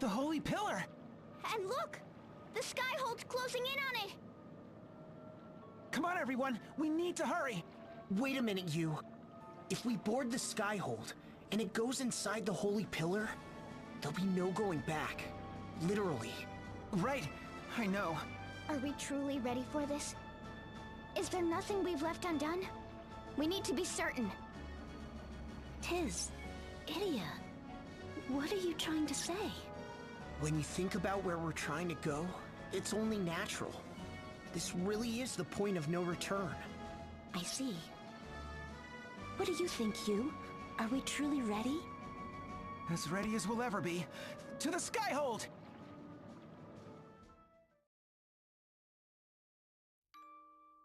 The Holy Pillar! And look! The Skyhold's closing in on it! Come on, everyone! We need to hurry! Wait a minute, you. If we board the Skyhold, and it goes inside the Holy Pillar, there'll be no going back. Literally. Right. I know. Are we truly ready for this? Is there nothing we've left undone? We need to be certain. Tiz, Idia, what are you trying to say? When you think about where we're trying to go, it's only natural. This really is the point of no return. I see. What do you think, Hugh? Are we truly ready? As ready as we'll ever be. To the Skyhold!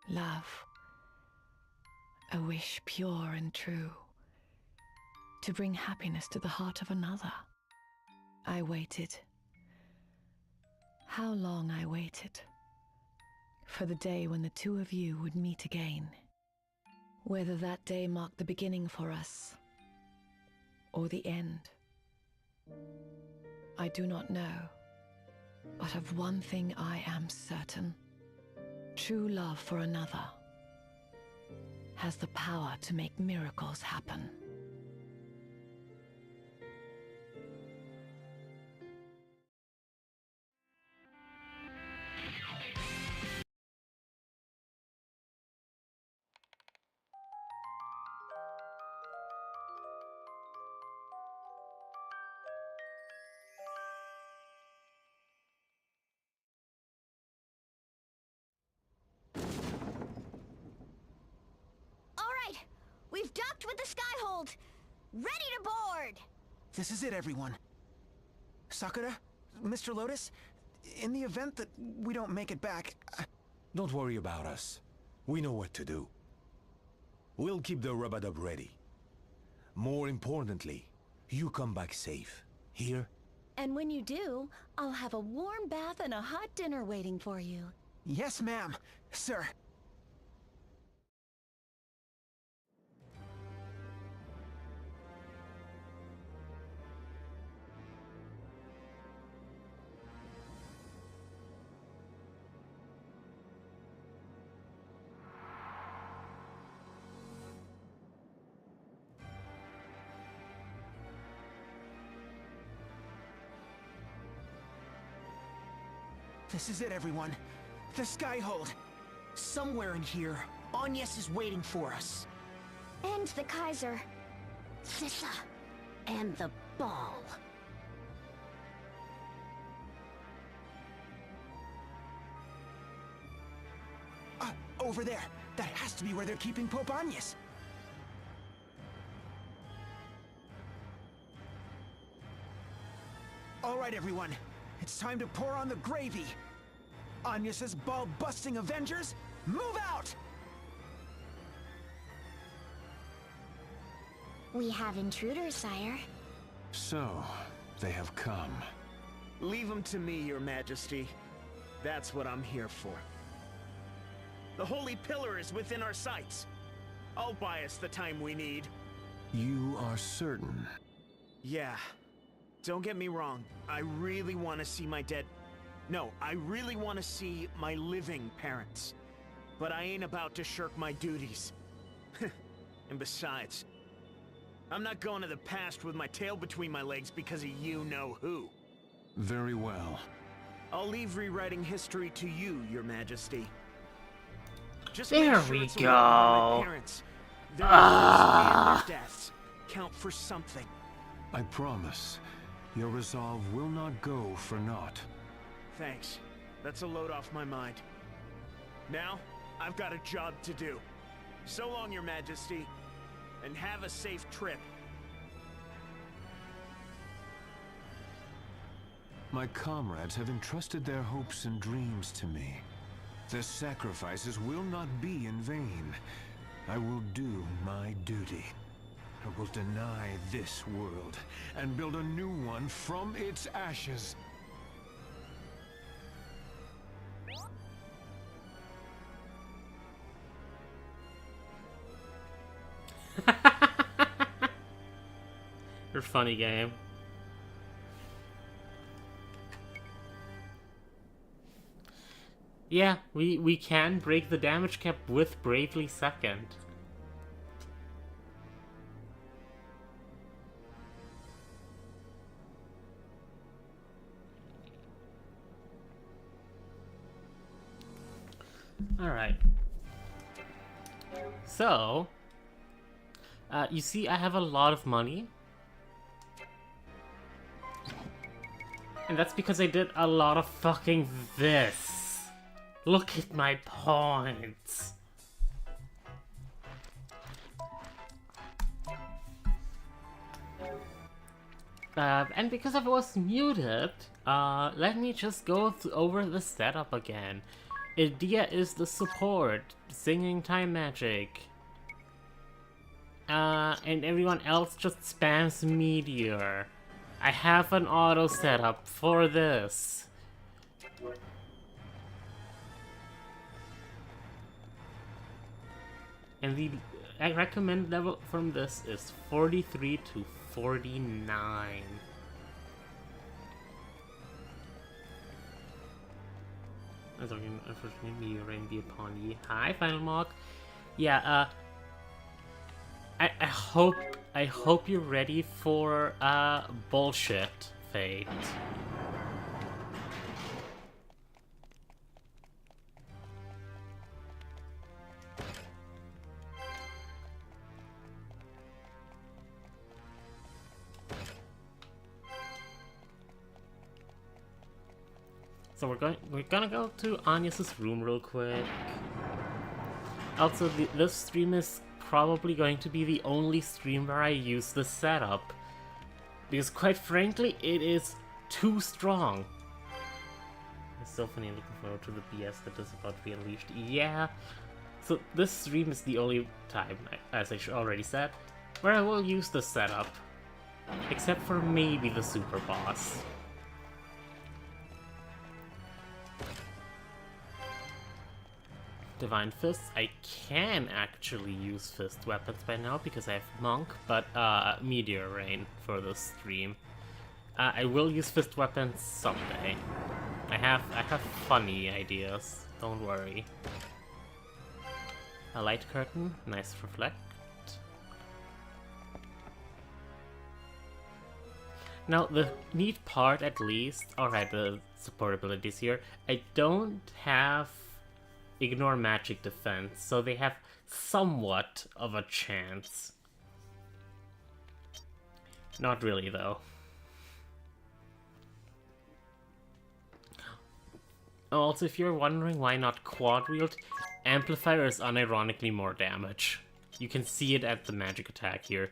Love. A wish pure and true. To bring happiness to the heart of another. I waited. How long I waited. For the day when the two of you would meet again. Whether that day marked the beginning for us, or the end, I do not know. But of one thing I am certain. True love for another has the power to make miracles happen. We've docked with the Skyhold! Ready to board! This is it, everyone. Sakura, Mr. Lotus, in the event that we don't make it back... Don't worry about us. We know what to do. We'll keep the rub-a-dub ready. More importantly, you come back safe. Here? And when you do, I'll have a warm bath and a hot dinner waiting for you. Yes, ma'am. Sir. This is it, everyone. The Skyhold. Somewhere in here, Agnes is waiting for us. And the Kaiser. Sissa. And the ball. Over there. That has to be where they're keeping Pope Agnes. All right, everyone. It's time to pour on the gravy. Agnes's ball-busting Avengers, move out! We have intruders, sire. So, they have come. Leave them to me, Your Majesty. That's what I'm here for. The Holy Pillar is within our sights. I'll buy us the time we need. You are certain? Yeah. Don't get me wrong. I really want to see my dead... No, I really want to see my living parents. But I ain't about to shirk my duties. And besides, I'm not going to the past with my tail between my legs because of you-know-who. Very well. I'll leave rewriting history to you, Your Majesty. Just There make sure we it's a little on go. my parents. Their lives and their deaths count for something. I promise, your resolve will not go for naught. Thanks. That's a load off my mind. Now, I've got a job to do. So long, Your Majesty, and have a safe trip. My comrades have entrusted their hopes and dreams to me. Their sacrifices will not be in vain. I will do my duty. I will deny this world and build a new one from its ashes. You're a funny game. Yeah, we can break the damage cap with Bravely Second. Alright. So, you see I have a lot of money. And that's because I did a lot of fucking this. Look at my points. And because I was muted, let me just go over the setup again. Idea is the support, singing time magic. And everyone else just spams Meteor. I have an auto setup for this. And the recommended level from this is 43 to 49. Unfortunately, rain be upon ye. Hi, Final Mock. Yeah, I hope you're ready for bullshit fate. So we're gonna go to Agnes's room real quick. Also, this stream is probably going to be the only stream where I use the setup, because quite frankly, it is too strong. It's so funny looking forward to the BS that is about to be unleashed. Yeah. So this stream is the only time, as I already said, where I will use the setup, except for maybe the super boss. Divine Fists, I can actually use fist weapons by now because I have Monk, but Meteor Rain for the stream. I will use fist weapons someday. I have funny ideas, don't worry. A light curtain, nice reflect. Now the neat part at least, alright, the support abilities here, I don't have ignore magic defense, so they have somewhat of a chance. Not really, though. Also, if you're wondering why not quad wield, Amplifier is unironically more damage. You can see it at the magic attack here.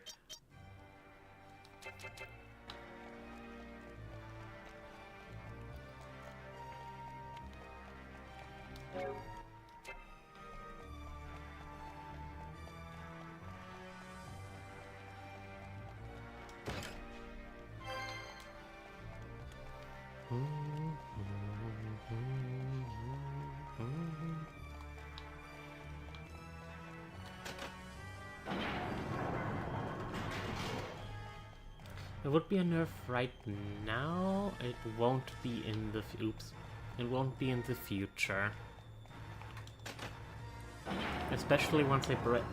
It would be a nerf right now. It won't be in the It won't be in the future. Especially once I break.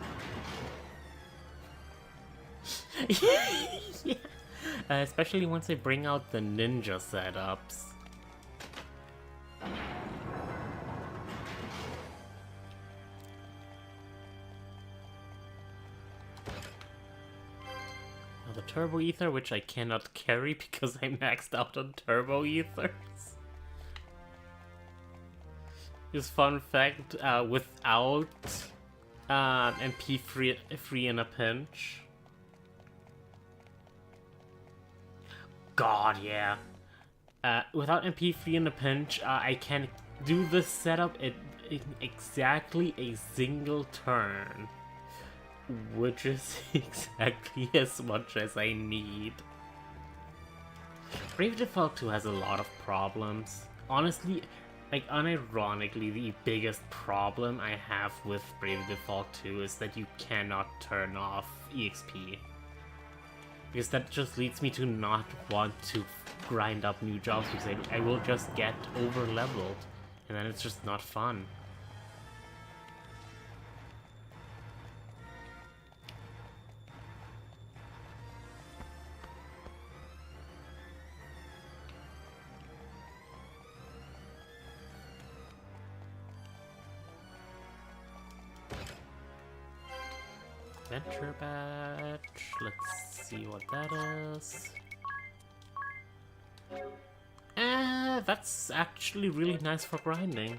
Yeah. Especially once I bring out the ninja setups. The Turbo Ether, which I cannot carry because I maxed out on Turbo Ethers. Just fun fact, without MP free in a pinch. God, yeah. Without MP free in a pinch, I can do this setup in exactly a single turn. Which is exactly as much as I need. Brave Default 2 has a lot of problems. Honestly, like unironically, the biggest problem I have with Brave Default 2 is that you cannot turn off EXP. Because that just leads me to not want to grind up new jobs because I will just get over leveled. And then it's just not fun. Adventure badge. Let's see what that is. That's actually really nice for grinding.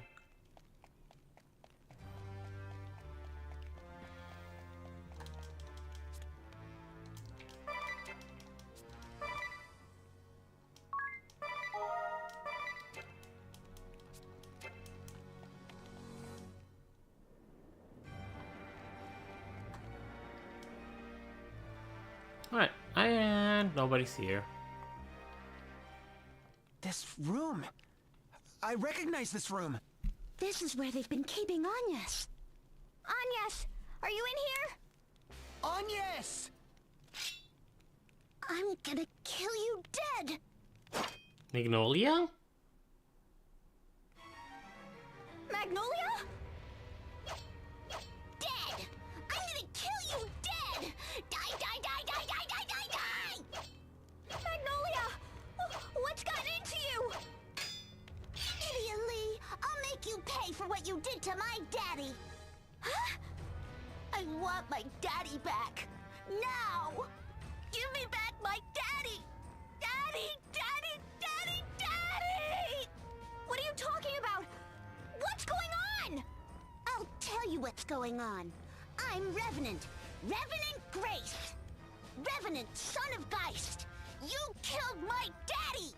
Alright, and nobody's here. This room. I recognize this room. This is where they've been keeping Agnes. Agnes, are you in here? Agnes! I'm gonna kill you dead. Magnolia? Magnolia? Dead! I'm gonna kill you dead! Die, die, die, die, die, die, die, die! Magnolia! What's gotten into you? Idiot Lee, I'll make you pay for what you did to my daddy. Huh? I want my daddy back. Now! Give me back my daddy! Daddy! Daddy! Daddy! Daddy! What are you talking about? What's going on? I'll tell you what's going on. I'm Revenant. Revenant Grace. Revenant, son of Geist. You killed my daddy!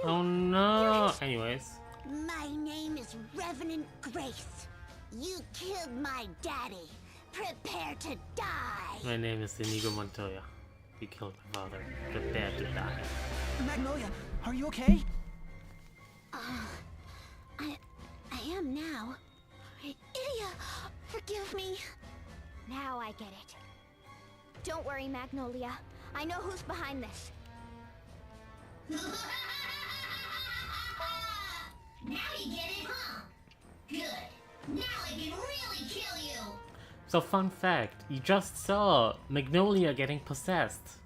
Oh no! Anyways. My name is Revenant Grace. You killed my daddy. Prepare to die. My name is Inigo Montoya. You killed my father. Prepare to die. Magnolia, are you okay? I am now. Idia, forgive me. Now I get it. Don't worry, Magnolia. I know who's behind this. Now you get it, huh? Good. Now I can really kill you. So fun fact, you just saw Magnolia getting possessed.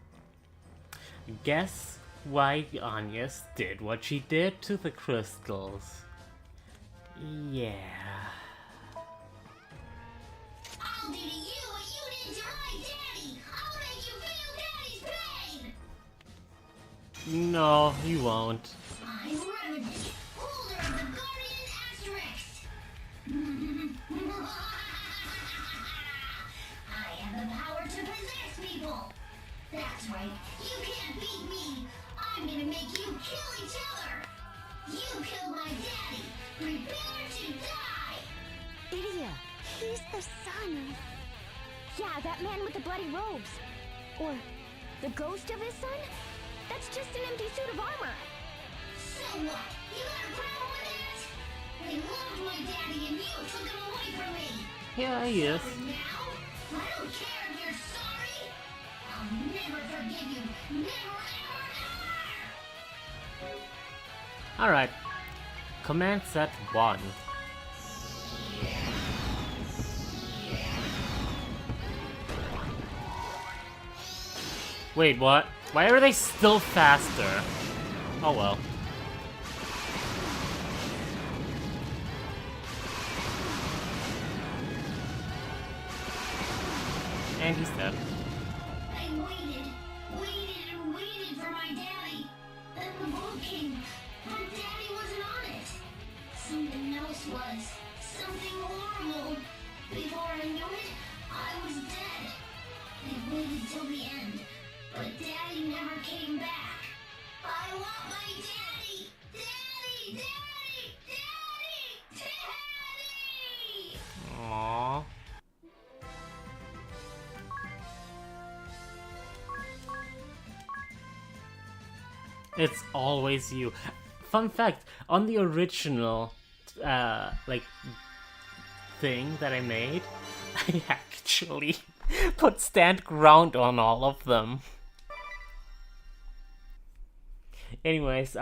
Guess why Agnes did what she did to the crystals? Yeah. I'll do to you what you did to my daddy. I'll make you feel daddy's pain. No, you won't. I'm Revenant, holder of the Guardian Asterisk. I have the power to possess people. That's right, you can't beat me. I'm gonna make you kill each other. You killed my daddy. Prepare to die. Idia, he's the son. Yeah, that man with the bloody robes. Or the ghost of his son? That's just an empty suit of armor. So what? You got a problem with that? They loved my daddy and you took him away from me. Here he is. And now, I don't care if you're sorry. I'll never forgive you. Never, ever, ever. Alright. Command set 1. Wait, what? Why are they still faster? Oh well. And he's dead. I waited and waited for my daddy. Then the boat came, but daddy wasn't on it. Something else was. Something horrible. Before I knew it, I was dead. I waited till the end, but daddy never came back. I want my daddy! Daddy! Daddy! Daddy! Daddy! Aww. It's always you. Fun fact, on the original, like, thing that I made, I actually put stand ground on all of them. Anyways,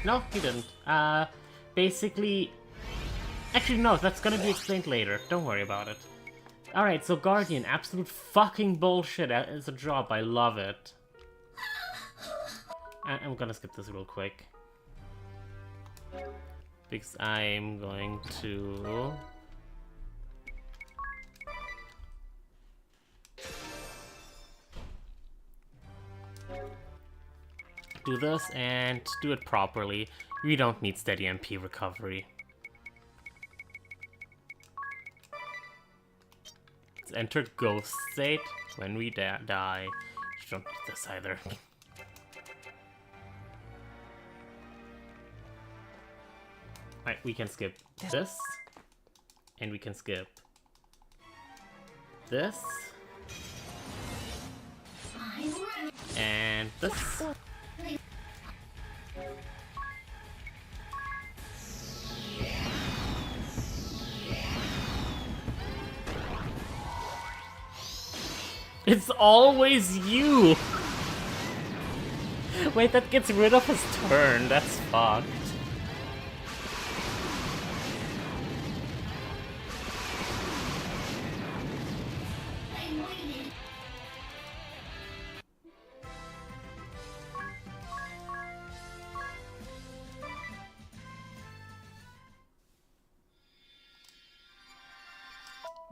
No, he didn't. Basically... Actually, no, that's gonna be explained later. Don't worry about it. Alright, so Guardian, absolute fucking bullshit as a job. I love it. I'm gonna skip this real quick. Because I'm going to... do this and do it properly. We don't need steady MP recovery. Let's enter ghost state when we die. You don't need this either. Alright, we can skip this. And we can skip this. And this. It's always you! Wait, that gets rid of his turn. That's fucked.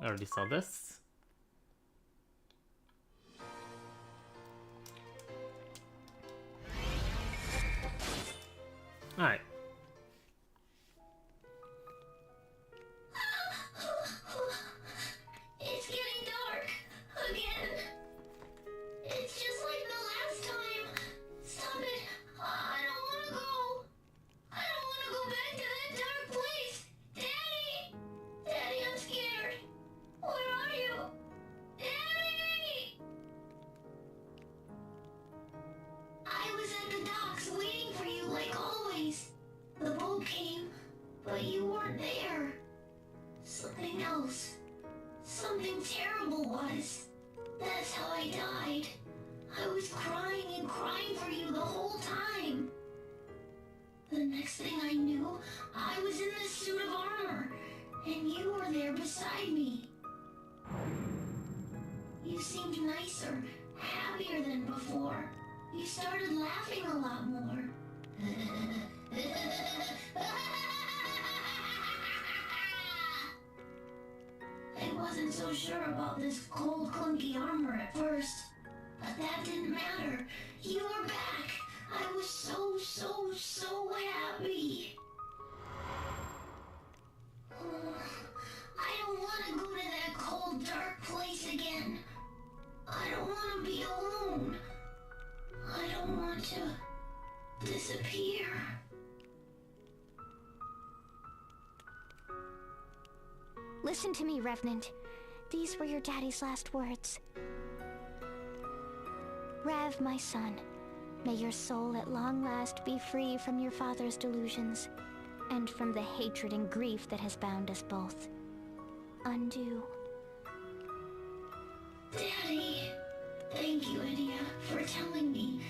I already saw this. Alright. It's getting dark again. It's just like the last time. Stop it. I don't want to go. I don't want to go back to that dark place. Daddy! Daddy, I'm scared. Where are you? Daddy! I was at the docks waiting for you like always. The boat came, but you weren't there. Something else. Something terrible was. That's how I died. I was crying and crying for you the whole time. The next thing I knew, I was in this suit of armor, and you were there beside me. You seemed nicer, happier than before. You started laughing a lot more. I wasn't so sure about this cold, clunky armor at first, but that didn't matter. You were back. I was so happy. I don't want to go to that cold, dark place again. I don't want to be alone. I don't want to disappear. Listen to me, Revenant. These were your daddy's last words. Rev, my son, may your soul at long last be free from your father's delusions, and from the hatred and grief that has bound us both. Undo. Daddy, thank you, Idia, for telling me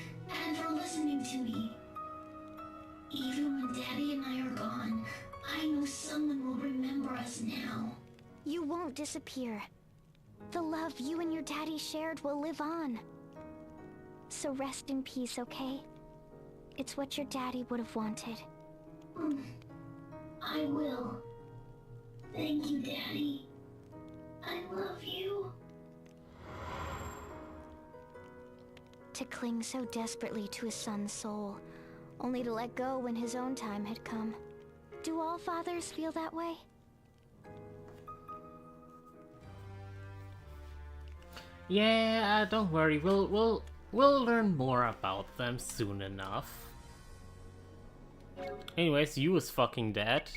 and for listening to me. Even when Daddy and I are gone, I know someone will remember us now. You won't disappear. The love you and your daddy shared will live on. So rest in peace, okay? It's what your daddy would have wanted. I will. Thank you, Daddy. I love you. To cling so desperately to his son's soul, only to let go when his own time had come. Do all fathers feel that way? Yeah, don't worry. We'll learn more about them soon enough. Anyways, you was fucking dead.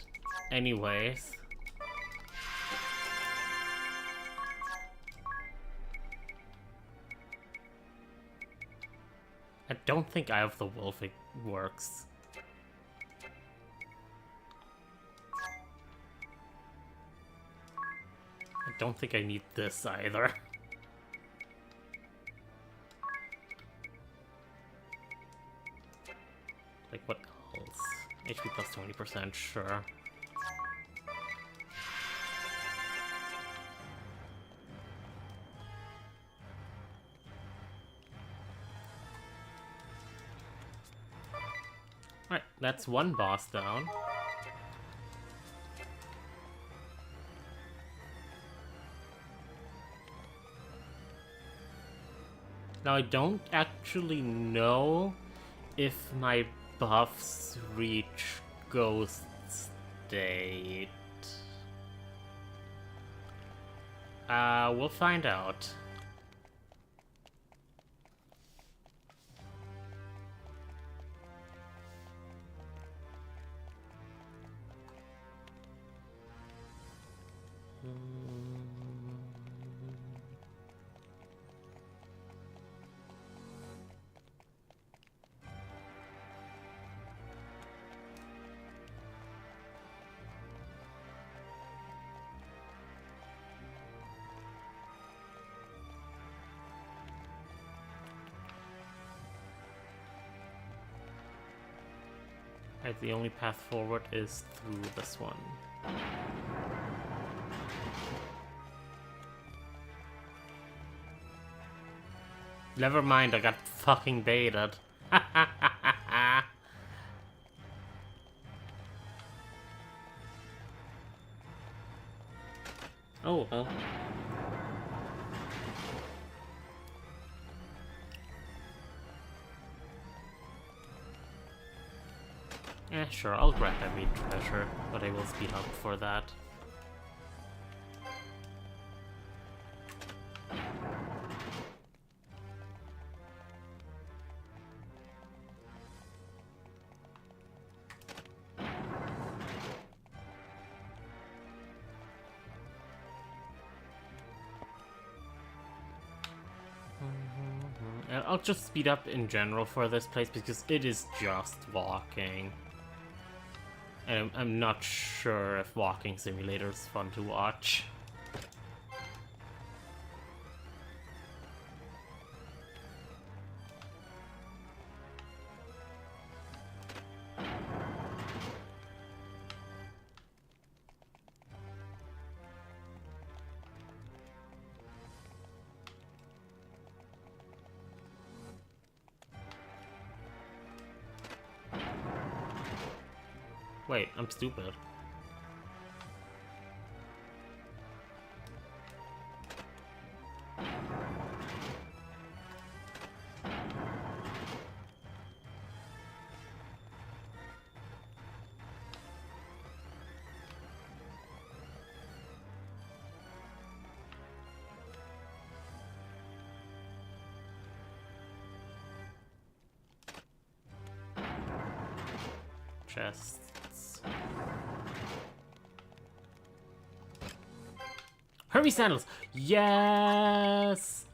Anyways. I don't think Eye of the Wolf works. I don't think I need this either. Like, what else? 100% sure. Alright, that's one boss down. Now I don't actually know if my buffs reach Ghost State. We'll find out. Right, the only path forward is through this one. Never mind, I got fucking baited. Oh, well. Yeah, sure, I'll grab every treasure, but I will speed up for that. I'll just speed up in general for this place because it is just walking. And I'm not sure if Walking Simulator is fun to watch. Wait, I'm stupid. Chests. Hurry sandals! Yes!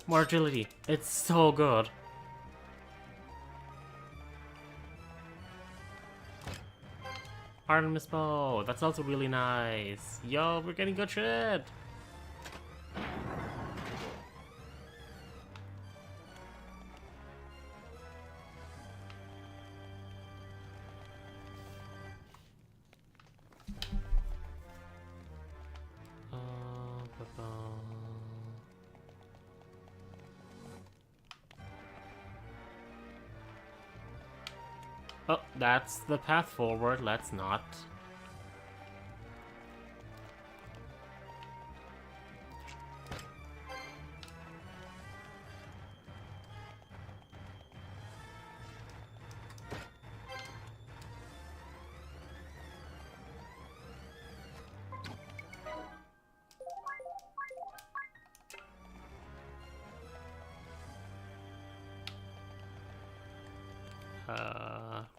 More agility. It's so good. Artemis bow. That's also really nice. Yo, we're getting good shit. Oh, that's the path forward. Let's not.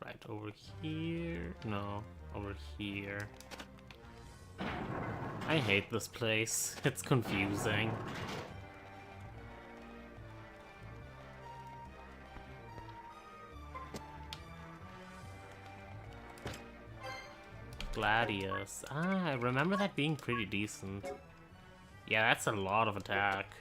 Right over here. No, over here. I hate this place. It's confusing. Gladius. Ah, I remember that being pretty decent. Yeah, that's a lot of attack.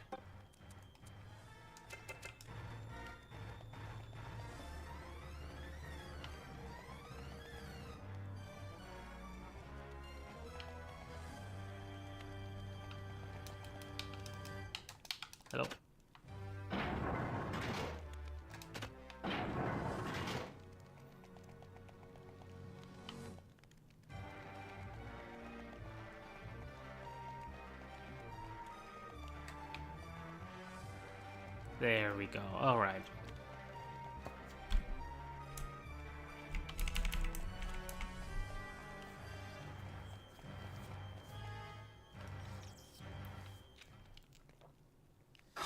There we go. Alright.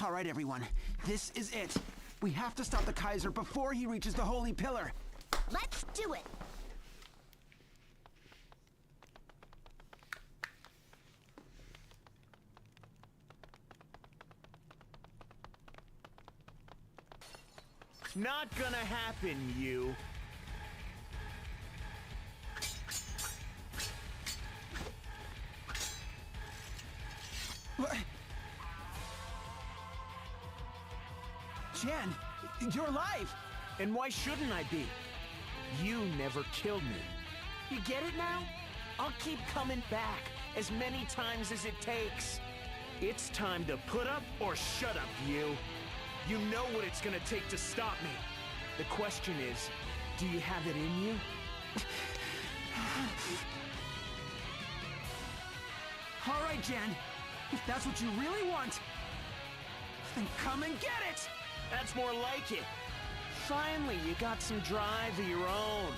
All right, everyone. This is it. We have to stop the Kaiser before he reaches the Holy Pillar. Let's do it! Not gonna happen, you. What? Jen, you're alive! And why shouldn't I be? You never killed me. You get it now? I'll keep coming back as many times as it takes. It's time to put up or shut up, you. You know what it's gonna take to stop me. The question is, do you have it in you? All right, Jen. If that's what you really want, then come and get it! That's more like it. Finally, you got some drive of your own.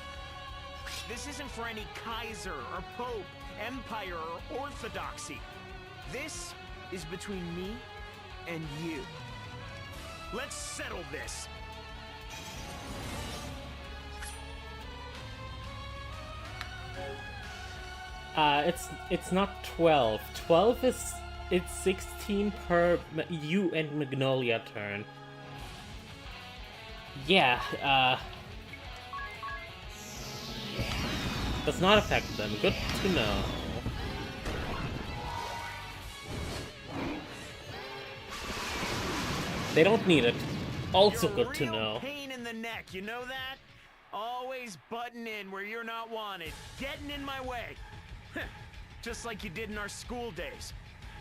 This isn't for any Kaiser or Pope, Empire or Orthodoxy. This is between me and you. Let's settle this. It's not 12. 12 is it's 16 per you and Magnolia turn. Yeah, does not affect them. Good to know. They don't need it. Also You're good to a real know. pain in the neck, you know that? Always butting in where you're not wanted, getting in my way. Just like you did in our school days.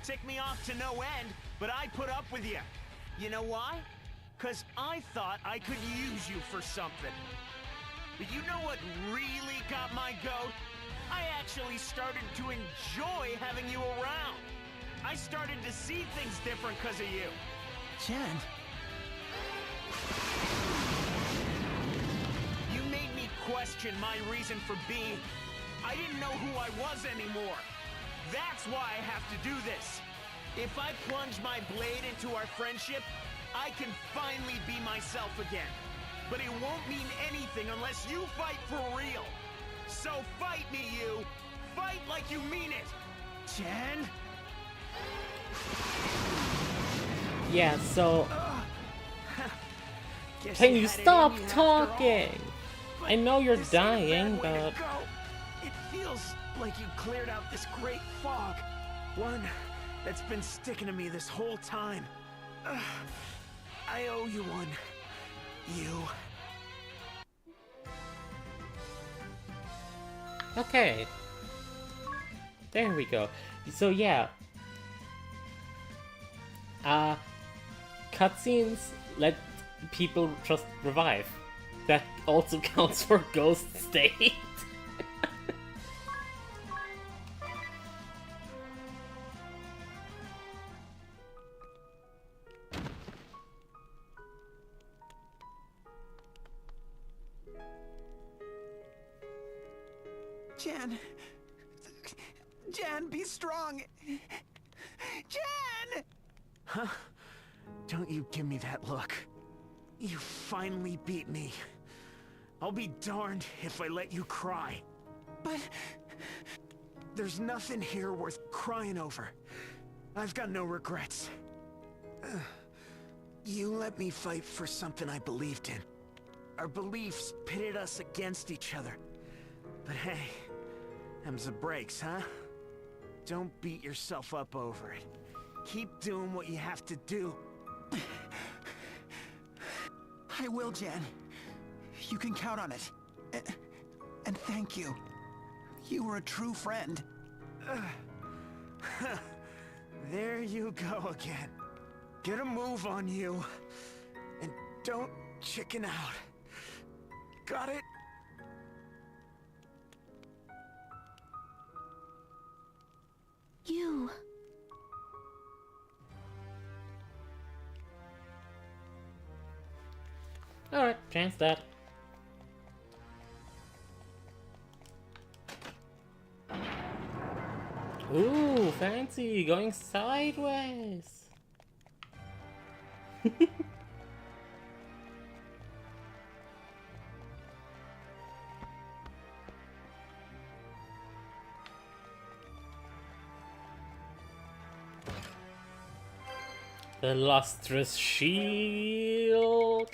Ticked me off to no end, but I put up with you. You know why? 'Cause I thought I could use you for something. But you know what really got my goat? I actually started to enjoy having you around. I started to see things different 'cause of you. Jen. You made me question my reason for being. I didn't know who I was anymore. That's why I have to do this. If I plunge my blade into our friendship, I can finally be myself again. But it won't mean anything unless you fight for real. So fight me, you. Fight like you mean it. Jen? Yeah, so Guess can you had it in stop you after talking? all. I know you're This ain't a dying, bad way to but go. It feels like you cleared out this great fog. One that's been sticking to me this whole time. I owe you one. You. okay. There we go. So yeah. Cutscenes let people just revive. That also counts for Ghost State. Jen. Jen, be strong. Jen! Huh? Don't you give me that look. You finally beat me. I'll be darned if I let you cry. But There's nothing here worth crying over. I've got no regrets. You let me fight for something I believed in. Our beliefs pitted us against each other. But hey, them's the breaks, huh? Don't beat yourself up over it. Keep doing what you have to do. I will, Jen. You can count on it. And thank you. You were a true friend. There you go again. Get a move on you. And don't chicken out. Got it? You... Alright, chance that. Ooh, fancy, going sideways. The lustrous shield.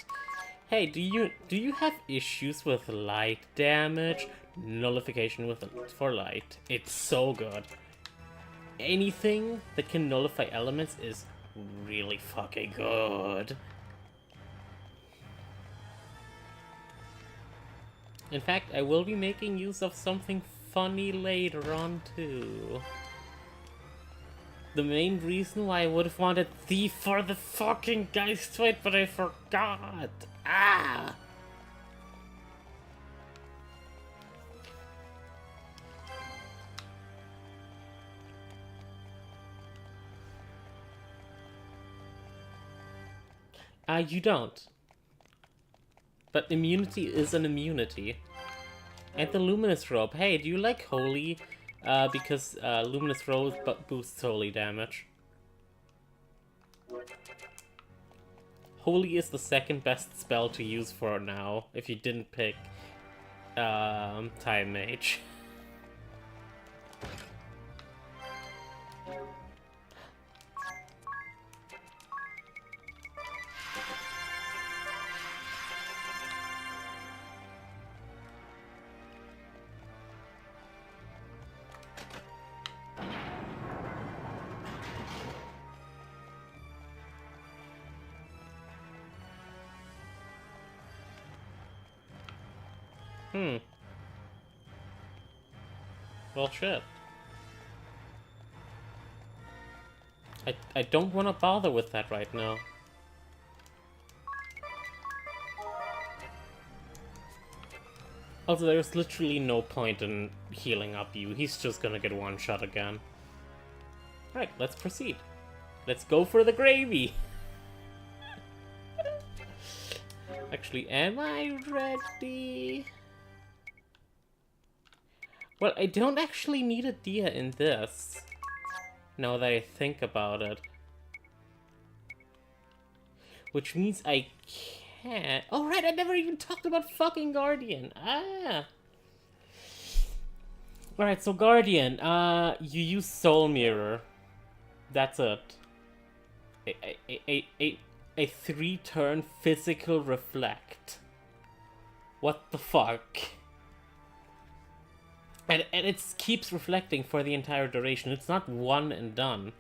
Hey, do you have issues with light damage? Nullification for light. It's so good. Anything that can nullify elements is really fucking good. In fact, I will be making use of something funny later on too. The main reason why I would have wanted Thief for the fucking Geist fight, but I forgot. Ah! You don't. But immunity is an immunity. And the Luminous Robe. Hey, do you like Holy? Because Luminous Robe boosts Holy damage. Holy is the second best spell to use for now, if you didn't pick Time Mage. Well, shit. I don't want to bother with that right now. Also, there's literally no point in healing up you. He's just gonna get one shot again. Alright, let's proceed. Let's go for the gravy! Actually, am I ready? Well, I don't actually need a Dia in this, now that I think about it. Which means I can't... Oh right, I never even talked about fucking Guardian! Ah! Alright, so Guardian, you use Soul Mirror. That's it. A 3-turn physical reflect. What the fuck? And it keeps reflecting for the entire duration. It's not one and done.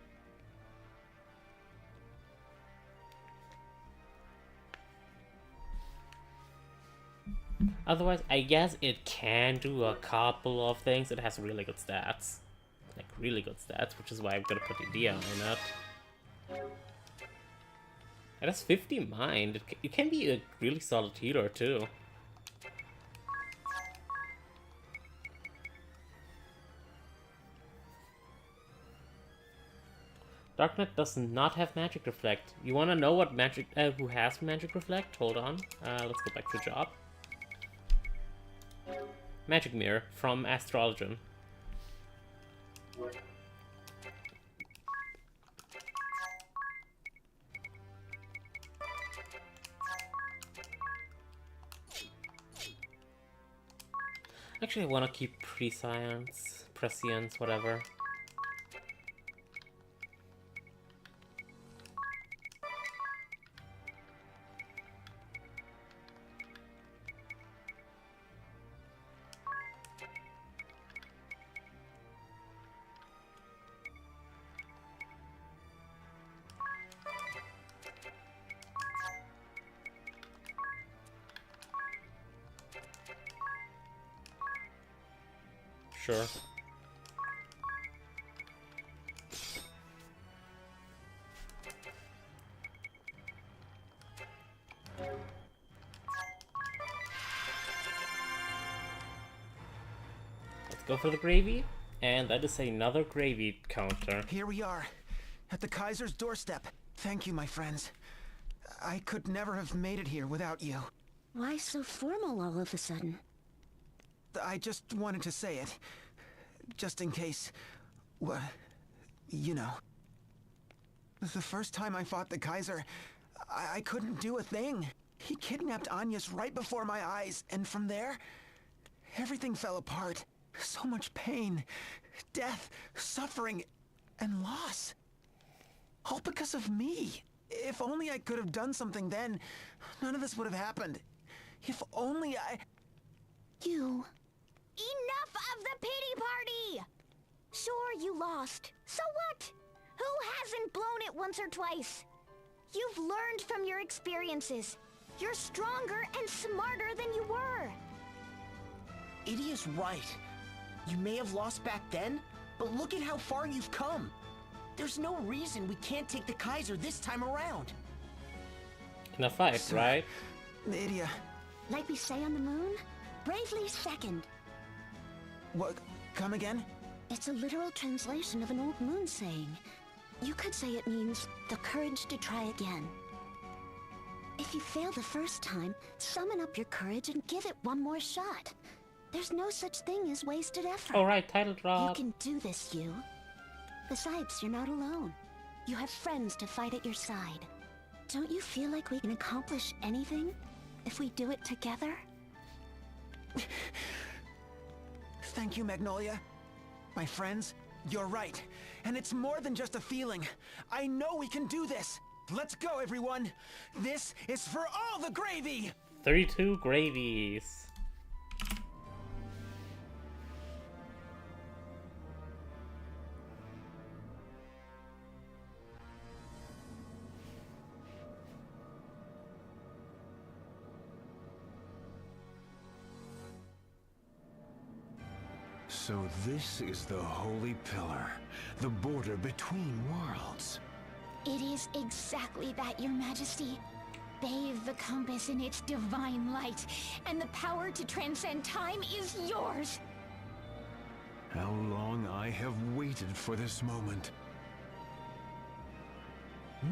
Otherwise, I guess it can do a couple of things. It has really good stats. Like, really good stats, which is why I'm gonna put Dia in it. It has 50 mind. It can be a really solid healer, too. Darknet does not have Magic Reflect. You wanna know what magic who has Magic Reflect? Hold on. Let's go back to job. Magic Mirror from Astrologen. Actually, I wanna keep Prescience, whatever. Sure. Let's go for the gravy, and that is another gravy counter. Here we are, at the Kaiser's doorstep. Thank you, my friends. I could never have made it here without you. Why so formal all of a sudden? I just wanted to say it. Just in case... well, you know. The first time I fought the Kaiser, I couldn't do a thing. He kidnapped Agnes right before my eyes, and from there, everything fell apart. So much pain, death, suffering, and loss. All because of me. If only I could have done something then, none of this would have happened. If only I... You... Enough of the pity party! Sure, you lost. So what? Who hasn't blown it once or twice? You've learned from your experiences. You're stronger and smarter than you were. Edie is right. You may have lost back then, but look at how far you've come. There's no reason we can't take the Kaiser this time around. In a fight, right? Nydia... Like we say on the moon, bravely second. What? Come again? It's a literal translation of an old moon saying. You could say it means the courage to try again. If you fail the first time, summon up your courage and give it one more shot. There's no such thing as wasted effort. Alright, title drop. You can do this, you. Besides, you're not alone. You have friends to fight at your side. Don't you feel like we can accomplish anything if we do it together? Thank you, Magnolia. My friends, you're right. And it's more than just a feeling. I know we can do this. Let's go, everyone. This is for all the gravy! 32 gravies. So this is the Holy Pillar, the border between worlds. It is exactly that, Your Majesty. Bathe the compass in its divine light, and the power to transcend time is yours. How long I have waited for this moment.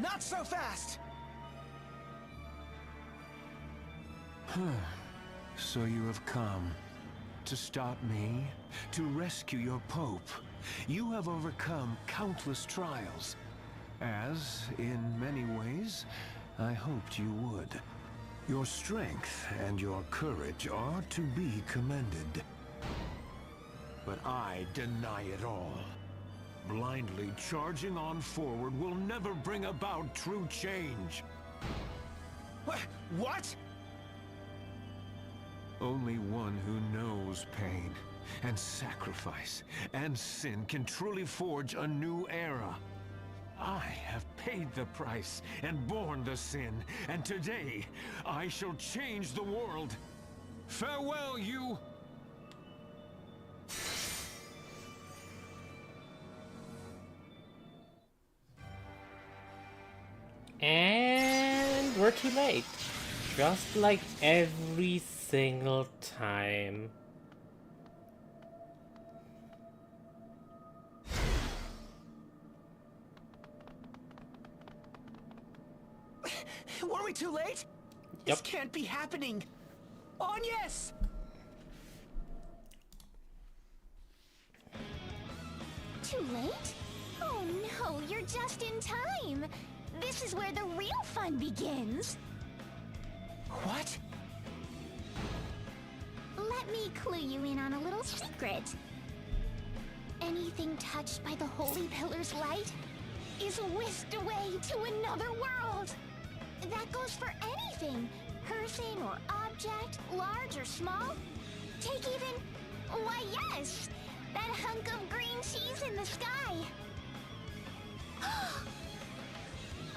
Not so fast! So you have come. To stop me, to rescue your Pope. You have overcome countless trials, as, in many ways, I hoped you would. Your strength and your courage are to be commended. But I deny it all. Blindly charging on forward will never bring about true change. What? Only one who knows pain and sacrifice and sin can truly forge a new era. I have paid the price and borne the sin, and today I shall change the world. Farewell, you! And we're too late. Just like every single time. Were we too late? Yep. This can't be happening. Agnes! Too late? Oh no, you're just in time. This is where the real fun begins. What? Let me clue you in on a little secret. Anything touched by the Holy Pillar's light is whisked away to another world. That goes for anything. Person or object, large or small. Take even... why yes! That hunk of green cheese in the sky.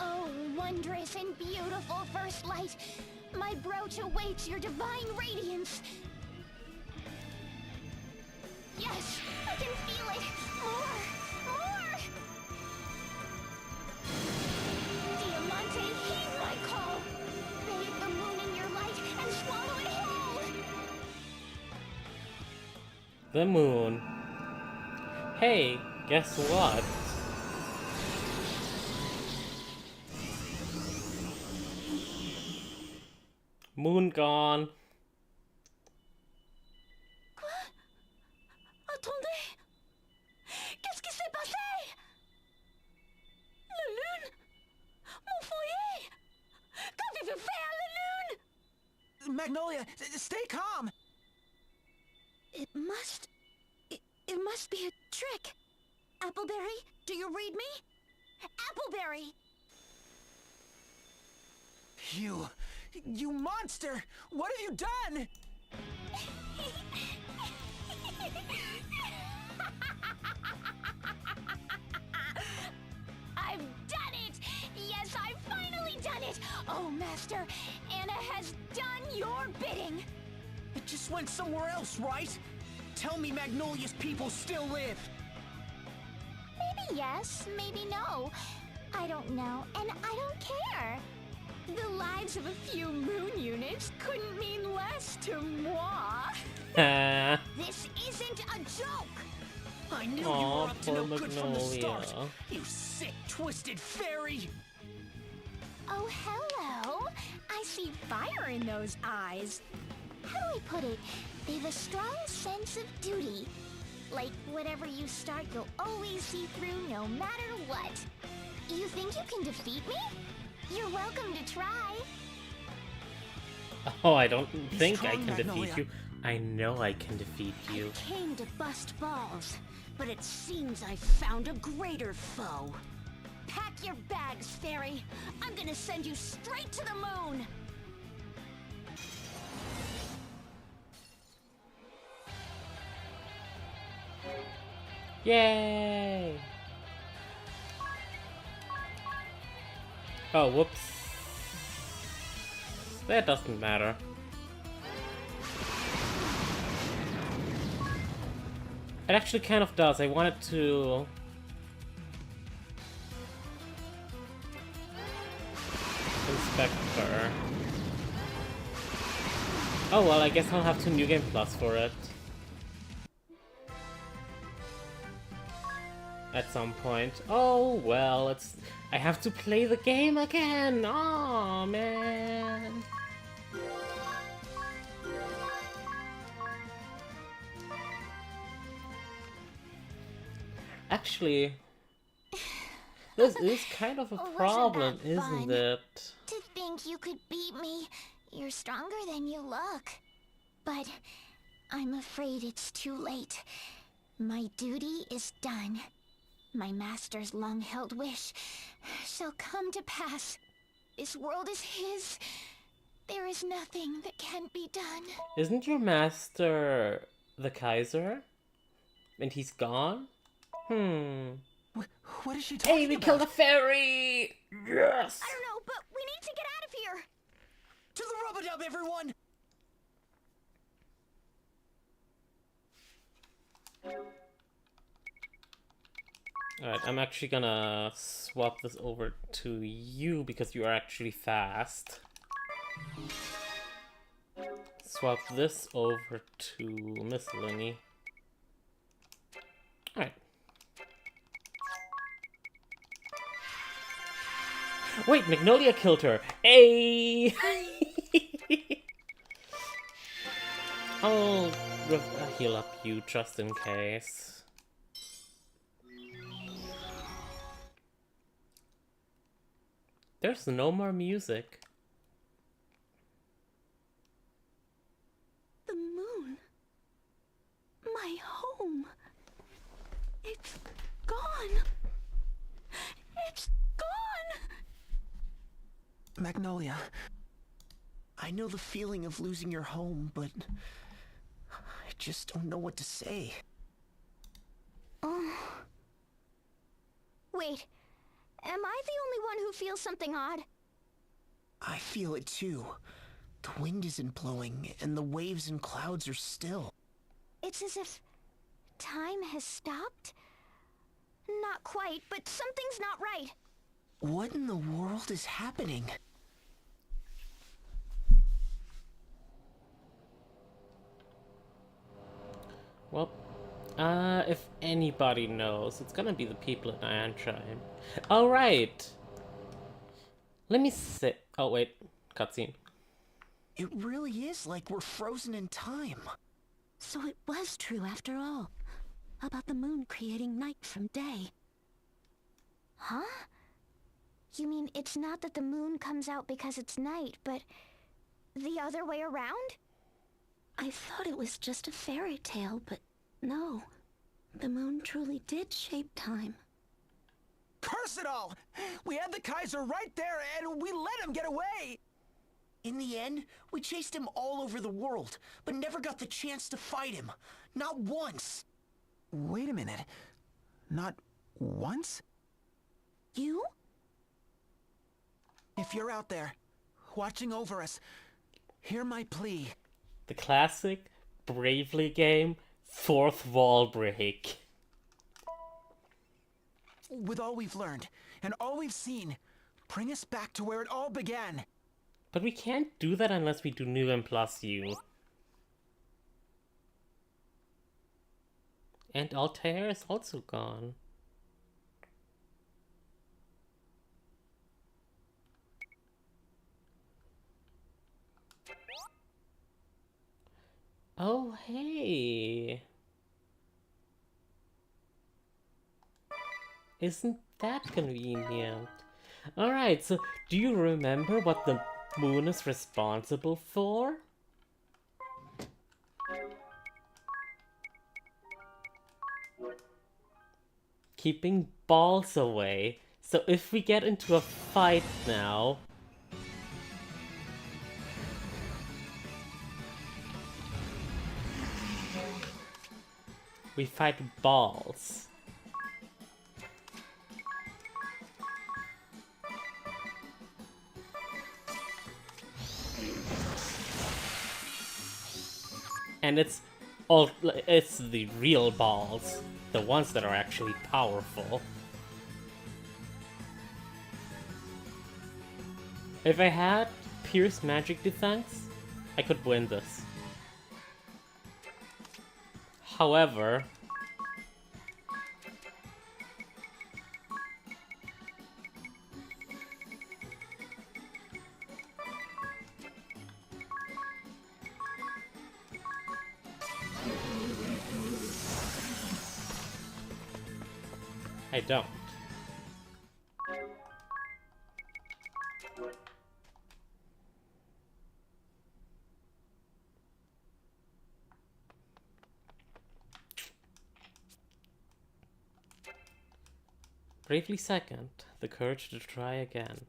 Oh, wondrous and beautiful First Light. My brooch awaits your divine radiance. Yes, I can feel it. More! More! Diamante, heed my call. Bathe the moon in your light and swallow it whole. The moon. Hey, guess what? Moon gone. Quoi? Attendez! Qu'est-ce qui s'est passé? La lune? Mon foyer? Qu'avez-vous fait à la lune? Magnolia, stay calm! It must be a trick. Appleberry, do you read me? Appleberry! You monster! What have you done? I've done it! Yes, I've finally done it! Oh, Master, Anna has done your bidding! It just went somewhere else, right? Tell me Magnolia's people still live. Maybe yes, maybe no. I don't know, and I don't care. The lives of a few moon units couldn't mean less to moi. This isn't a joke! I knew you Aw, were up to poor no good from the start. Magnolia. You sick, twisted fairy! Oh, hello. I see fire in those eyes. How do I put it? They've a strong sense of duty. Like, whatever you start, you'll always see through no matter what. You think you can defeat me? You're welcome to try. Oh, I don't think I strong, can Magnolia. defeat you. I know I can defeat you. I came to bust balls, but it seems I found a greater foe. Pack your bags, Fairy. I'm gonna send you straight to the moon. Yay! Oh, whoops. That doesn't matter. It actually kind of does. I wanted to... inspect her. Oh well, I guess I'll have to New Game Plus for it. At some point. Oh well, I have to play the game again! Oh man! Actually, this is kind of a Wasn't problem, that isn't fun? it? To think you could beat me. You're stronger than you look. But I'm afraid it's too late. My duty is done. My master's long-held wish shall come to pass. This world is his. There is nothing that can't be done. Isn't your master the Kaiser? And he's gone? What is she talking Hey, we about? killed a fairy! Yes! I don't know, but we need to get out of here. To the rub-a-dub, everyone! Alright, I'm actually gonna swap this over to you because you are actually fast. Swap this over to Miscellany. Alright. Wait, Magnolia killed her! Hey! I'll heal up you just in case. There's no more music. The moon. My home. It's gone. It's gone. Magnolia. I know the feeling of losing your home, but I just don't know what to say. Wait, am I the only one who feels something odd? I feel it too. The wind isn't blowing, and the waves and clouds are still. It's as if time has stopped? Not quite, but something's not right. What in the world is happening? Well, if anybody knows, it's gonna be the people at Iantime. Alright! Let me sit. Oh, wait. Cutscene. It really is like we're frozen in time. So it was true after all. About the moon creating night from day. Huh? You mean it's not that the moon comes out because it's night, but the other way around? I thought it was just a fairy tale, but no. The moon truly did shape time. Curse it all! We had the Kaiser right there, and we let him get away! In the end, we chased him all over the world, but never got the chance to fight him. Not once. Wait a minute. Not once? You? If you're out there, watching over us, hear my plea. The classic Bravely game, fourth wall break. With all we've learned, and all we've seen, bring us back to where it all began. But we can't do that unless we do New Game Plus U. And Altair is also gone. Oh, hey. Isn't that convenient? Alright, so do you remember what the moon is responsible for? Keeping balls away. So if we get into a fight now, we fight balls. And it's the real balls, the ones that are actually powerful. If I had Pierce magic defense, I could win this. However, I don't. Bravely second, the courage to try again.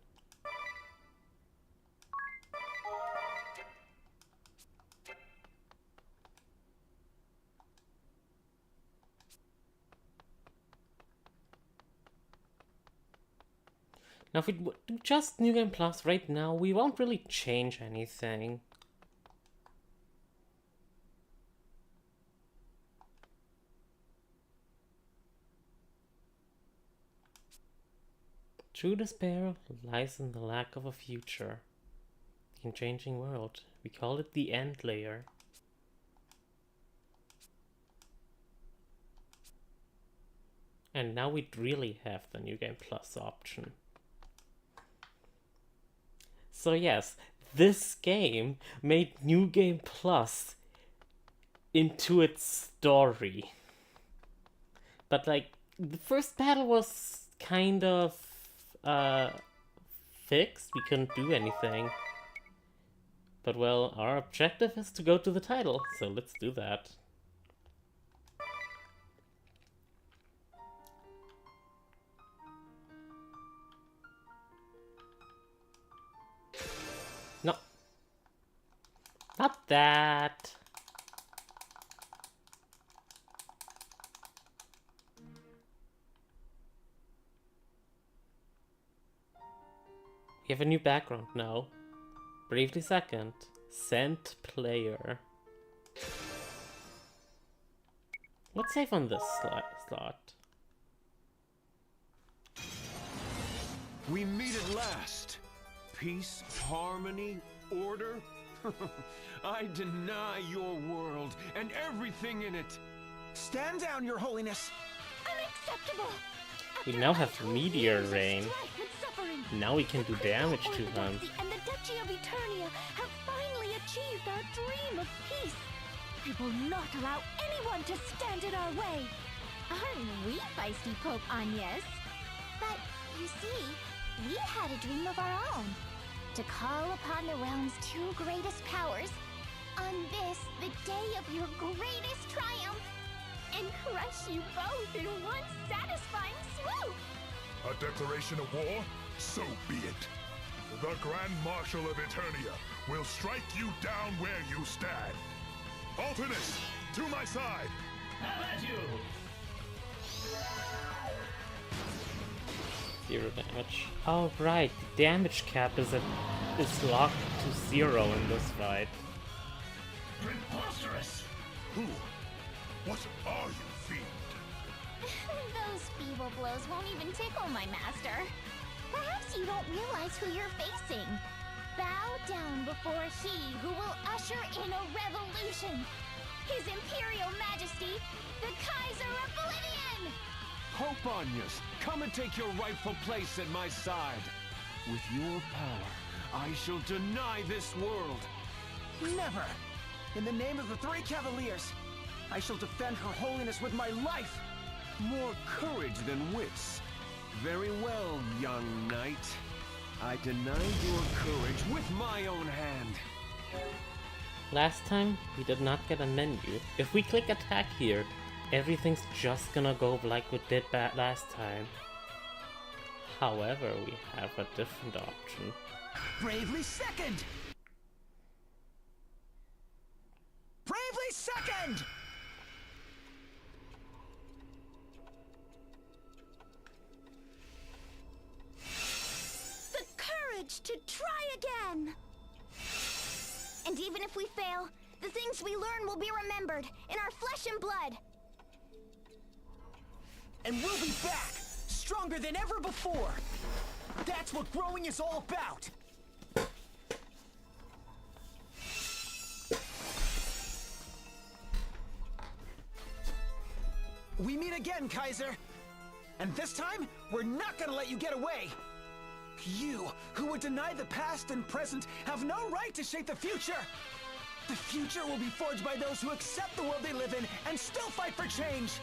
Now if we do just New Game Plus right now, we won't really change anything. True despair lies in the lack of a future. In changing world, we call it the end layer. And now we'd really have the New Game Plus option. So yes, this game made New Game Plus into its story. But like, the first battle was kind of fixed. We couldn't do anything. But well, our objective is to go to the title, so let's do that. No. Not that. We have a new background now. Bravely second. Sent player. Let's save on this slot. We meet at last. Peace, harmony, order. I deny your world and everything in it. Stand down, Your Holiness. Unacceptable! We now have Meteor Rain. Now we can do damage to them. And the Duchy of Eternia have finally achieved our dream of peace. We will not allow anyone to stand in our way. Aren't we feisty Pope Agnes? But, you see, we had a dream of our own. To call upon the realm's two greatest powers on this, the day of your greatest triumph, And crush you both in one satisfying swoop! A declaration of war? So be it. The Grand Marshal of Eternia will strike you down where you stand. Alternus, to my side! How about you? 0 damage. Oh right, the damage cap is locked to 0 in this fight. Preposterous! Who? What are you, fiend? Those feeble blows won't even tickle my master. Perhaps you don't realize who you're facing. Bow down before he who will usher in a revolution. His Imperial Majesty, the Kaiser Oblivion! Pope Agnes, come and take your rightful place at my side. With your power, I shall deny this world. Never! In the name of the Three Cavaliers, I shall defend Her Holiness with my life! More courage than wits. Very well, young knight. I deny your courage with my own hand. Last time, we did not get a menu. If we click attack here, everything's just gonna go like we did last time. However, we have a different option. Bravely second! Bravely second! The courage to try again! And even if we fail, the things we learn will be remembered in our flesh and blood. And we'll be back, stronger than ever before. That's what growing is all about. We meet again, Kaiser! And this time, we're not gonna let you get away! You, who would deny the past and present, have no right to shape the future! The future will be forged by those who accept the world they live in and still fight for change!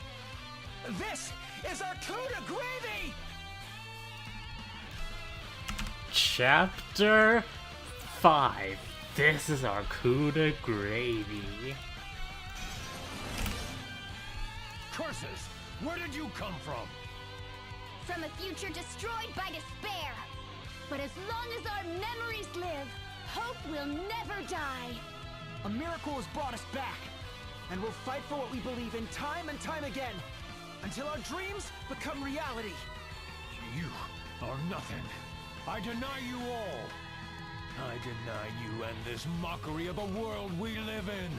This is our coup de gravy! Chapter 5. This is our coup de gravy. Curses! Where did you come from? From a future destroyed by despair! But as long as our memories live, hope will never die! A miracle has brought us back, and we'll fight for what we believe in time and time again, until our dreams become reality. You are nothing. I deny you all. I deny you and this mockery of a world we live in.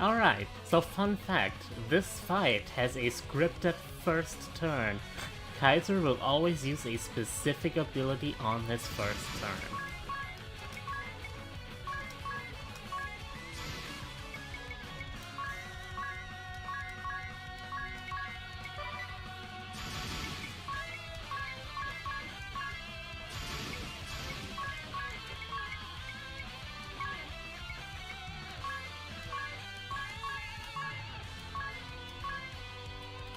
Alright, so fun fact, this fight has a scripted first turn. Kaiser will always use a specific ability on his first turn.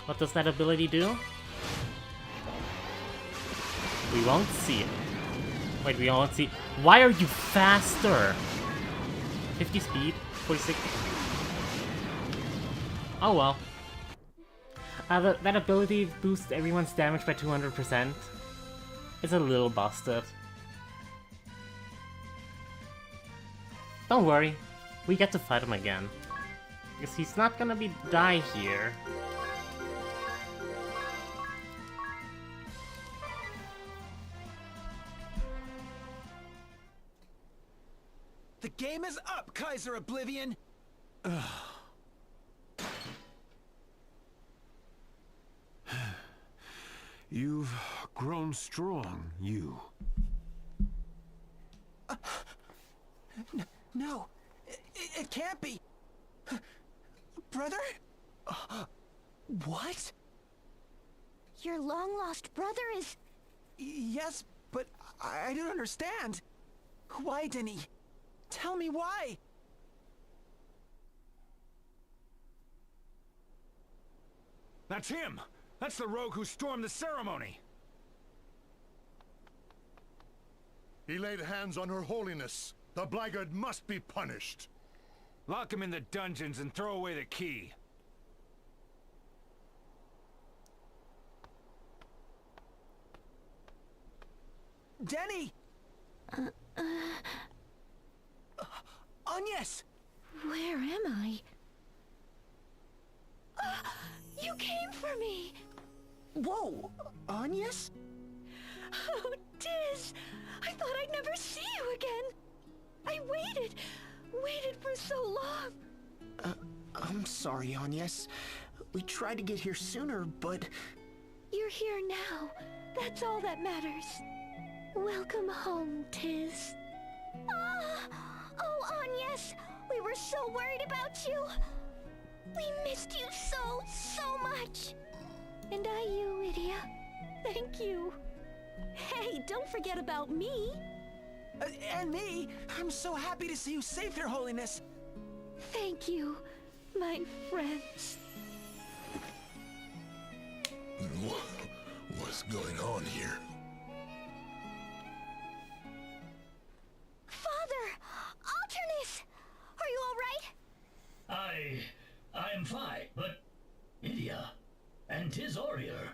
What does that ability do? We won't see it. Wait, we won't see. Why are you faster? 50 speed, 46. Oh well. That ability boosts everyone's damage by 200%. It's a little busted. Don't worry, we get to fight him again. Because he's not gonna die here. The game is up, Kaiser Oblivion! You've grown strong, you. No, it can't be. Brother? What? Your long-lost brother is... Yes, but I don't understand. Why, Denny? Tell me why! That's him! That's the rogue who stormed the ceremony! He laid hands on Her Holiness. The blackguard must be punished. Lock him in the dungeons and throw away the key. Denny! Agnes! Where am I? You came for me! Whoa! Agnes? Oh, Tiz! I thought I'd never see you again! I waited for so long! I'm sorry, Agnes. We tried to get here sooner, but... You're here now. That's all that matters. Welcome home, Tiz. Oh, Agnes! We were so worried about you! We missed you so much! And you, Idia. Thank you. Hey, don't forget about me. And me! I'm so happy to see you safe, Your Holiness! Thank you, my friends. What's going on here? Father! Alternus! Are you all right? I'm fine, but... Idia and Tiz Aurier,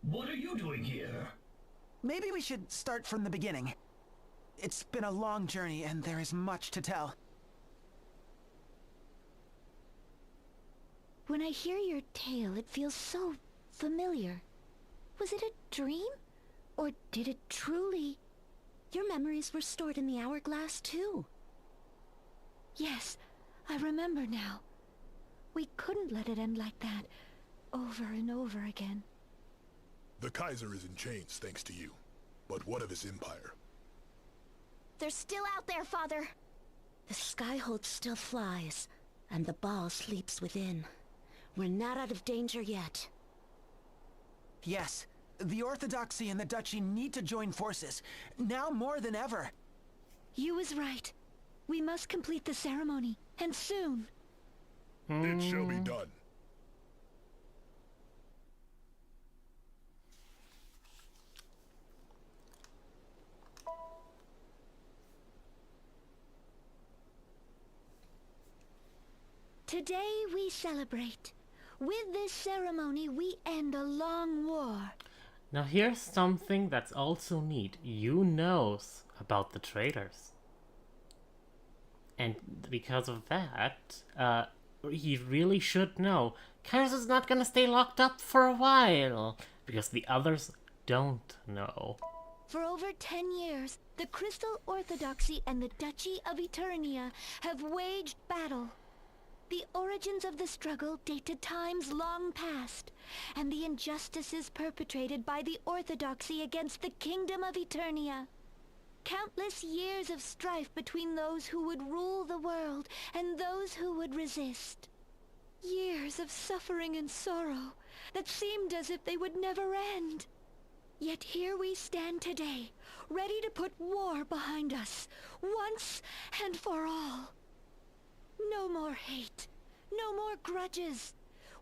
what are you doing here? Maybe we should start from the beginning. It's been a long journey, and there is much to tell. When I hear your tale, it feels so familiar. Was it a dream? Or did it truly... Your memories were stored in the hourglass, too. Yes, I remember now. We couldn't let it end like that, over and over again. The Kaiser is in chains thanks to you. But what of his empire? They're still out there, Father. The Skyhold still flies, and the ball sleeps within. We're not out of danger yet. Yes, the Orthodoxy and the Duchy need to join forces, now more than ever. You was right. We must complete the ceremony, and soon. It shall be done. Today we celebrate. With this ceremony, we end a long war. Now here's something that's also neat. You knows about the traitors. And because of that, he really should know. Kaiser's not gonna stay locked up for a while. Because the others don't know. For over 10 years, the Crystal Orthodoxy and the Duchy of Eternia have waged battle. The origins of the struggle date to times long past, and the injustices perpetrated by the Orthodoxy against the Kingdom of Eternia. Countless years of strife between those who would rule the world and those who would resist. Years of suffering and sorrow that seemed as if they would never end. Yet here we stand today, ready to put war behind us, once and for all. No more hate, no more grudges.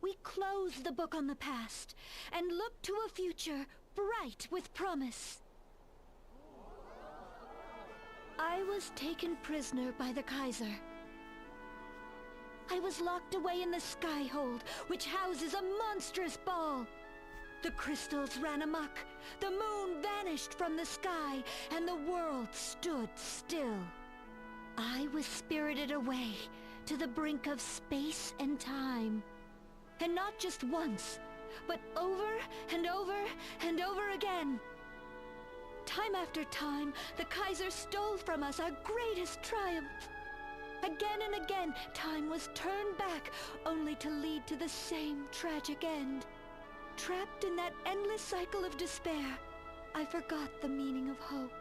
We close the book on the past and look to a future bright with promise. I was taken prisoner by the Kaiser. I was locked away in the Skyhold, which houses a monstrous ball. The crystals ran amok, the moon vanished from the sky, and the world stood still. I was spirited away to the brink of space and time. And not just once, but over and over and over again. Time after time, the Kaiser stole from us our greatest triumph. Again and again, time was turned back, only to lead to the same tragic end. Trapped in that endless cycle of despair, I forgot the meaning of hope.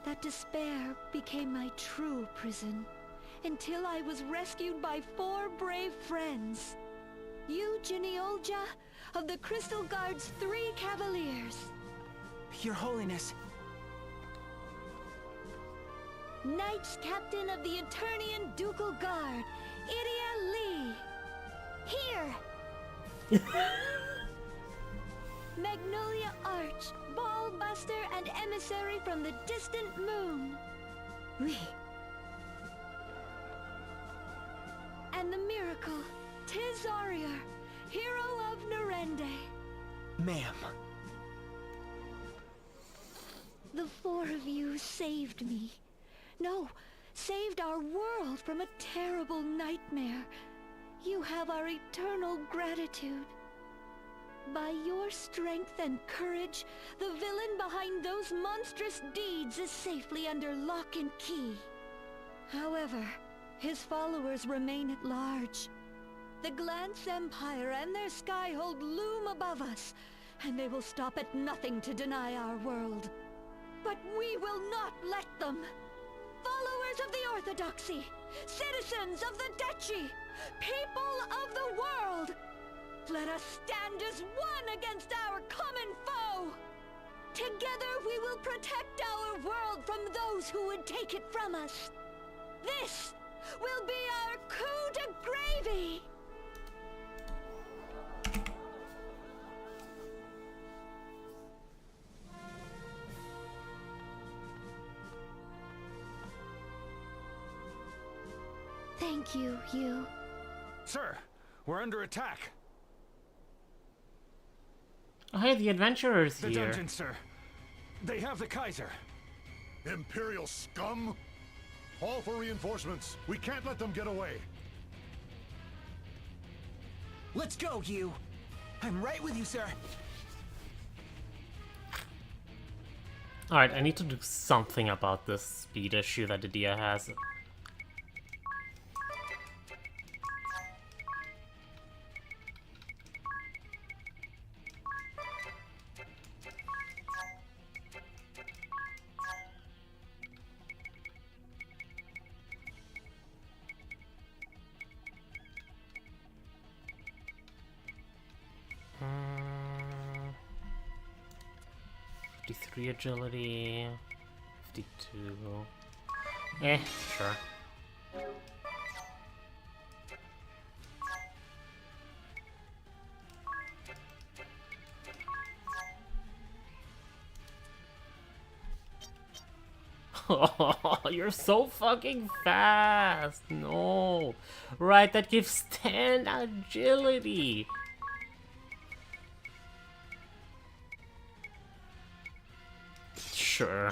That despair became my true prison, until I was rescued by 4 brave friends. You, Geneolja, of the Crystal Guard's 3 Cavaliers. Your Holiness. Knights Captain of the Eternian Ducal Guard, Idia Lee. Here! Magnolia Arch, Ballbuster and emissary from the distant moon. Oui. And the miracle, Tis Aurier, hero of Narende. Ma'am. The four of you saved me. No, saved our world from a terrible nightmare. You have our eternal gratitude. By your strength and courage, the villain behind those monstrous deeds is safely under lock and key. However, his followers remain at large. The Glance Empire and their Skyhold loom above us, and they will stop at nothing to deny our world. But we will not let them! Followers of the Orthodoxy, citizens of the Duchy, people of the world! Let us stand as one against our common foe! Together we will protect our world from those who would take it from us! This will be our coup de gravy! Thank you, you. Sir, we're under attack. Oh, hey, the adventurers The here. dungeon, sir. They have the Kaiser. Imperial scum! Call for reinforcements. We can't let them get away. Let's go, you. I'm right with you, sir. Alright, I need to do something about this speed issue that Idia has. Hmm. 53 agility, 52. Sure. Oh, you're so fucking fast! No! Right, that gives 10 agility! Sure.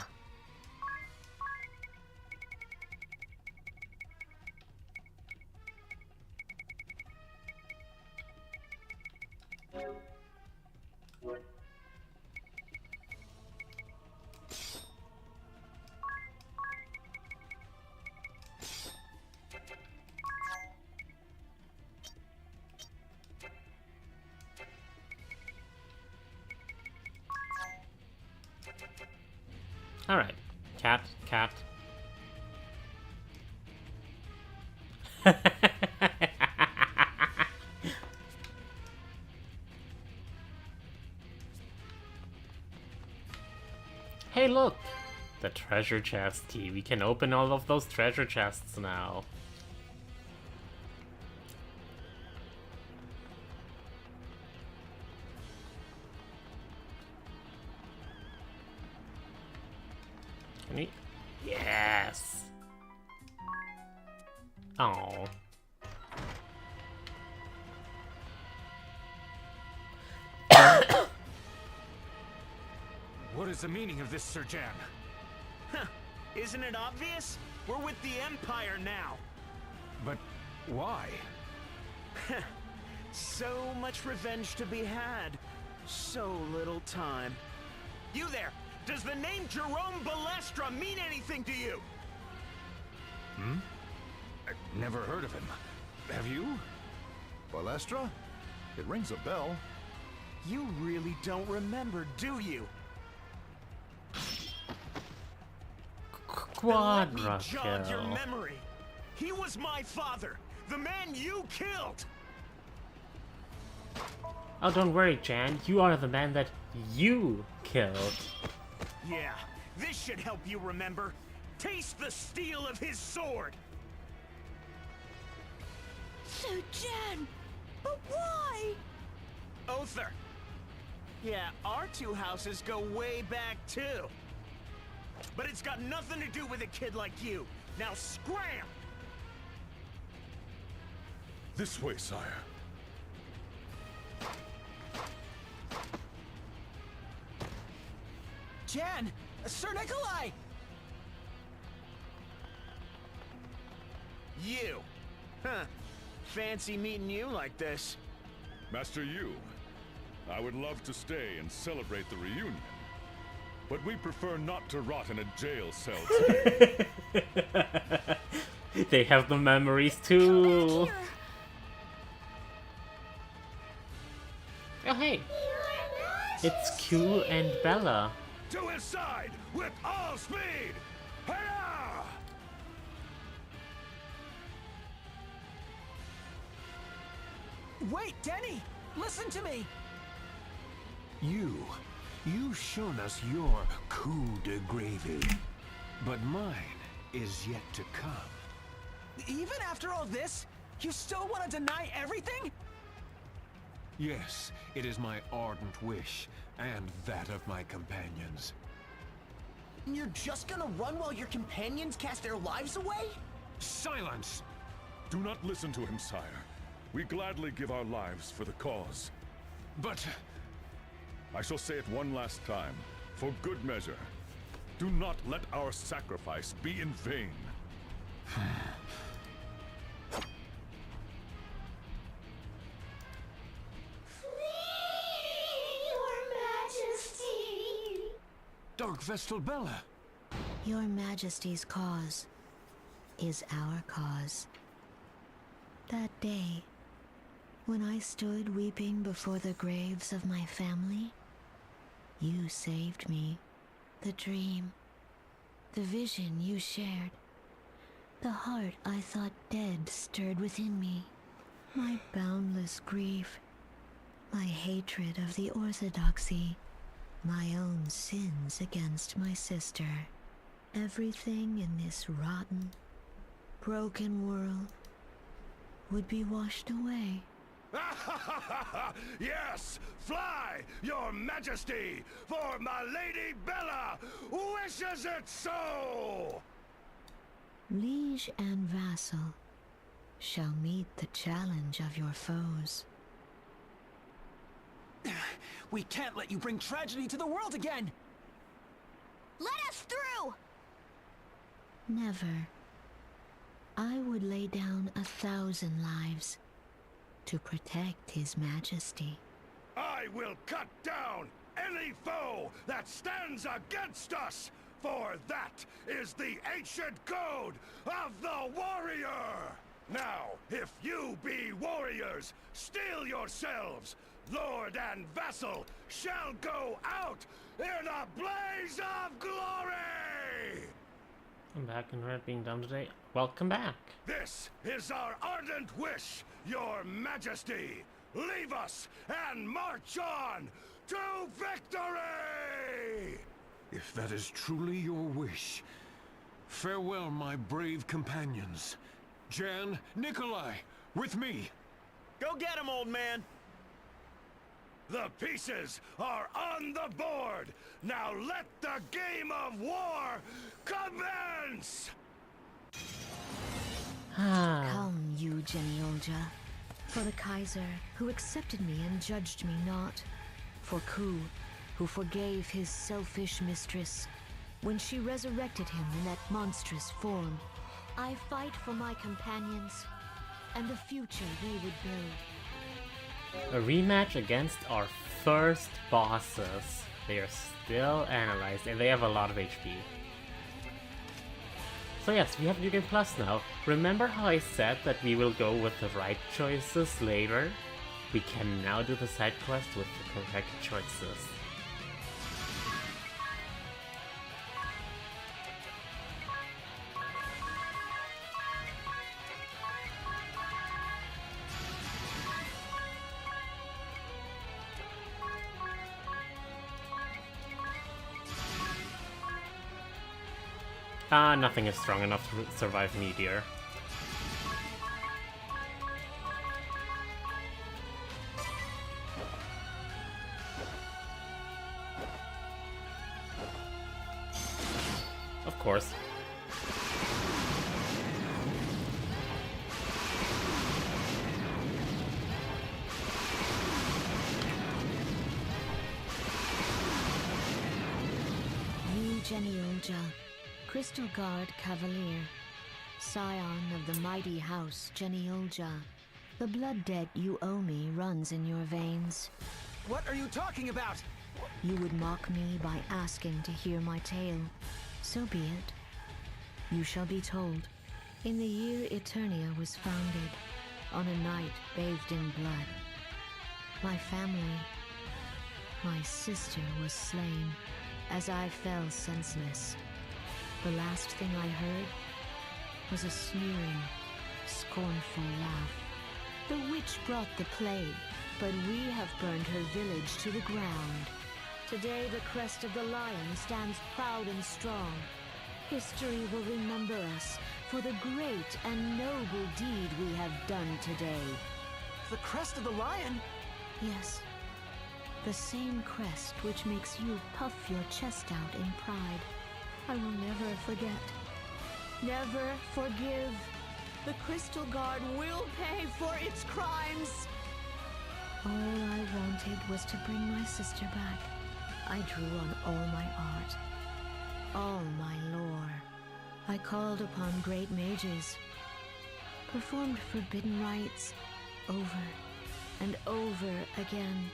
Alright. Cat. Hey, look! The treasure chest key. We can open all of those treasure chests now. Can we? Yes! Oh. What is the meaning of this, Sir Jan? Huh. Isn't it obvious? We're with the Empire now. But why? So much revenge to be had. So little time. You there! Does the name Jerome Balestra mean anything to you? Hmm? I've never heard of him. Have you? Balestra? It rings a bell. You really don't remember, do you? Let me jog your Quadra memory. He was my father, the man you killed. Oh, don't worry, Jan. You are the man that you killed. Yeah, this should help you remember. Taste the steel of his sword! So Jen, but why? Other. Yeah, our two houses go way back too. But it's got nothing to do with a kid like you. Now scram! This way, sire. Jan! Sir Nikolai! You. Huh. Fancy meeting you like this. Master Yu, I would love to stay and celebrate the reunion. But we prefer not to rot in a jail cell today. They have the memories too. Oh hey, it's Q and Bella. To his side with all speed! Hiya! Wait, Denny! Listen to me! You've shown us your coup de gravy. But mine is yet to come. Even after all this, you still want to deny everything? Yes, it is my ardent wish, and that of my companions. You're just gonna run while your companions cast their lives away? Silence! Do not listen to him, sire. We gladly give our lives for the cause. But... I shall say it one last time, for good measure. Do not let our sacrifice be in vain. Dark Vestal Bella! Your Majesty's cause is our cause. That day, when I stood weeping before the graves of my family, you saved me. The dream, the vision you shared, the heart I thought dead stirred within me. My boundless grief, my hatred of the Orthodoxy, my own sins against my sister. Everything in this rotten, broken world would be washed away. Yes! Fly, your majesty! For my Lady Bella wishes it so! Liege and vassal shall meet the challenge of your foes. We can't let you bring tragedy to the world again! Let us through! Never. I would lay down 1,000 lives to protect His Majesty. I will cut down any foe that stands against us, for that is the ancient code of the warrior! Now, if you be warriors, steel yourselves! Lord and vassal shall go out in a blaze of glory! I'm back and Red being done today. Welcome back. This is our ardent wish, your majesty! Leave us and march on to victory! If that is truly your wish, farewell, my brave companions. Jan, Nikolai, with me! Go get him, old man! The pieces are on the board! Now let the game of war commence! Come, you Geniolja, for the Kaiser, who accepted me and judged me not, for Ku, who forgave his selfish mistress when she resurrected him in that monstrous form. I fight for my companions and the future they would build. A rematch against our first bosses. They are still analyzed and they have a lot of HP. So yes, we have New Game Plus now. Remember how I said that we will go with the right choices later? We can now do the side quest with the correct choices. Nothing is strong enough to survive Meteor. Of course. You, Geniolja, Crystal Guard Cavalier, scion of the mighty house Geniolja. The blood debt you owe me runs in your veins. What are you talking about? You would mock me by asking to hear my tale. So be it. You shall be told. In the year Eternia was founded, on a night bathed in blood, my family, my sister was slain, as I fell senseless. The last thing I heard was a sneering, scornful laugh. The witch brought the plague, but we have burned her village to the ground. Today the crest of the lion stands proud and strong. History will remember us for the great and noble deed we have done today. The crest of the lion? Yes. The same crest which makes you puff your chest out in pride. I will never forget. Never forgive. The Crystal Guard will pay for its crimes. All I wanted was to bring my sister back. I drew on all my art, all my lore. I called upon great mages, performed forbidden rites over and over again.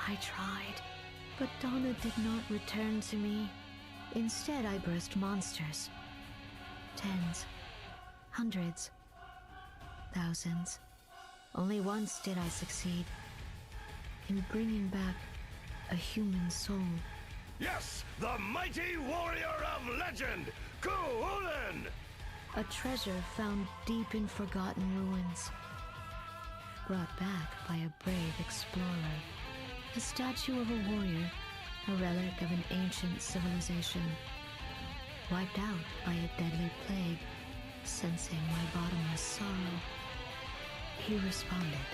I tried, but Donna did not return to me. Instead, I birthed monsters. Tens, hundreds, thousands. Only once did I succeed in bringing back a human soul. Yes, the mighty warrior of legend, Kuulin! A treasure found deep in forgotten ruins. Brought back by a brave explorer. A statue of a warrior, a relic of an ancient civilization. Wiped out by a deadly plague, sensing my bottomless sorrow. He responded.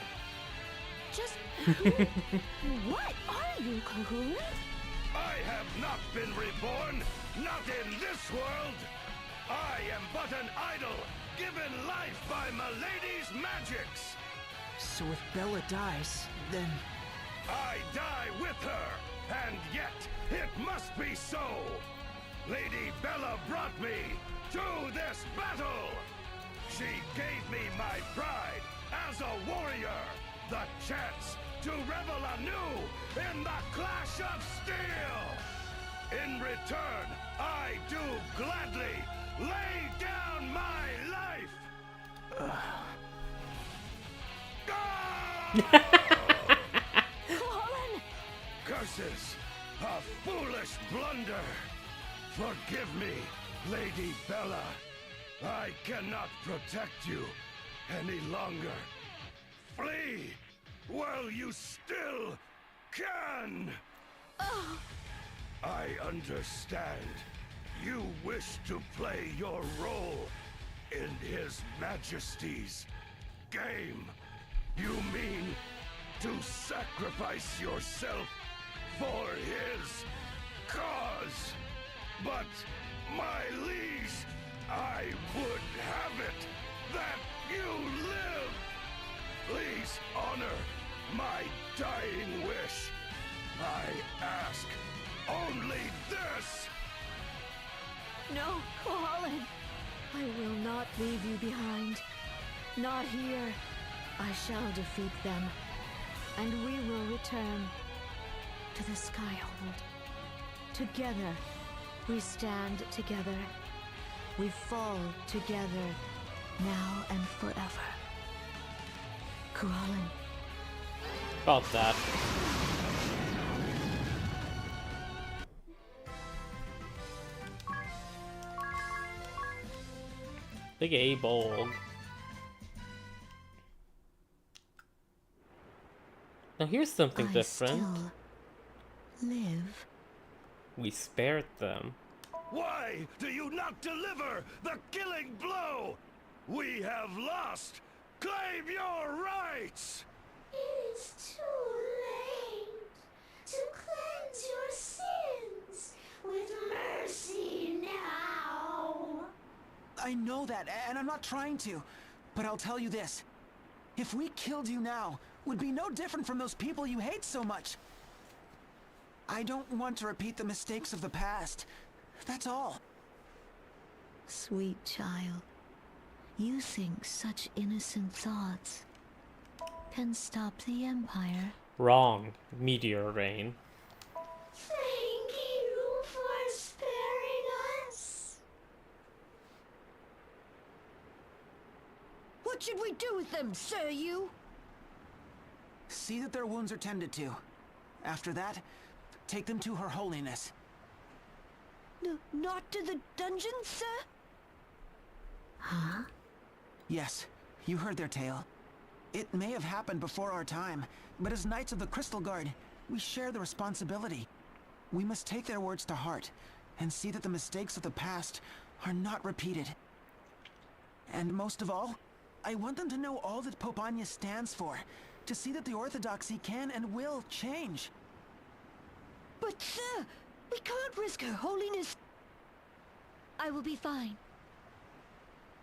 Just who? What are you, Kuulin? I have not been reborn, not in this world. I am but an idol, given life by Milady's magics. So if Bella dies, then... I die with her, and yet it must be so. Lady Bella brought me to this battle. She gave me my pride as a warrior, the chance to revel anew in the clash of steel. In return, I do gladly lay down my life. Kuulin! Curses! A foolish blunder! Forgive me, Lady Bella. I cannot protect you any longer. Flee while you still can! I understand. You wish to play your role in His Majesty's game. You mean to sacrifice yourself for his cause. But, my liege, I would have it that you live. Please honor my dying wish. I ask only this. No, Kuulin. I will not leave you behind. Not here. I shall defeat them, and we will return to the Skyhold. Together, we stand together. We fall together, now and forever. Kuulin. About that. Big A Bold. Now here's something different. Still live. We spared them. Why do you not deliver the killing blow? We have lost! Claim your rights! It is too late to cleanse your sins with mercy now. I know that, and I'm not trying to. But I'll tell you this. If we killed you now, would be no different from those people you hate so much. I don't want to repeat the mistakes of the past. That's all. Sweet child, you think such innocent thoughts can stop the Empire. Wrong, Meteor Rain. Thank you for sparing us. What should we do with them, Sir You? See that their wounds are tended to. After that, take them to Her Holiness. Not to the dungeon, sir? Huh? Yes, you heard their tale. It may have happened before our time, but as Knights of the Crystal Guard, we share the responsibility. We must take their words to heart, and see that the mistakes of the past are not repeated. And most of all, I want them to know all that Pope Anya stands for, to see that the Orthodoxy can and will change. But sir, we can't risk Her Holiness. I will be fine.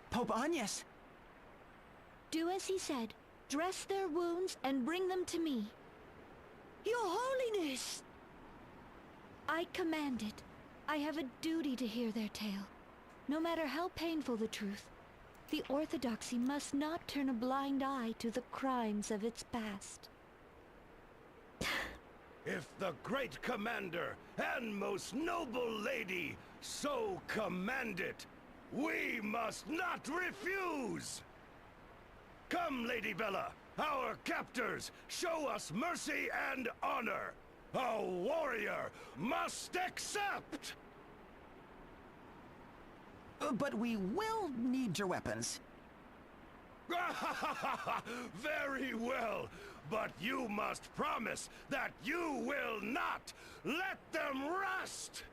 Pope Anyas! Do as he said. Dress their wounds and bring them to me. Your Holiness! I command it. I have a duty to hear their tale. No matter how painful the truth, the Orthodoxy must not turn a blind eye to the crimes of its past. If the great commander and most noble lady so command it, we must not refuse! Come, Lady Bella, our captors, show us mercy and honor! A warrior must accept! But we will need your weapons. Very well, but you must promise that you will not let them rust!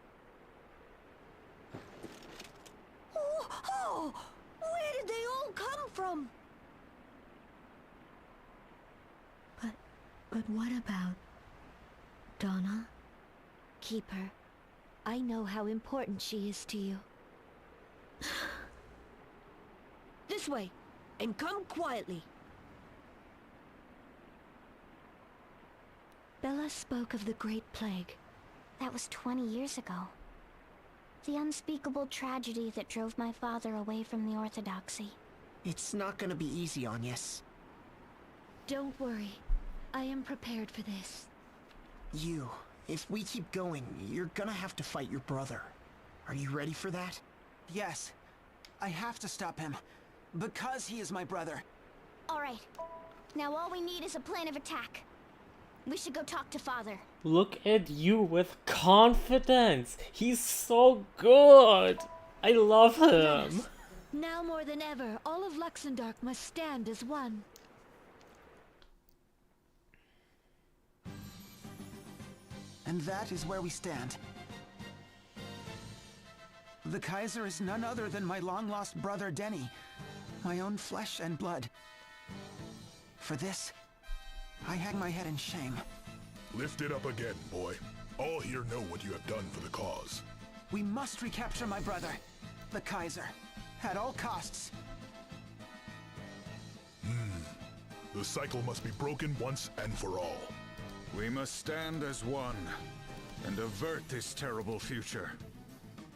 Oh, where did they all come from? But what about Donna? Keep her. I know how important she is to you. This way, and come quietly. Bella spoke of the Great Plague. That was 20 years ago. The unspeakable tragedy that drove my father away from the Orthodoxy. It's not gonna be easy, Anyas. Don't worry. I am prepared for this. If we keep going, you're gonna have to fight your brother. Are you ready for that? Yes. I have to stop him. Because he is my brother. All right. Now all we need is a plan of attack. We should go talk to Father. Look at you with confidence. He's so good. I love him. Yes. Now more than ever, all of Luxendark must stand as one. And that is where we stand. The Kaiser is none other than my long-lost brother Denny, my own flesh and blood. For this, I hang my head in shame. Lift it up again, boy. All here know what you have done for the cause. We must recapture my brother, the Kaiser, at all costs. The cycle must be broken once and for all. We must stand as one and avert this terrible future.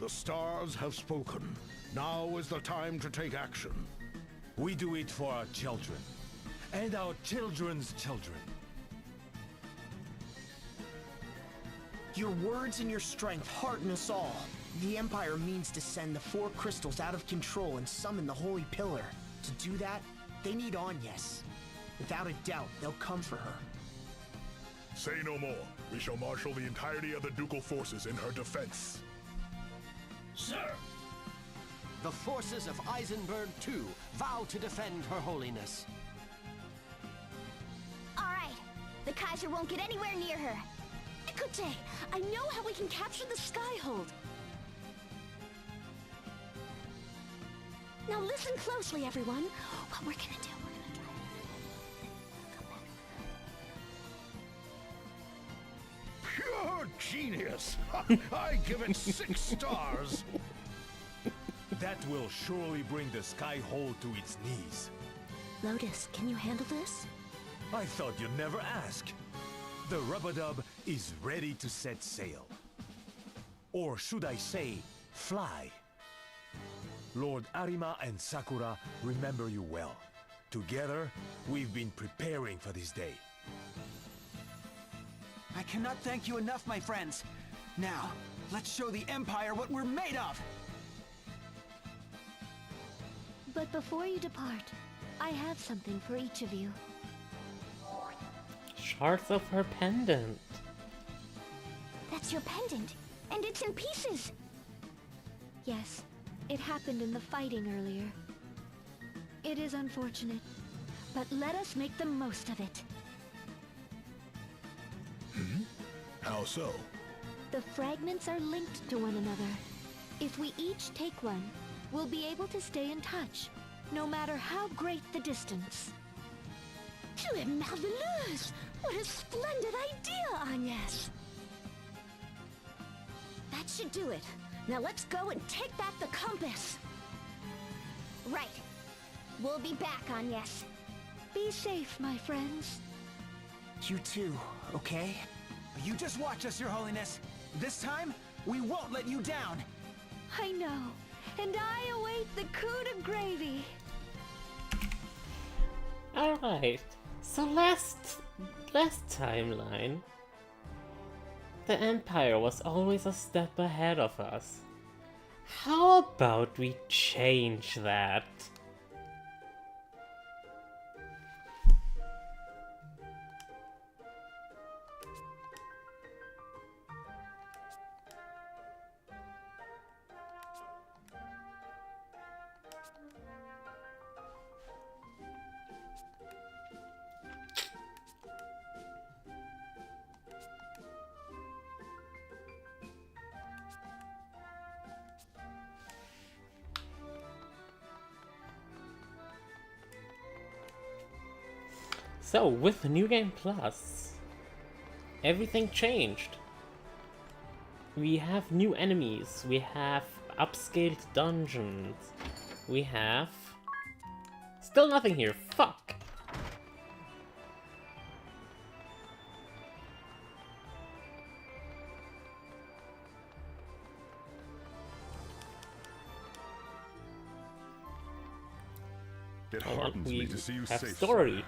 The stars have spoken. Now is the time to take action. We do it for our children and our children's children. Your words and your strength hearten us all. The Empire means to send the 4 crystals out of control and summon the Holy Pillar. To do that, they need Anyas. Without a doubt, they'll come for her. Say no more. We shall marshal the entirety of the ducal forces in her defense. Sir! The forces of Eisenberg II vow to defend Her Holiness. All right. The Kaiser won't get anywhere near her. Écoutez, I know how we can capture the Skyhold. Now listen closely, everyone. What we're gonna do, we're gonna Pure genius! I give it 6 stars! That will surely bring the Sky Hole to its knees. Lotus, can you handle this? I thought you'd never ask. The Rub-a-Dub is ready to set sail. Or should I say, fly. Lord Arima and Sakura remember you well. Together, we've been preparing for this day. I cannot thank you enough, my friends. Now, let's show the Empire what we're made of! But before you depart, I have something for each of you. Shards of her pendant. That's your pendant, and it's in pieces. Yes, it happened in the fighting earlier. It is unfortunate, but let us make the most of it. How so? The fragments are linked to one another. If we each take one, we'll be able to stay in touch, no matter how great the distance. Tu es marveleuse! What a splendid idea, Agnes! That should do it. Now let's go and take back the compass. Right. We'll be back, Agnes. Be safe, my friends. You too, okay? You just watch us, Your Holiness. This time, we won't let you down. I know, and I await the coup de gravy. Alright, so last timeline, the Empire was always a step ahead of us. How about we change that? So, with New Game Plus, everything changed. We have new enemies, we have upscaled dungeons, we have... Still nothing here, fuck! It hardens me to see you have safe. story.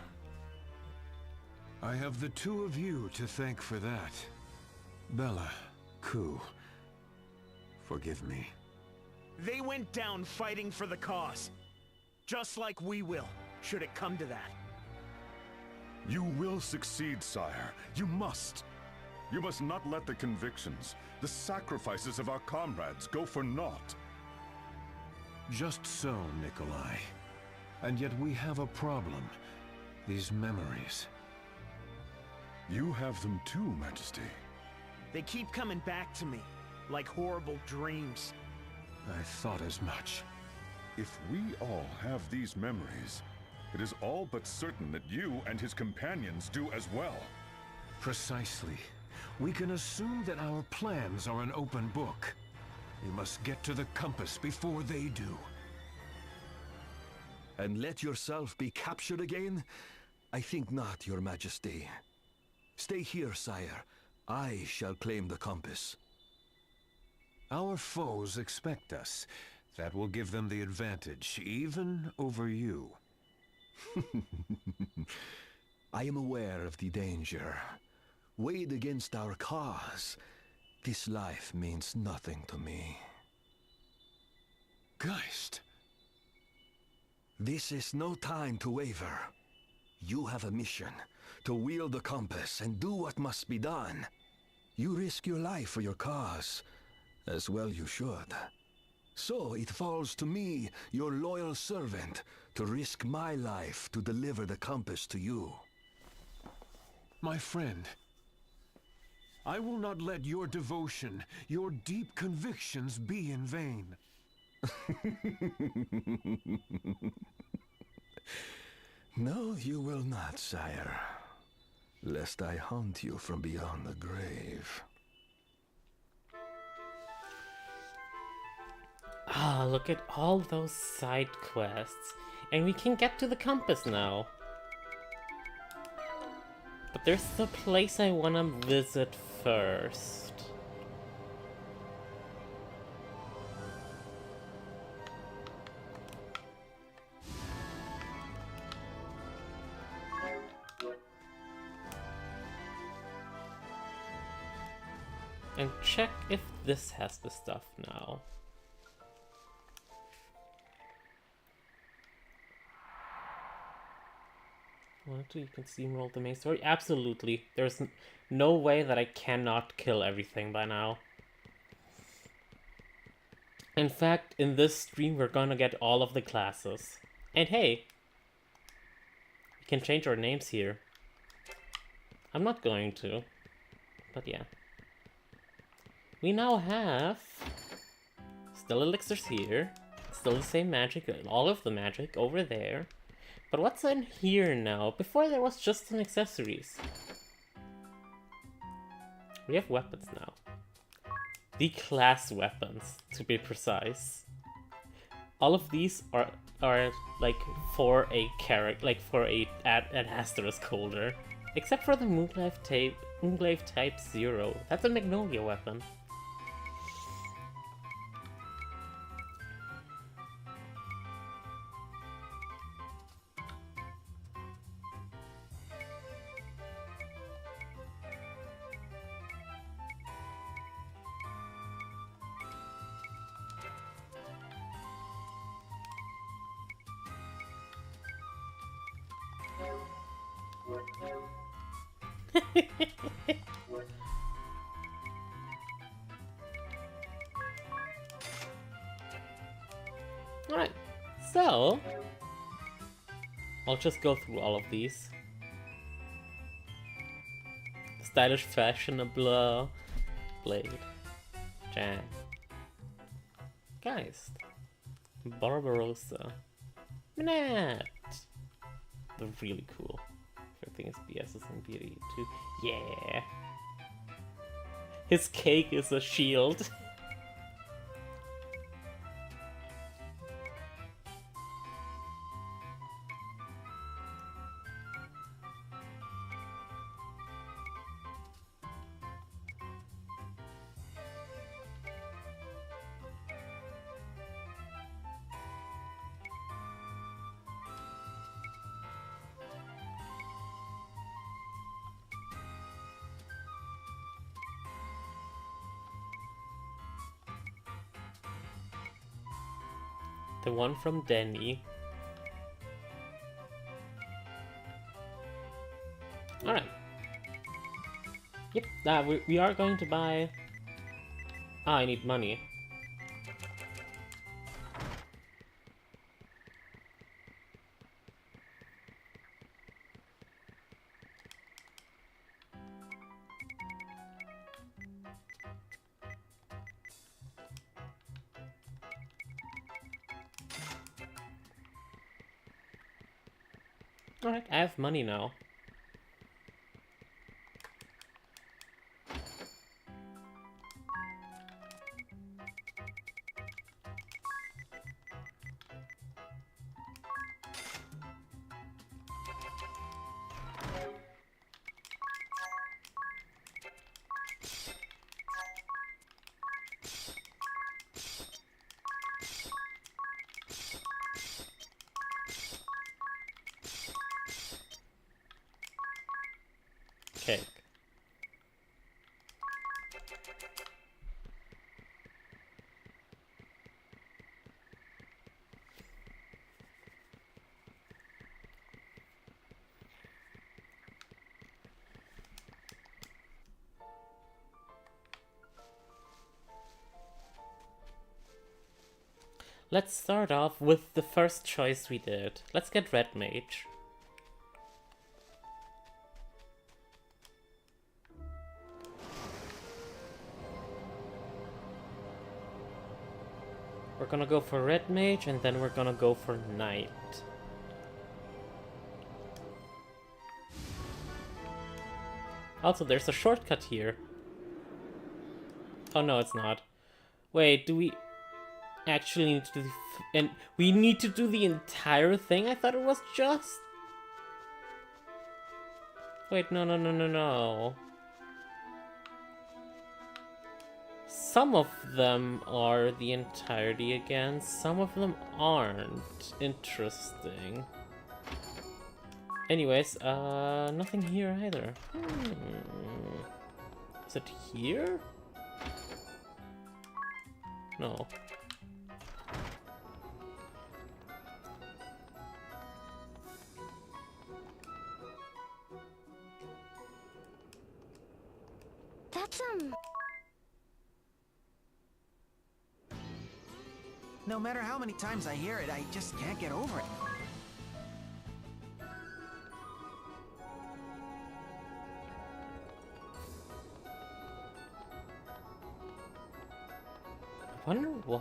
I have the two of you to thank for that. Bella, Ku, forgive me. They went down fighting for the cause. Just like we will, should it come to that. You will succeed, sire. You must. You must not let the convictions, the sacrifices of our comrades go for naught. Just so, Nikolai. And yet we have a problem. These memories. You have them too, Majesty. They keep coming back to me, like horrible dreams. I thought as much. If we all have these memories, it is all but certain that you and his companions do as well. Precisely. We can assume that our plans are an open book. We must get to the compass before they do. And let yourself be captured again? I think not, Your Majesty. Stay here, sire. I shall claim the compass. Our foes expect us. That will give them the advantage, even over you. I am aware of the danger. Weighed against our cause, this life means nothing to me. Geist! This is no time to waver. You have a mission, to wield the compass and do what must be done. You risk your life for your cause, as well you should. So it falls to me, your loyal servant, to risk my life to deliver the compass to you. My friend, I will not let your devotion, your deep convictions be in vain. No, you will not, sire. Lest I haunt you from beyond the grave. Ah, look at all those side quests. And we can get to the compass now. But there's the place I wanna visit first. And check if this has the stuff now. You can steamroll the main story? Absolutely. There's no way that I cannot kill everything by now. In fact, in this stream we're gonna get all of the classes. And hey, we can change our names here. I'm not going to, but yeah. We now have still elixirs here, still the same magic, all of the magic over there. But what's in here now? Before there was just some accessories. We have weapons now. The class weapons, to be precise. All of these are like for a character, like for an asterisk holder. Except for the Moonglaive Type 0. That's a Magnolia weapon. Alright, so I'll just go through all of these. Stylish, fashionable blade, Jan, Geist, Barbarossa, Minette. They're really cool. Everything is BS's and beauty too. Yeah. His cake is a shield. The one from Denny. Alright. Yep, we are going to buy... Ah, I need money. Alright, I have money now. Cake. Let's start off with the first choice we did. Let's get Red Mage. We're gonna go for Red Mage, and then we're gonna go for Knight. Also, there's a shortcut here. Oh no, it's not. Wait, do we actually need to do and we need to do the entire thing? I thought it was just... Wait, no. Some of them are the entirety again, some of them aren't. Interesting. Anyways, nothing here either. Is it here? No. That's, No matter how many times I hear it, I just can't get over it. I wonder why.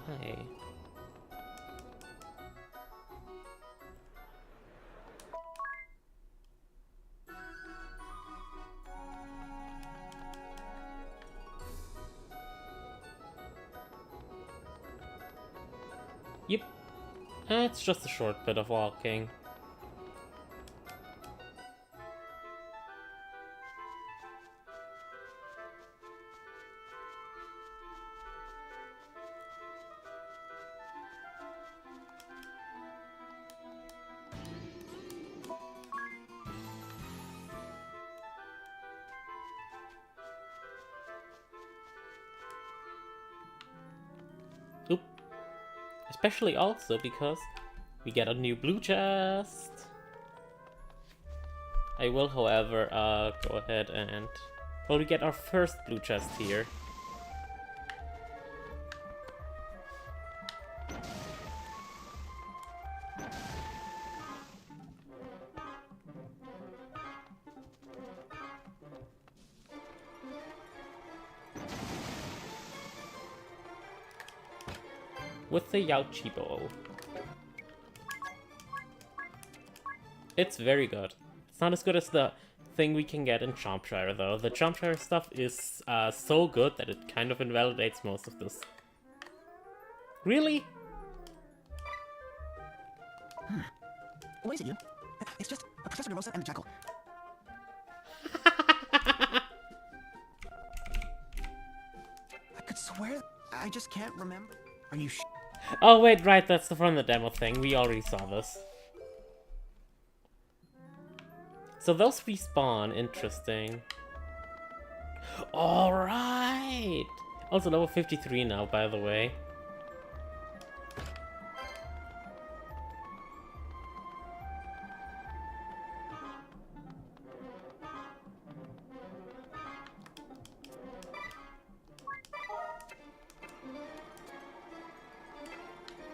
Yep. It's just a short bit of walking. Oop. Especially also because we get a new blue chest. I will, however, go ahead and... Well, we get our first blue chest here. With the Yaochi bow. It's very good. It's not as good as the thing we can get in Chompshire, though. The Chompshire stuff is so good that it kind of invalidates most of this. Really? What is it, you? It's just a Professor DeRosa and a jackal. I could swear I just can't remember. Are you Oh wait, right, that's from the demo thing. We already saw this. So those respawn, interesting. Alright! Also level 53 now, by the way.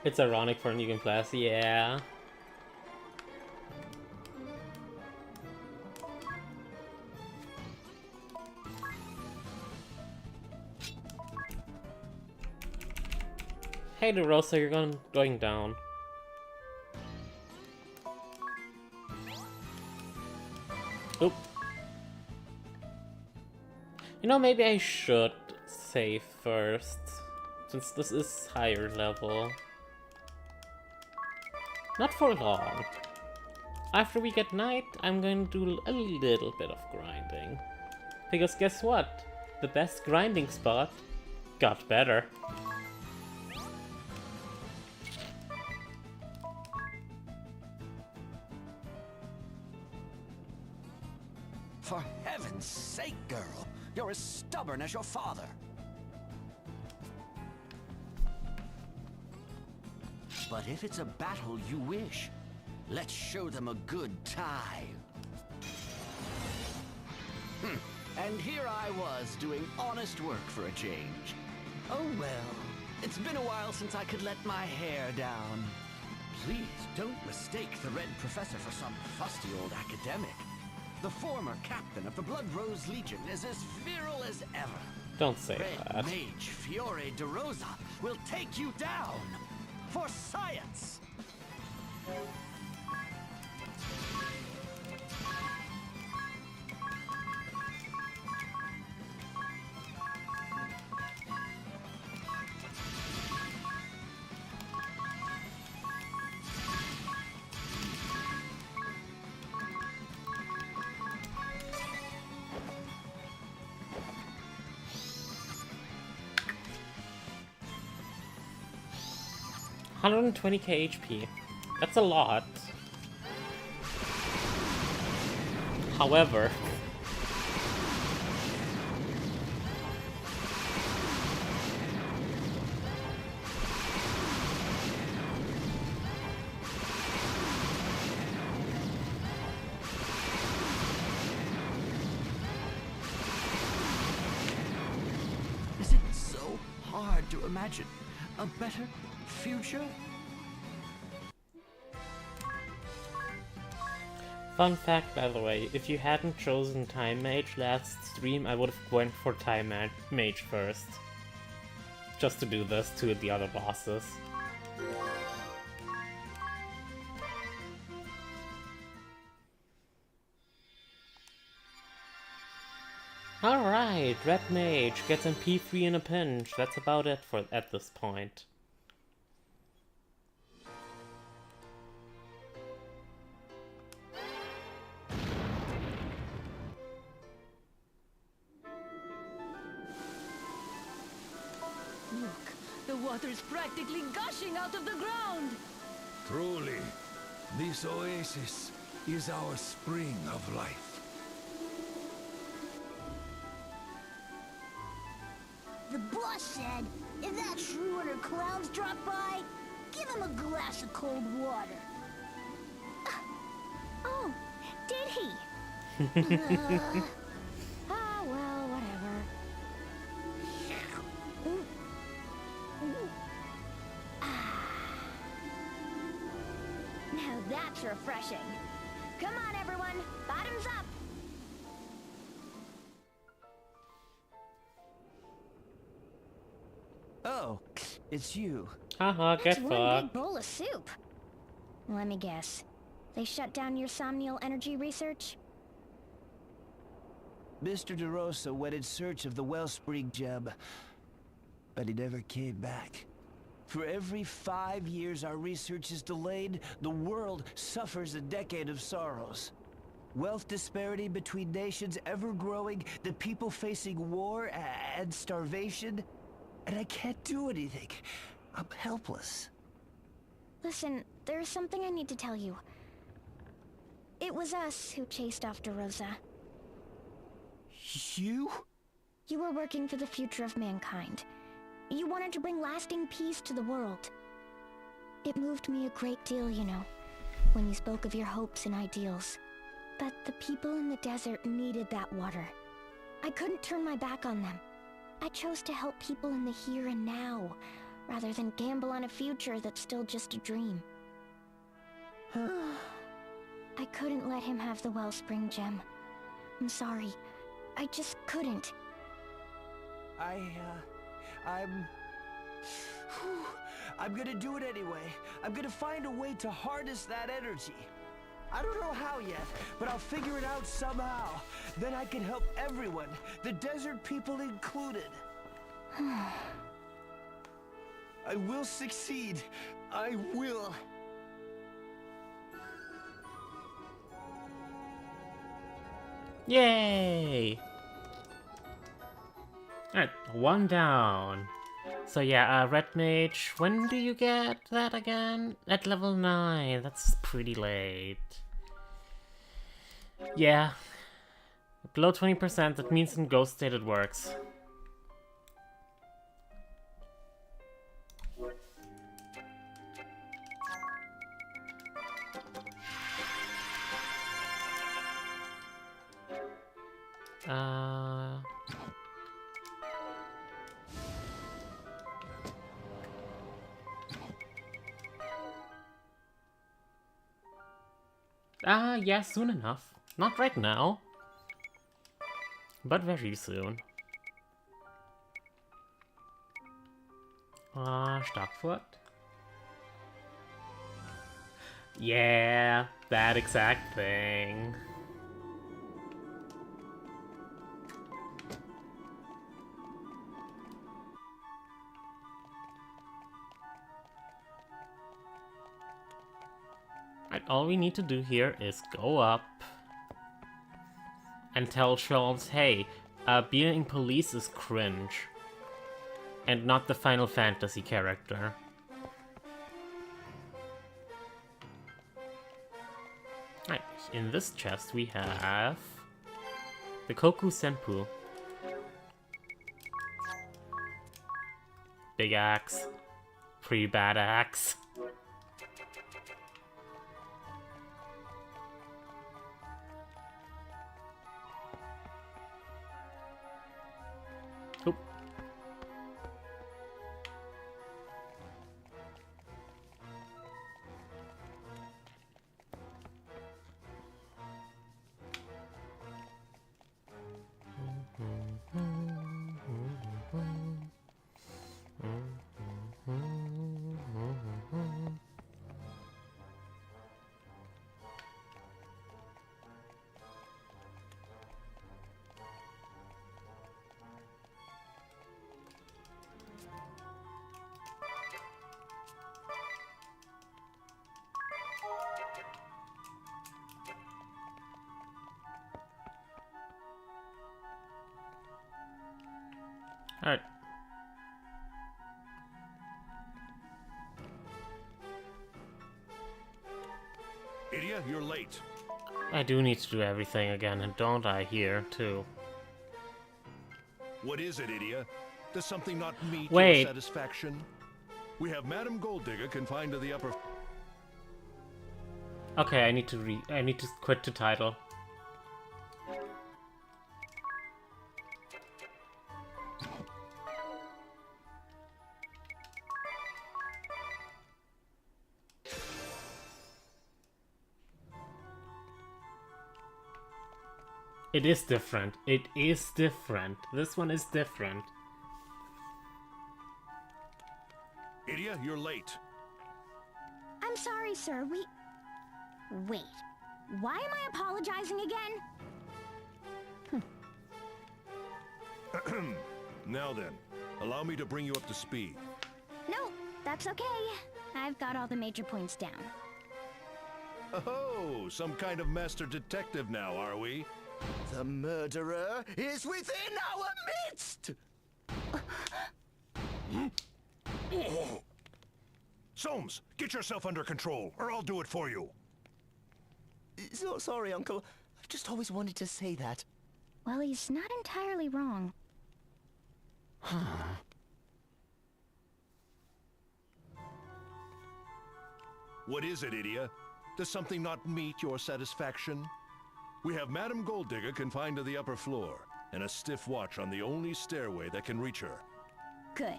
It's ironic for a new game class, yeah. Hey DeRosa, you're going down. Oop. You know, maybe I should save first, since this is higher level. Not for long. After we get Knight, I'm going to do a little bit of grinding. Because guess what? The best grinding spot got better. For heaven's sake, girl, you're as stubborn as your father. But if it's a battle you wish, let's show them a good time. And here I was doing honest work for a change. Oh well, it's been a while since I could let my hair down. Please don't mistake the Red Professor for some fusty old academic. The former captain of the Blood Rose Legion is as virile as ever. Don't say Red that. Mage Fiore DeRosa will take you down. for science! 120k HP. That's a lot. However, Is it so hard to imagine a better future? fun fact by the way, if you hadn't chosen Time Mage last stream, I would have went for Time Mage first. Just to do this to the other bosses. Alright, Red Mage gets MP3 in a pinch. That's about it at this point. Look, the water's practically gushing out of the ground! Truly, this oasis is our spring of life. The boss said, if that shrew or clowns drop by, give him a glass of cold water. Oh, did he? Ah, well, whatever. Now that's refreshing. Come on, everyone. Bottoms up. Oh, it's you. Haha, get That's one fucked. big bowl of soup. Let me guess. They shut down your somnial energy research? Mr. DeRosa went in search of the Wellspring Gem, but he never came back. For every 5 years our research is delayed, the world suffers a decade of sorrows. Wealth disparity between nations ever growing, the people facing war and starvation, and I can't do anything. I'm helpless. Listen, there's something I need to tell you. It was us who chased after Rosa. You? You were working for the future of mankind. You wanted to bring lasting peace to the world. It moved me a great deal, you know, when you spoke of your hopes and ideals. But the people in the desert needed that water. I couldn't turn my back on them. I chose to help people in the here and now, rather than gamble on a future that's still just a dream. I couldn't let him have the Wellspring Gem. I'm sorry. I just couldn't. I'm gonna do it anyway. I'm gonna find a way to harness that energy. I don't know how yet, but I'll figure it out somehow. Then I can help everyone, the desert people included. I will succeed. I will. Yay! Alright, one down. So yeah, Red Mage, when do you get that again? At level 9, that's pretty late. Yeah. Below 20%, that means in Ghost State it works. Yeah, soon enough. Not right now. But very soon. Starkfoot. Yeah, that exact thing. Right, all we need to do here is go up and tell Charles, hey, being police is cringe. And not the Final Fantasy character. Right, in this chest we have the Koku Senpu. Big axe. Pretty bad axe. Oop. Alright. Idia, you're late. I do need to do everything again, and don't I here, too? What is it, Idia? Does something not meet Wait. your satisfaction? We have Madame Golddigger confined to the upper... Okay, I need to quit the title. It is different. It is different. This one is different. Idia, you're late. I'm sorry, sir. Wait. Why am I apologizing again? Now then, allow me to bring you up to speed. No, that's okay. I've got all the major points down. Oh, some kind of master detective now, are we? The murderer is within our midst! Soames, get yourself under control, or I'll do it for you. So sorry, Uncle. I've just always wanted to say that. Well, he's not entirely wrong. What is it, Idia? Does something not meet your satisfaction? We have Madame Golddigger confined to the upper floor, and a stiff watch on the only stairway that can reach her. Good.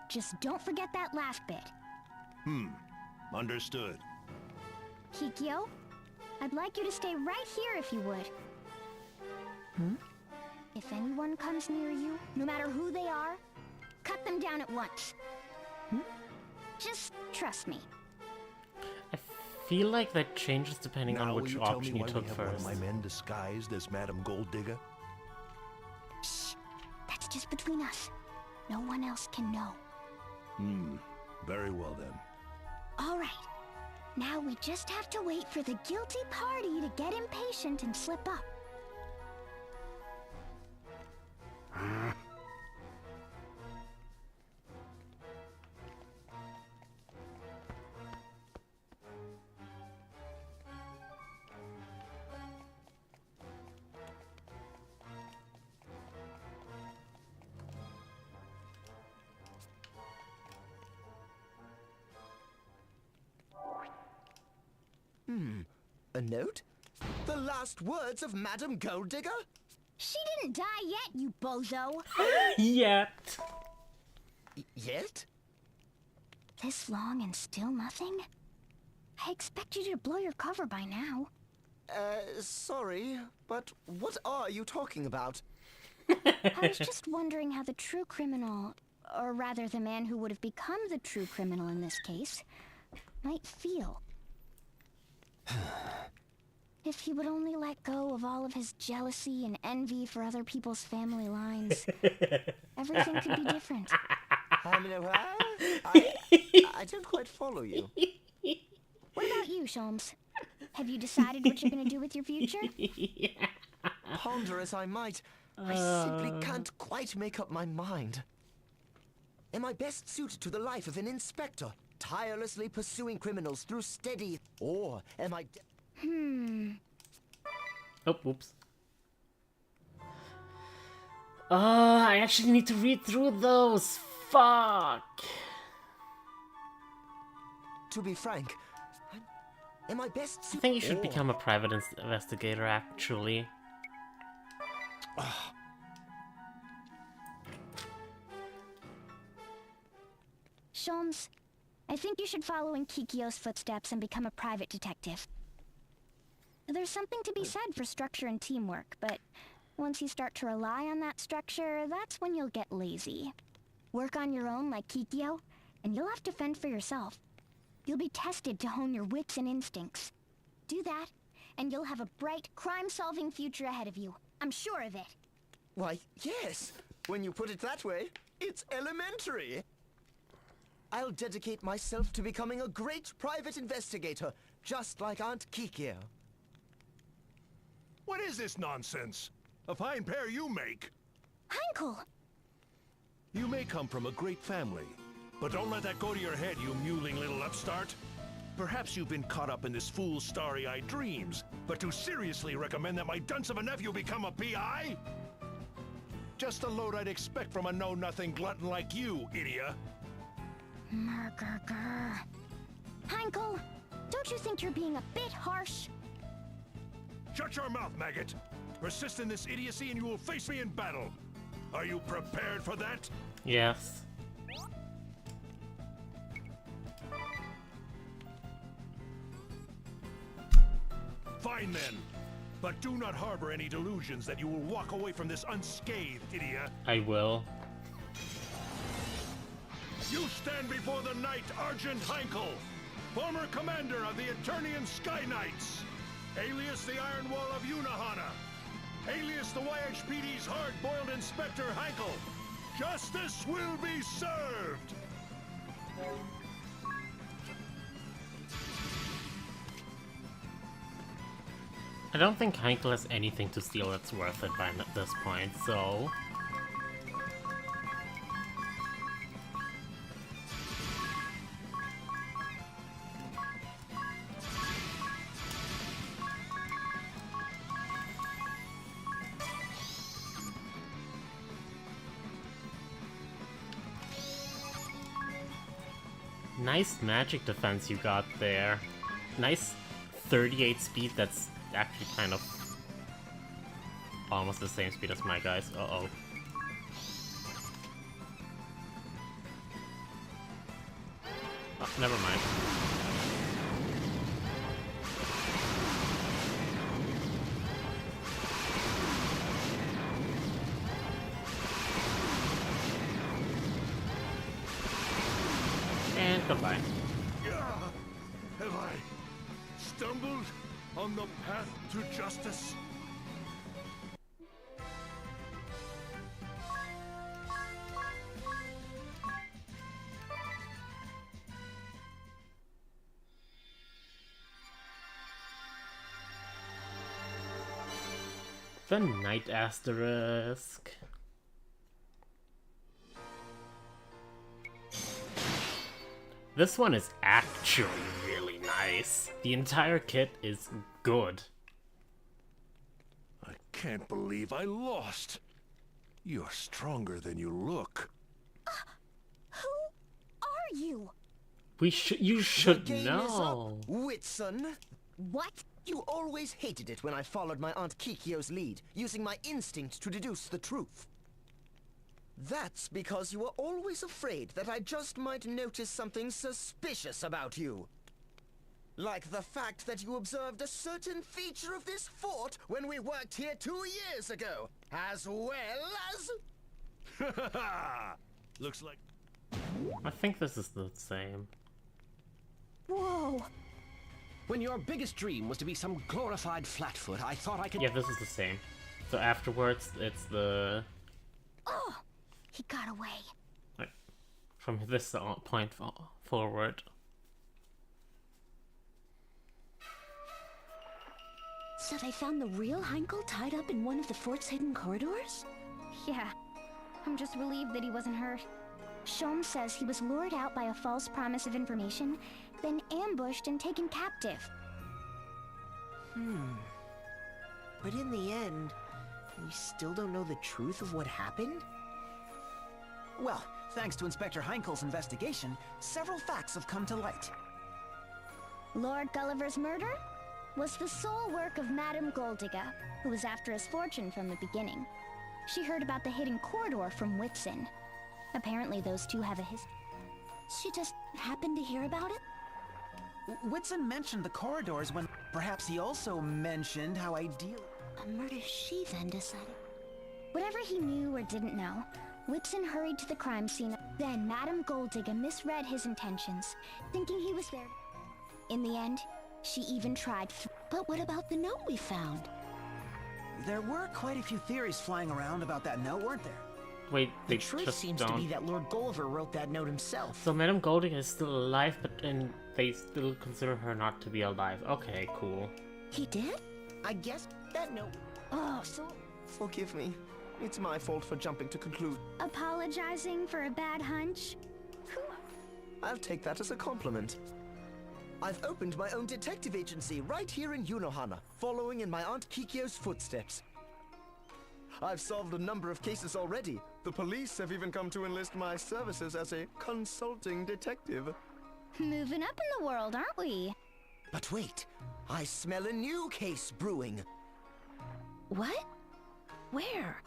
Just don't forget that last bit. Understood. Kikyo, I'd like you to stay right here if you would. If anyone comes near you, no matter who they are, cut them down at once. Just trust me. I feel like that changes depending Now on will which you tell option me you why took we have first. one of my men disguised as Madame Golddigger? Shh. That's just between us. No one else can know. Very well then. All right. Now we just have to wait for the guilty party to get impatient and slip up. A note? The last words of Madame Golddigger? She didn't die yet, you bozo. Yet. Yet? This long and still nothing? I expect you to blow your cover by now. Sorry, but what are you talking about? I was just wondering how the true criminal, or rather the man who would have become the true criminal in this case, might feel. If he would only let go of all of his jealousy and envy for other people's family lines, everything could be different. I don't quite follow you. What about you, Sholmes? Have you decided what you're gonna do with your future? Ponder as I might, I simply can't quite make up my mind. Am I best suited to the life of an inspector, tirelessly pursuing criminals through steady, or am I... Oh, whoops. I actually need to read through those. Fuck. To be frank, am I best I suited... think you should become a private investigator, actually. Sholmes, I think you should follow in Kikyo's footsteps and become a private detective. There's something to be said for structure and teamwork, but once you start to rely on that structure, that's when you'll get lazy. Work on your own like Kikyo, and you'll have to fend for yourself. You'll be tested to hone your wits and instincts. Do that, and you'll have a bright, crime-solving future ahead of you. I'm sure of it. Why, yes. When you put it that way, it's elementary. I'll dedicate myself to becoming a great private investigator, just like Aunt Kikyo. What is this nonsense? A fine pair you make. Heinkel! You may come from a great family, but don't let that go to your head, you mewling little upstart. Perhaps you've been caught up in this fool's starry-eyed dreams, but to seriously recommend that my dunce of a nephew become a PI? Just the load I'd expect from a know-nothing glutton like you, idiot. Murgurgur. Heinkel, don't you think you're being a bit harsh? Shut your mouth, maggot! Persist in this idiocy and you will face me in battle. Are you prepared for that? Yes. Fine then. But do not harbor any delusions that you will walk away from this unscathed, idiot. I will. You stand before the Knight Argent Heinkel, former commander of the Eternian Sky Knights, alias the Iron Wall of Unahana, alias the YHPD's hard-boiled Inspector Heinkel. Justice will be served! I don't think Heinkel has anything to steal that's worth it by this point, so... Nice magic defense you got there. Nice 38 speed that's actually kind of almost the same speed as my guys. Uh-oh. Oh, never mind. And goodbye. Have I stumbled on the path to justice? The Night Asterisk. This one is actually really nice. The entire kit is good. I can't believe I lost. You're stronger than you look. Who are you? You should The game know. is up, Whitson. What? You always hated it when I followed my Aunt Kikyo's lead, using my instinct to deduce the truth. That's because you were always afraid that I just might notice something suspicious about you. Like the fact that you observed a certain feature of this fort when we worked here 2 years ago, as well as... Looks like... I think this is the same. Whoa. When your biggest dream was to be some glorified flatfoot, I thought I could... Yeah, this is the same. So afterwards, it's the... Oh, he got away. Right. From this point forward. So they found the real Heinkel tied up in one of the fort's hidden corridors? Yeah. I'm just relieved that he wasn't hurt. Sholmes says he was lured out by a false promise of information, then ambushed and taken captive. But in the end, we still don't know the truth of what happened? Well, thanks to Inspector Heinkel's investigation, several facts have come to light. Lord Gulliver's murder was the sole work of Madame Goldigga, who was after his fortune from the beginning. She heard about the hidden corridor from Whitson. Apparently those two have a history. She just happened to hear about it? Whitson mentioned the corridors when perhaps he also mentioned how ideal... A murder she then decided. Whatever he knew or didn't know, Whitson hurried to the crime scene. Then Madame Goldigga misread his intentions, thinking he was there. In the end, she even tried. But what about the note we found? There were quite a few theories flying around about that note, weren't there? Wait, they The truth just seems don't. to be that Lord Gulliver wrote that note himself. So Madame Goldigga is still alive, but they still consider her not to be alive. Okay, cool. He did? I guess that note... Oh, so... Forgive me. It's my fault for jumping to conclude. Apologizing for a bad hunch? I'll take that as a compliment. I've opened my own detective agency right here in Unohana, following in my Aunt Kikyo's footsteps. I've solved a number of cases already. The police have even come to enlist my services as a consulting detective. Moving up in the world, aren't we? But wait, I smell a new case brewing. What? Where?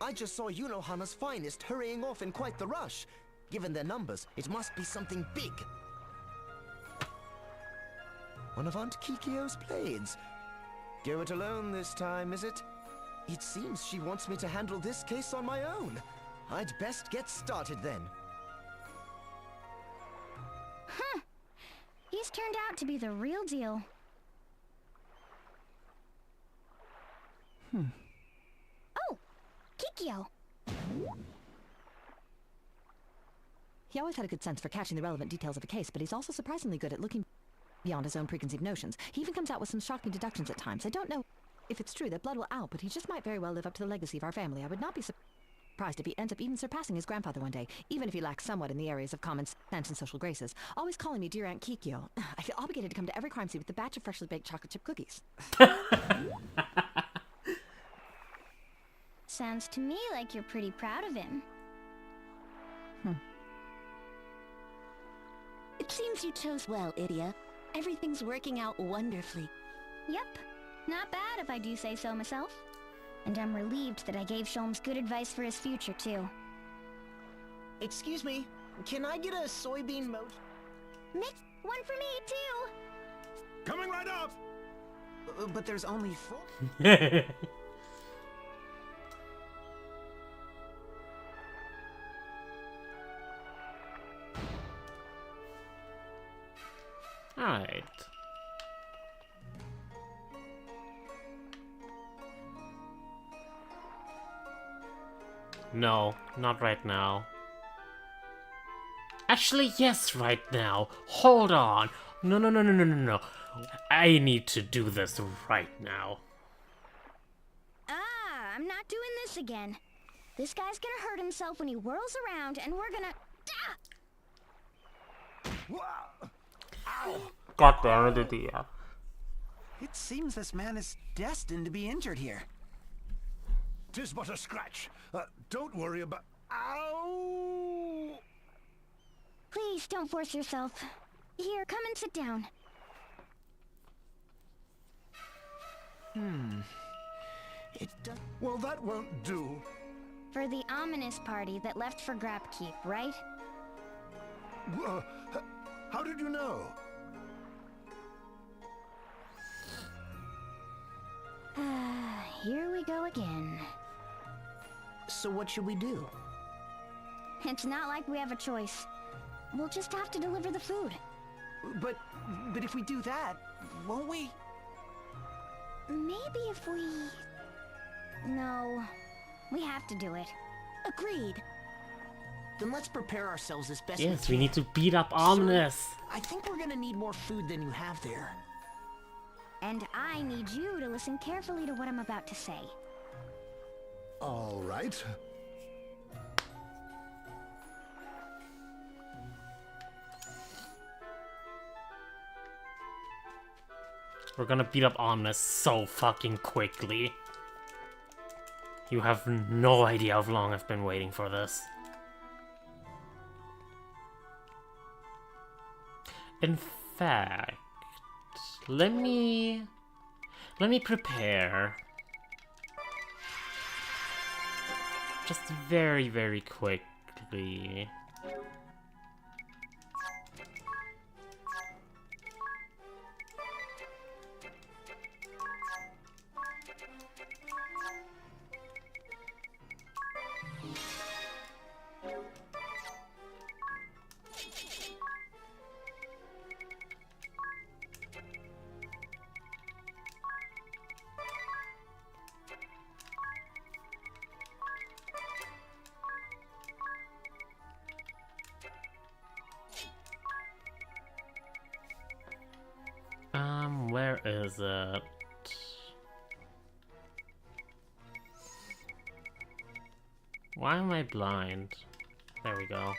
I just saw Unohana's finest hurrying off in quite the rush. Given their numbers, it must be something big. One of Aunt Kikyo's blades. Go it alone this time, is it? It seems she wants me to handle this case on my own. I'd best get started then. Huh. He's turned out to be the real deal. Oh! Kikyo! He always had a good sense for catching the relevant details of a case, but he's also surprisingly good at looking beyond his own preconceived notions. He even comes out with some shocking deductions at times. I don't know if it's true that blood will out, but he just might very well live up to the legacy of our family. I would not be surprised if he ends up even surpassing his grandfather one day, even if he lacks somewhat in the areas of common sense and social graces. Always calling me Dear Aunt Kikyo. I feel obligated to come to every crime scene with a batch of freshly baked chocolate chip cookies. Sounds to me like you're pretty proud of him. It seems you chose well, Idia. Everything's working out wonderfully. Yep. Not bad if I do say so myself. And I'm relieved that I gave Sholmes good advice for his future, too. Excuse me, can I get a soybean moat? Mix one for me, too! Coming right up! But there's only 4. Alright. No, not right now. Actually, yes, right now. Hold on. No. I need to do this right now. I'm not doing this again. This guy's gonna hurt himself when he whirls around, and we're gonna... God damn it, Idia. It seems this man is destined to be injured here. 'Tis but a scratch. Don't worry about... Ow! Please, don't force yourself. Here, come and sit down. Well, that won't do. For the ominous party that left for Grapkeep, right? How did you know? Here we go again. So what should we do? It's not like we have a choice. We'll just have to deliver the food. But if we do that, won't we? Maybe if we... No, we have to do it. Agreed. Then let's prepare ourselves as best we Yes, can. we need to beat up Omnis. I think we're gonna need more food than you have there. And I need you to listen carefully to what I'm about to say. All right. We're gonna beat up Omnis so fucking quickly. You have no idea how long I've been waiting for this. In fact, let me prepare. Just very, very quickly. Where is it? Why am I blind? There we go.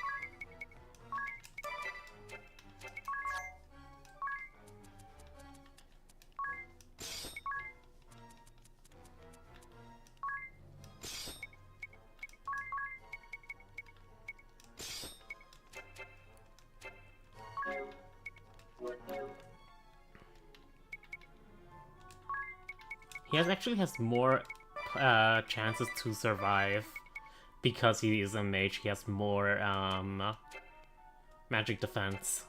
He actually has more chances to survive because he is a mage. He has more magic defense.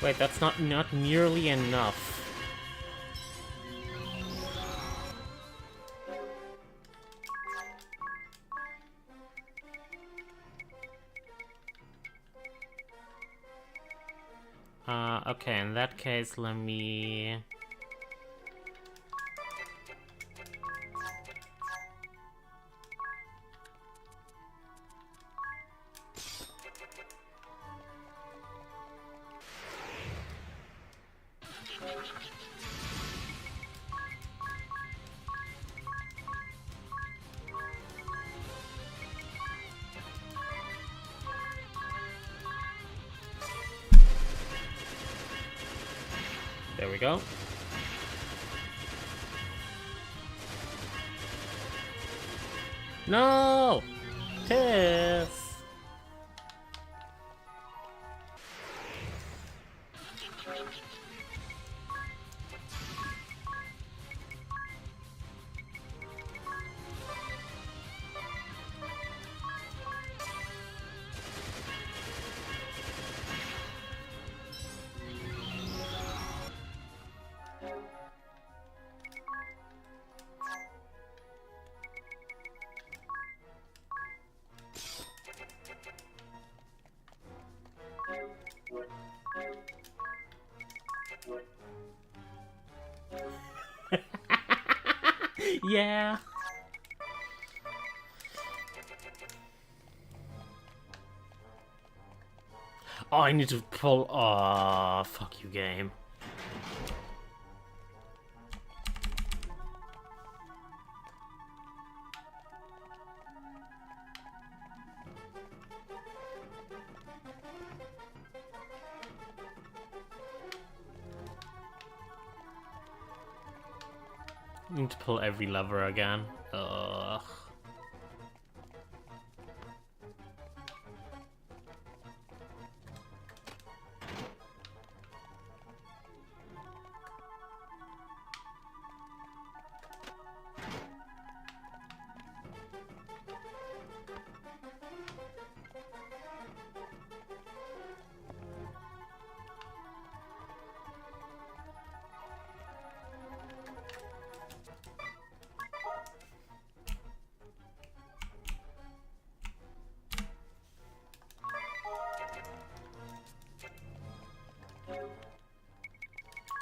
Wait, that's not nearly enough. Okay, in that case, let me... There we go. No! Piss! Yeah. Oh, I need to pull. Oh, fuck you, game. Need to pull every lever again. Ugh.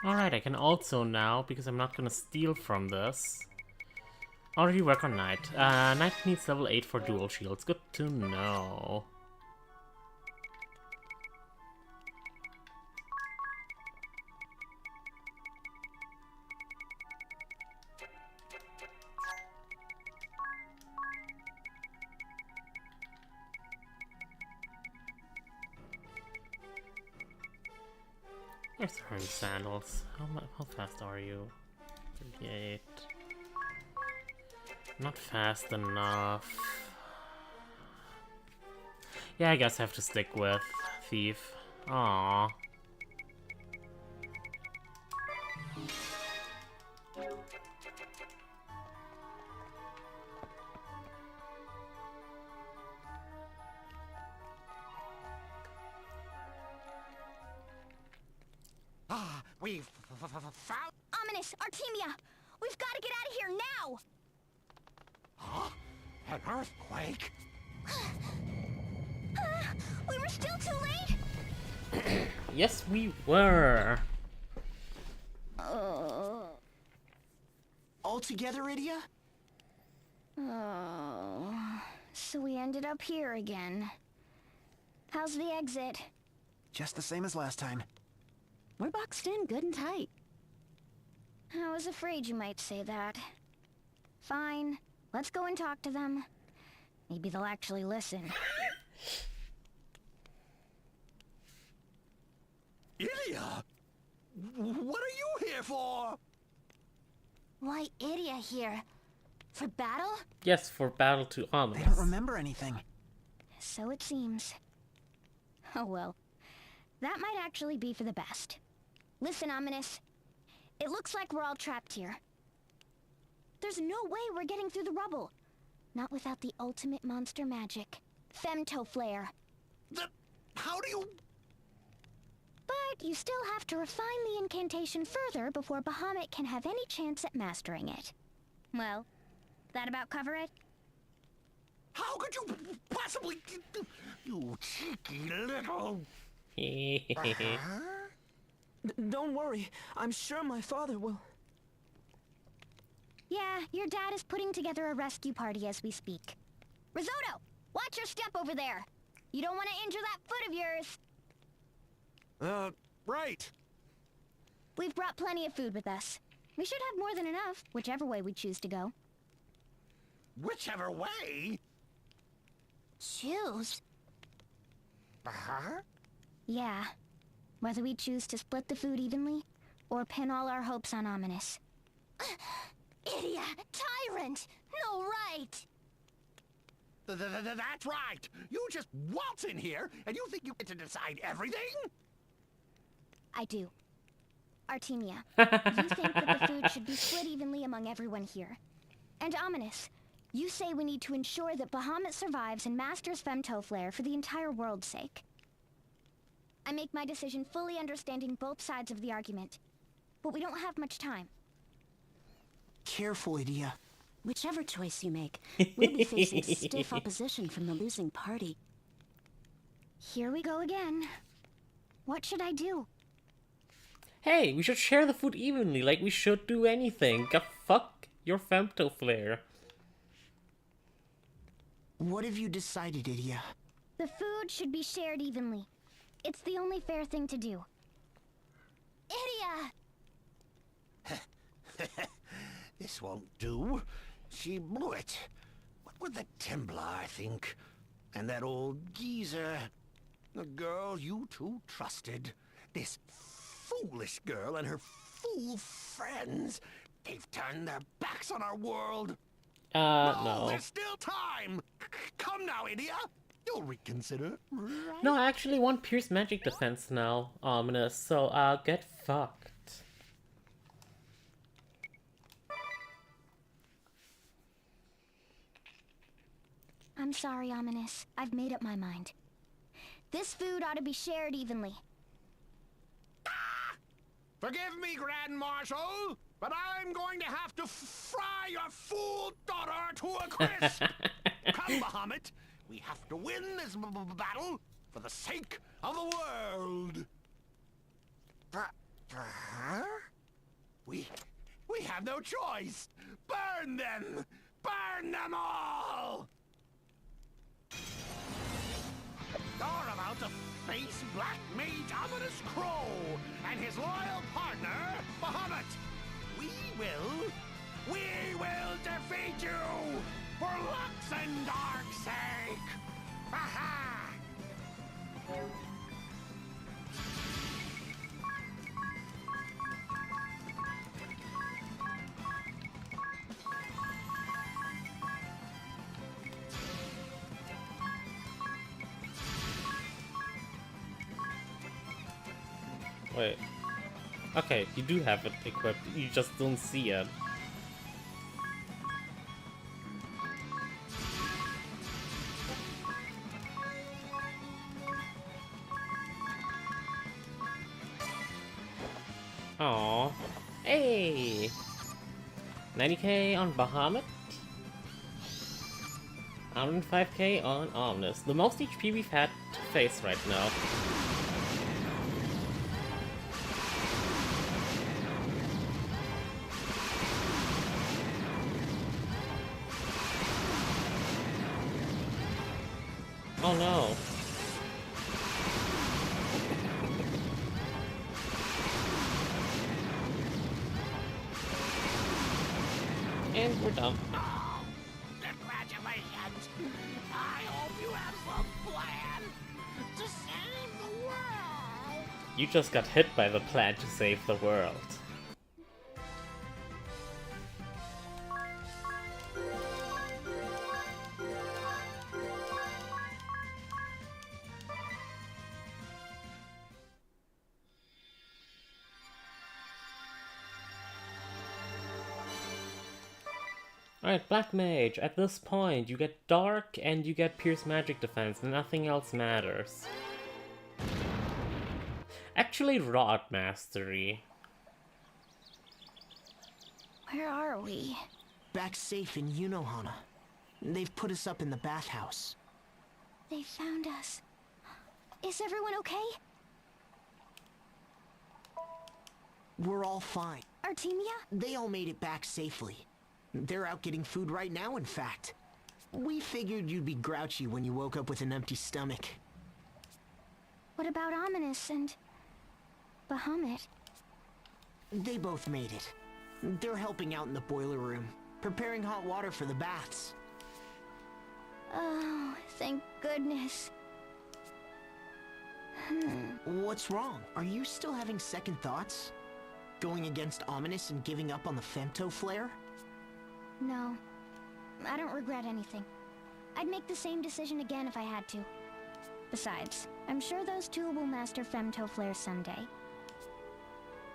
Alright, I can also now, because I'm not gonna steal from this, already work on Knight. Knight needs level 8 for dual shields. Good to know. Here's her sandals. How fast are you? 38. Not fast enough. Yeah, I guess I have to stick with Thief. Aww. We've found... Ominous! Artemia! We've got to get out of here now! Huh? An earthquake? We were still too late? Yes, we were. All together, Idia? Oh, so we ended up here again. How's the exit? Just the same as last time. We're boxed in good and tight. I was afraid you might say that. Fine, let's go and talk to them. Maybe they'll actually listen. Idia! What are you here for? Why, Idia here? For battle? Yes, for battle to Ominous. I don't remember anything. So it seems. Oh well. That might actually be for the best. Listen, Ominous. It looks like we're all trapped here. There's no way we're getting through the rubble. Not without the ultimate monster magic. Femto Flare. How do you... But you still have to refine the incantation further before Bahamut can have any chance at mastering it. Well, that about cover it? How could you possibly... You cheeky little... Don't worry. I'm sure my father will... Yeah, your dad is putting together a rescue party as we speak. Risotto! Watch your step over there! You don't want to injure that foot of yours! Right. We've brought plenty of food with us. We should have more than enough, whichever way we choose to go. Whichever way? Choose? Uh-huh. Yeah. Whether we choose to split the food evenly, or pin all our hopes on Ominous. Idiot! Tyrant! No right! That's right! You just waltz in here, and you think you get to decide everything? I do. Artemia, you think that the food should be split evenly among everyone here. And Ominous, you say we need to ensure that Bahamut survives and masters Femto Flare for the entire world's sake. I make my decision fully understanding both sides of the argument. But we don't have much time. Careful, Idia. Whichever choice you make, we'll be facing stiff opposition from the losing party. Here we go again. What should I do? Hey, we should share the food evenly, like we should do anything. Fuck your Femto Flare. What have you decided, Idia? The food should be shared evenly. It's the only fair thing to do. Idia! This won't do. She blew it. What with the Templar, I think. And that old geezer. The girl you two trusted. This foolish girl and her fool friends. They've turned their backs on our world. No. There's still time. Come now, Idia. You'll reconsider, right? No, I actually want Pierce Magic Defense now, Ominous, so, get fucked. I'm sorry, Ominous. I've made up my mind. This food ought to be shared evenly. Forgive me, Grand Marshal, but I'm going to have to fry your fool daughter to a crisp. Come, Bahamut. We have to win this battle for the sake of the world. We have no choice! Burn them! Burn them all! You're about to face Black Mage Ominous Crow and his loyal partner, Bahamut! We will defeat you! For Lux and Dark's sake! Ha-ha! Wait. Okay, you do have it equipped, you just don't see it. Aww. Hey! 90k on Bahamut. 105k on Omnis. The most HP we've had to face right now. Oh no. And we're done. Oh, congratulations! I hope you have some plan to save the world! You just got hit by the plan to save the world. Alright, Black Mage. At this point, you get Dark and you get Pierce Magic Defense, and nothing else matters. Actually, Rod Mastery. Where are we? Back safe in Yunohana. They've put us up in the bathhouse. They found us. Is everyone okay? We're all fine. Artemia? They all made it back safely. They're out getting food right now, in fact. We figured you'd be grouchy when you woke up with an empty stomach. What about Ominous and Bahamut? They both made it. They're helping out in the boiler room, preparing hot water for the baths. Oh, thank goodness. What's wrong? Are you still having second thoughts? Going against Ominous and giving up on the femto flare? No, I don't regret anything. I'd make the same decision again if I had to. Besides, I'm sure those two will master femto flare someday.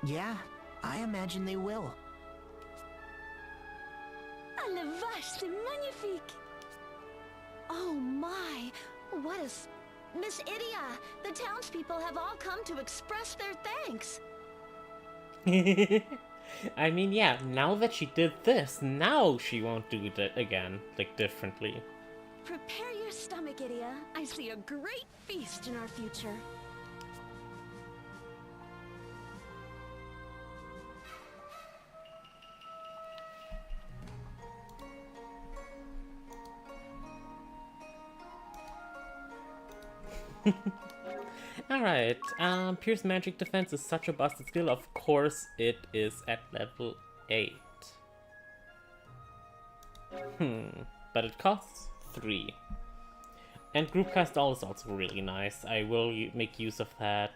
Yeah, I imagine they will. Ah la vache, c'est magnifique! Oh my, what is... Miss Idia, the townspeople have all come to express their thanks. I mean, yeah, now that she did this, now she won't do that again, like, differently. Prepare your stomach, Idia. I see a great feast in our future. Alright, Pierce Magic Defense is such a busted skill. Of course it is at level 8. But it costs 3. And Group Cast All is also really nice. I will make use of that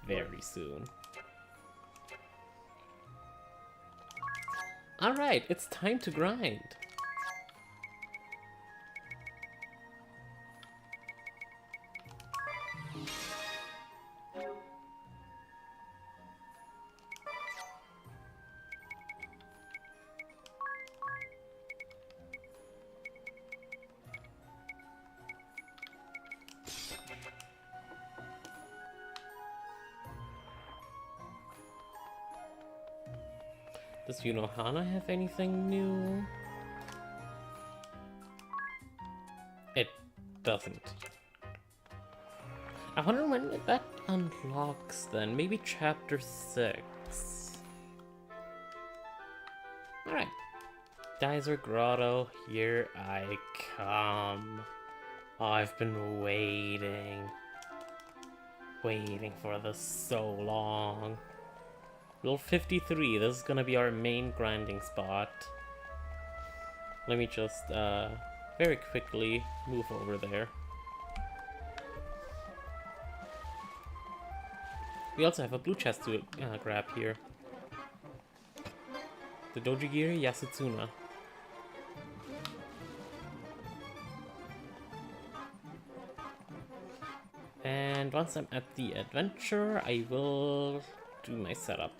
very soon. Alright, it's time to grind. Does Yunohana have anything new? It doesn't. I wonder when that unlocks then? Maybe chapter 6. Alright. Geyser Grotto, here I come. Oh, I've been waiting for this so long. Level 53, this is gonna be our main grinding spot. Let me just very quickly move over there. We also have a blue chest to grab here. The Dojigiri Yasutsuna. And once I'm at the adventure, I will do my setup.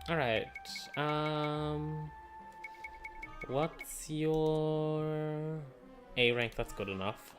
Alright, what's your A rank? That's good enough.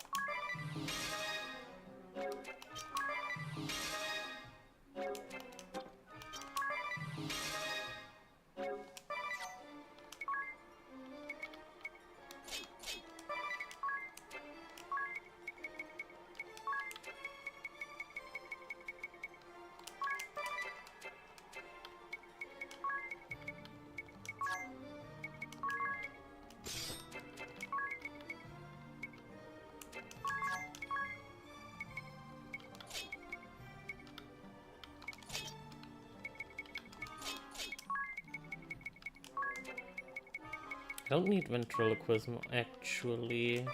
I don't need ventriloquism, actually.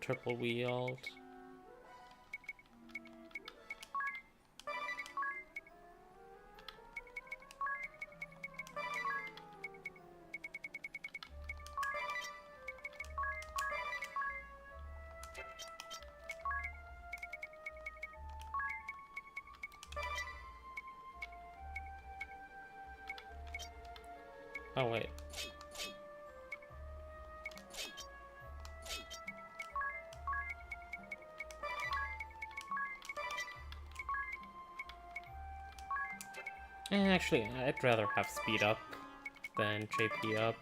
Triple wheeled. Oh, wait. Actually, I'd rather have speed up than JP up.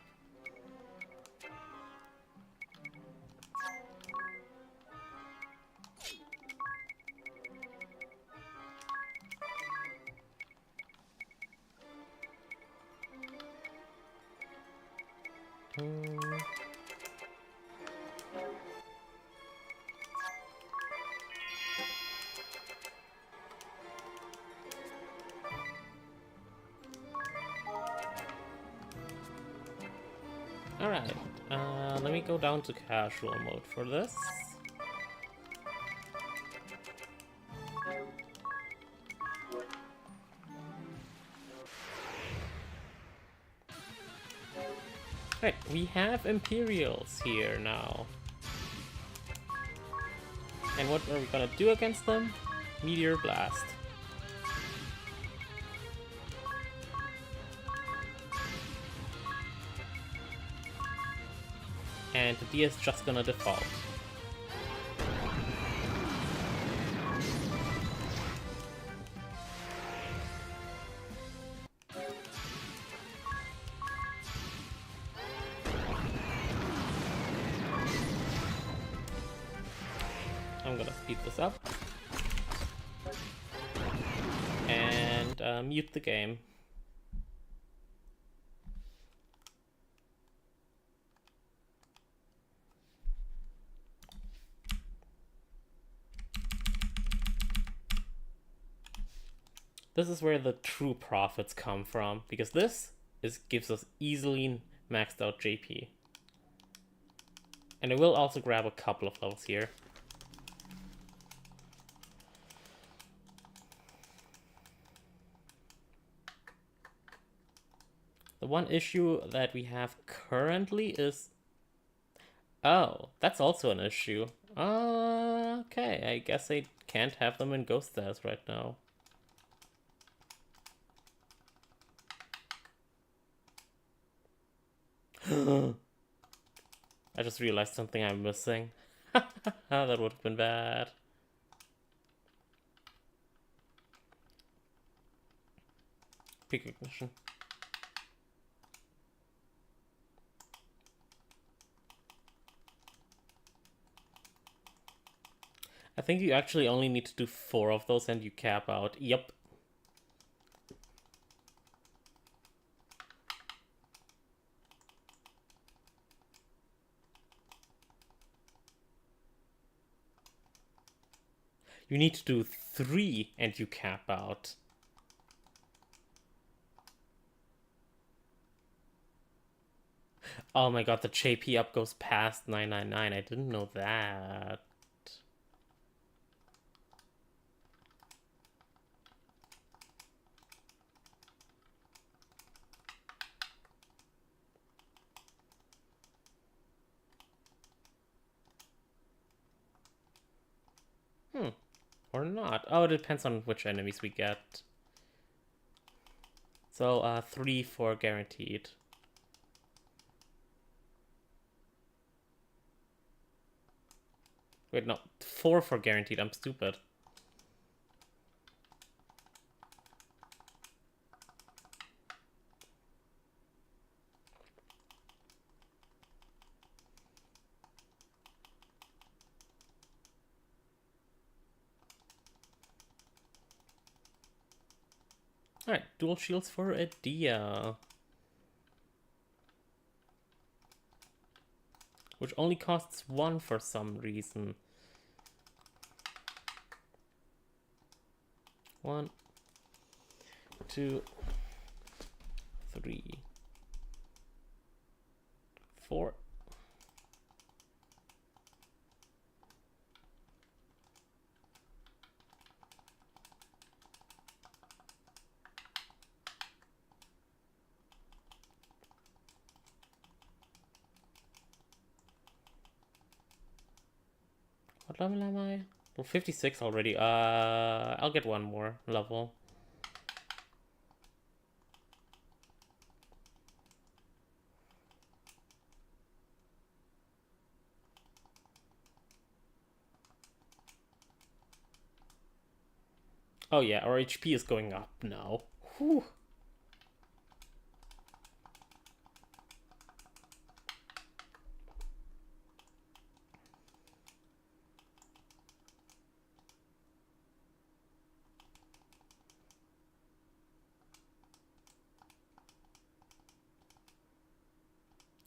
Alright, let me go down to casual mode for this. Right, we have Imperials here now. And what are we gonna do against them? Meteor Blast. And the D is just gonna default. I'm gonna speed this up. And mute the game. This is where the true profits come from, because this gives us easily maxed out JP. And I will also grab a couple of levels here. The one issue that we have currently is... Oh, that's also an issue. Okay, I guess I can't have them in Ghost Status right now. I just realized something I'm missing. That would have been bad. Peak ignition. I think you actually only need to do 4 of those and you cap out. Yep. You need to do 3 and you cap out. Oh my god, the JP up goes past 999. I didn't know that. Or not. Oh, it depends on which enemies we get. So, 3 for guaranteed. Wait, no. 4 for guaranteed. I'm stupid. Alright, dual shields for Adia. Which only costs 1 for some reason. 1, 2, 3, 4. What level am I? Well, 56 already. I'll get 1 more level. Oh yeah, our HP is going up now. Whew.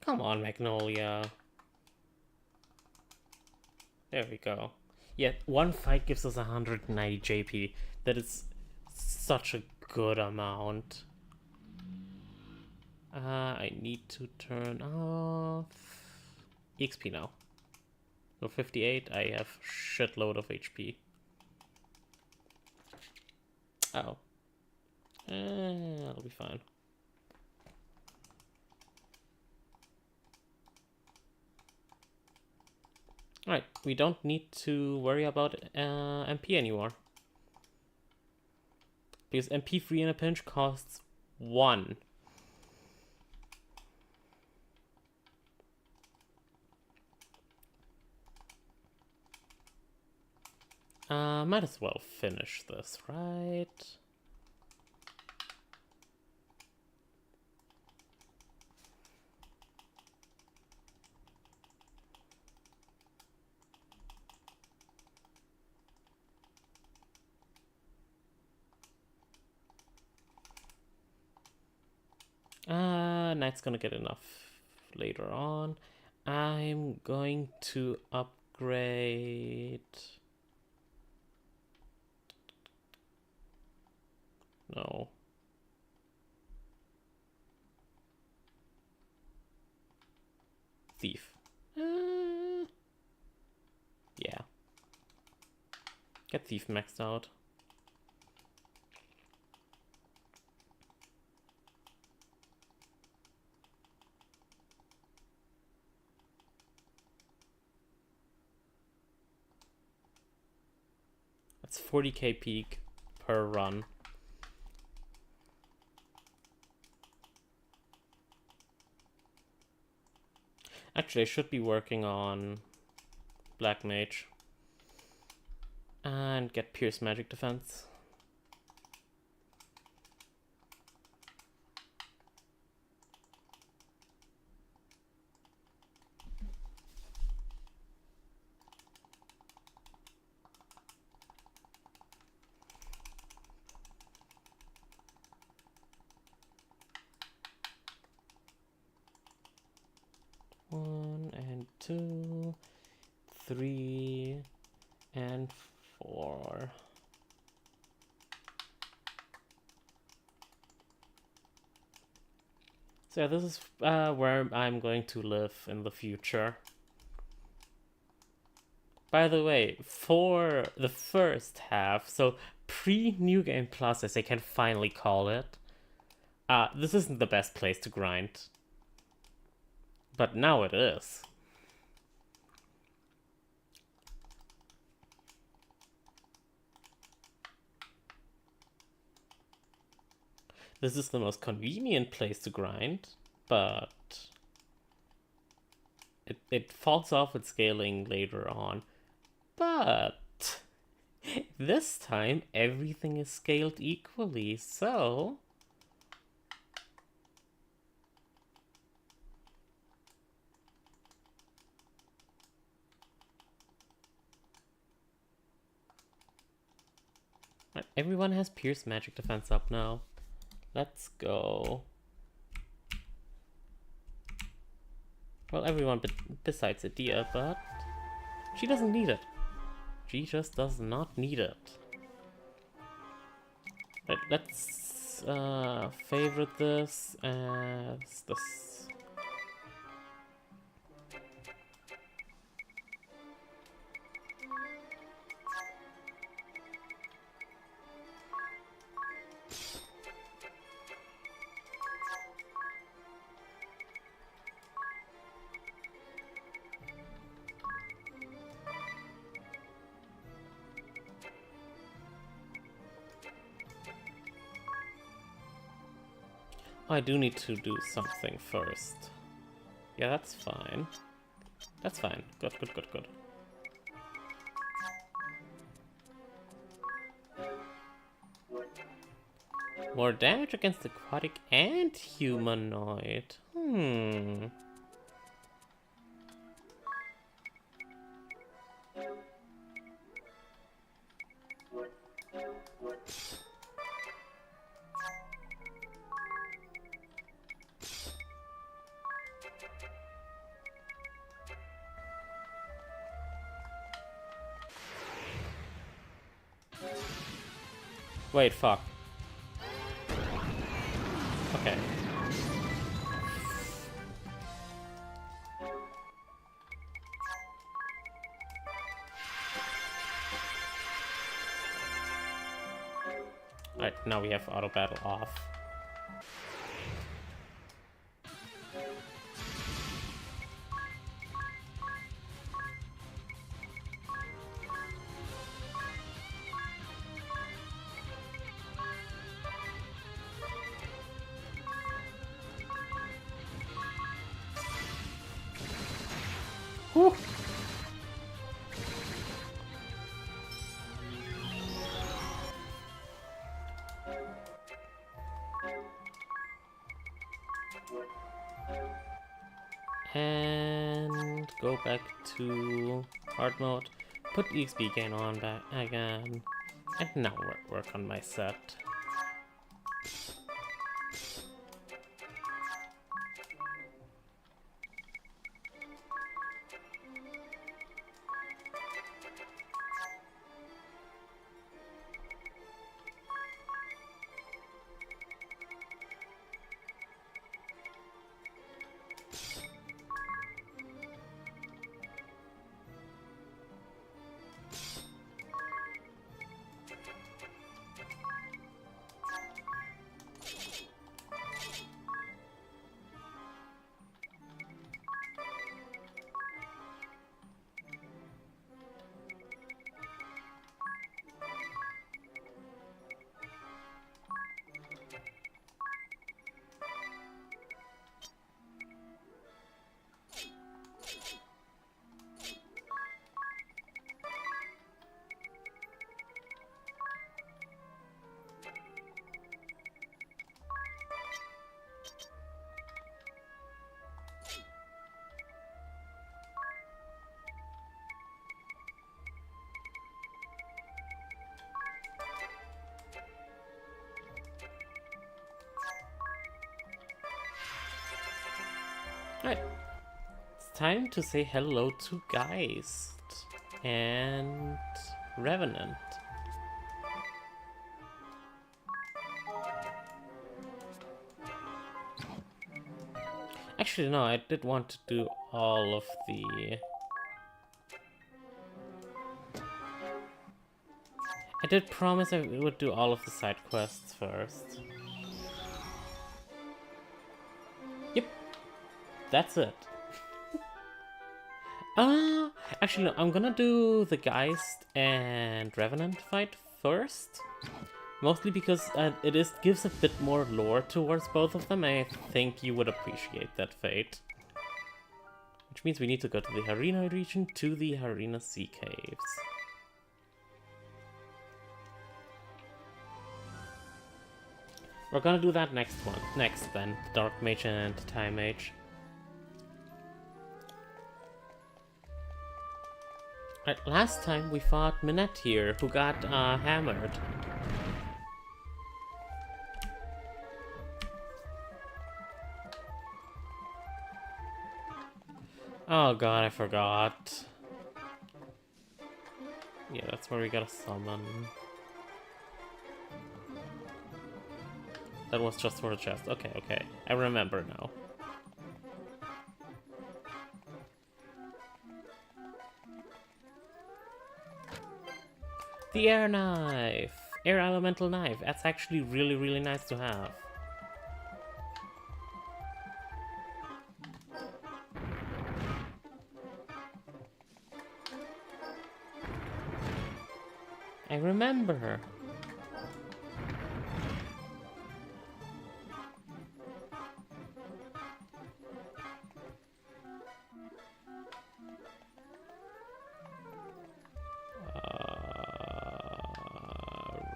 Come on, Magnolia. There we go. Yeah, 1 fight gives us 190 JP. That is such a good amount. I need to turn off EXP now. So 58, I have shitload of HP. Oh. That'll be fine. Alright, we don't need to worry about MP anymore. Because MP free in a pinch costs 1. Might as well finish this, right? Knight's gonna get enough later on. I'm going to upgrade... No. Thief. Yeah. Get Thief maxed out. That's 40k peak per run. Actually, I should be working on Black Mage. And get Pierce Magic Defense. One and 2, 3 and 4. So yeah, this is where I'm going to live in the future. By the way, for the first half, so pre-New Game Plus, as they can finally call it, this isn't the best place to grind. But now it is. This is the most convenient place to grind, but it falls off with scaling later on. But this time everything is scaled equally, so everyone has Pierce Magic Defense up now. Let's go. Well, everyone besides Adia, but she doesn't need it. She just does not need it. Right, let's favorite this as this. I do need to do something first. Yeah, that's fine. That's fine. Good, good, good, good. More damage against aquatic and humanoid. Wait, fuck. Okay. Alright, now we have auto battle off. Whew. And go back to hard mode, put EXP gain on back again, and now work on my set. Right. It's time to say hello to Geist and Revenant. Actually, no, I did want to do all of the... I did promise I would do all of the side quests first. Yep, that's it. Actually, no, I'm gonna do the Geist and Revenant fight first. Mostly because it gives a bit more lore towards both of them, and I think you would appreciate that fate. Which means we need to go to the Harina region, to the Harina Sea Caves. We're gonna do that next then, Dark Mage and Time Mage. Right, last time we fought Meteor, who got hammered. Oh god, I forgot. Yeah, that's where we gotta summon. That was just for the chest. Okay, okay. I remember now. The air knife! Air elemental knife. That's actually really, really nice to have. I remember.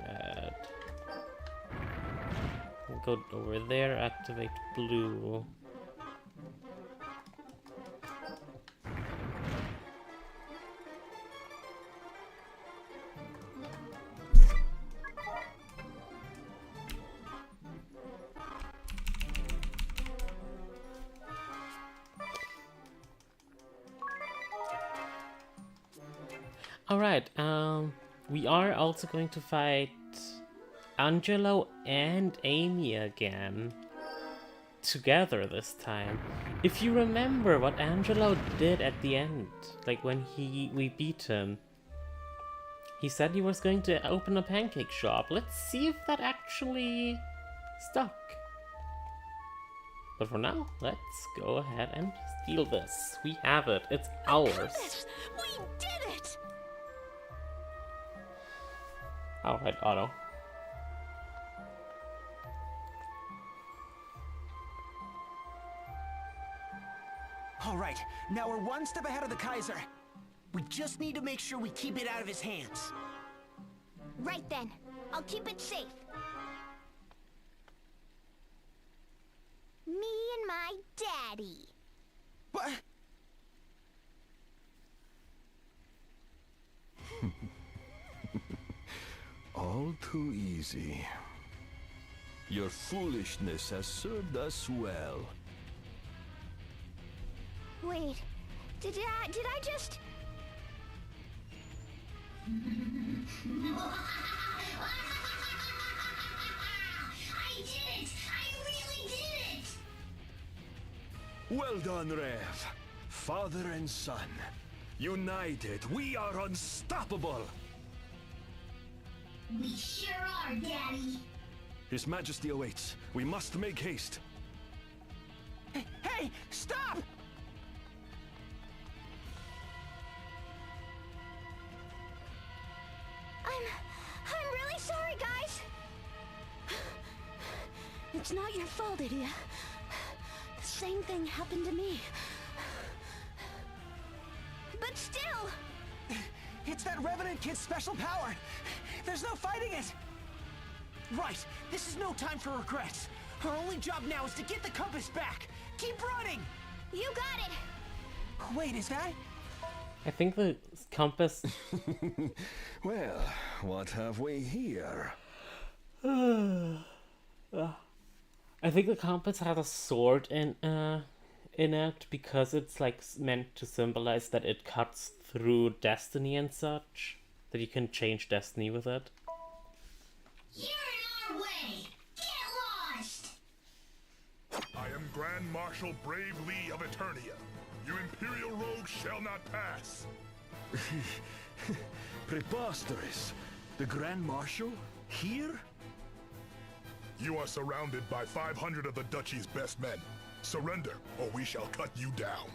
Red. We'll go over there, activate blue. Alright, we are also going to fight Angelo and Amy again. Together this time. If you remember what Angelo did at the end, like when we beat him, he said he was going to open a pancake shop. Let's see if that actually stuck. But for now, let's go ahead and steal this. We have it. It's ours. We did it! Alright, Otto. All right, now we're one step ahead of the Kaiser. We just need to make sure we keep it out of his hands. Right then. I'll keep it safe. Me and my daddy. What? All too easy. Your foolishness has served us well. Wait, did I just... I did it! I really did it! Well done, Rev. Father and son. United, we are unstoppable! We sure are, Daddy. His Majesty awaits. We must make haste. Hey, stop! I'm really sorry, guys. It's not your fault, Idia. The same thing happened to me. But still... It's that Revenant kid's special power. There's no fighting it. Right, this is no time for regrets. Our only job now is to get the compass back. Keep running! You got it! Wait, is that... I think the compass... Well, what have we here? I think the compass had a sword in it because it's like meant to symbolize that it cuts through destiny and such, that you can change destiny with it. You're in our way! Get lost! I am Grand Marshal Brave Lee of Eternia. You Imperial rogues shall not pass. Preposterous. The Grand Marshal? Here? You are surrounded by 500 of the Duchy's best men. Surrender, or we shall cut you down.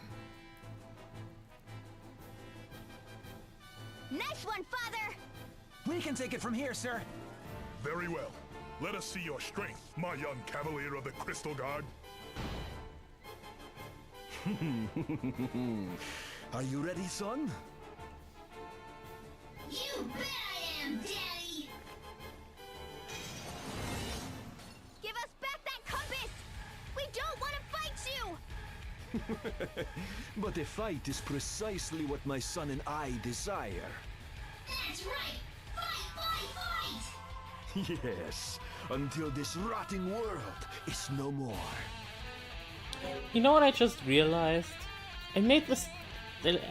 Nice one, Father! We can take it from here, sir. Very well. Let us see your strength, my young cavalier of the Crystal Guard. Are you ready, son? You bet I am, Daddy! Give us back that compass! We don't want to fight you! But a fight is precisely what my son and I desire. That's right! Fight, fight, fight! Yes, until this rotting world is no more. You know what I just realized? I made this little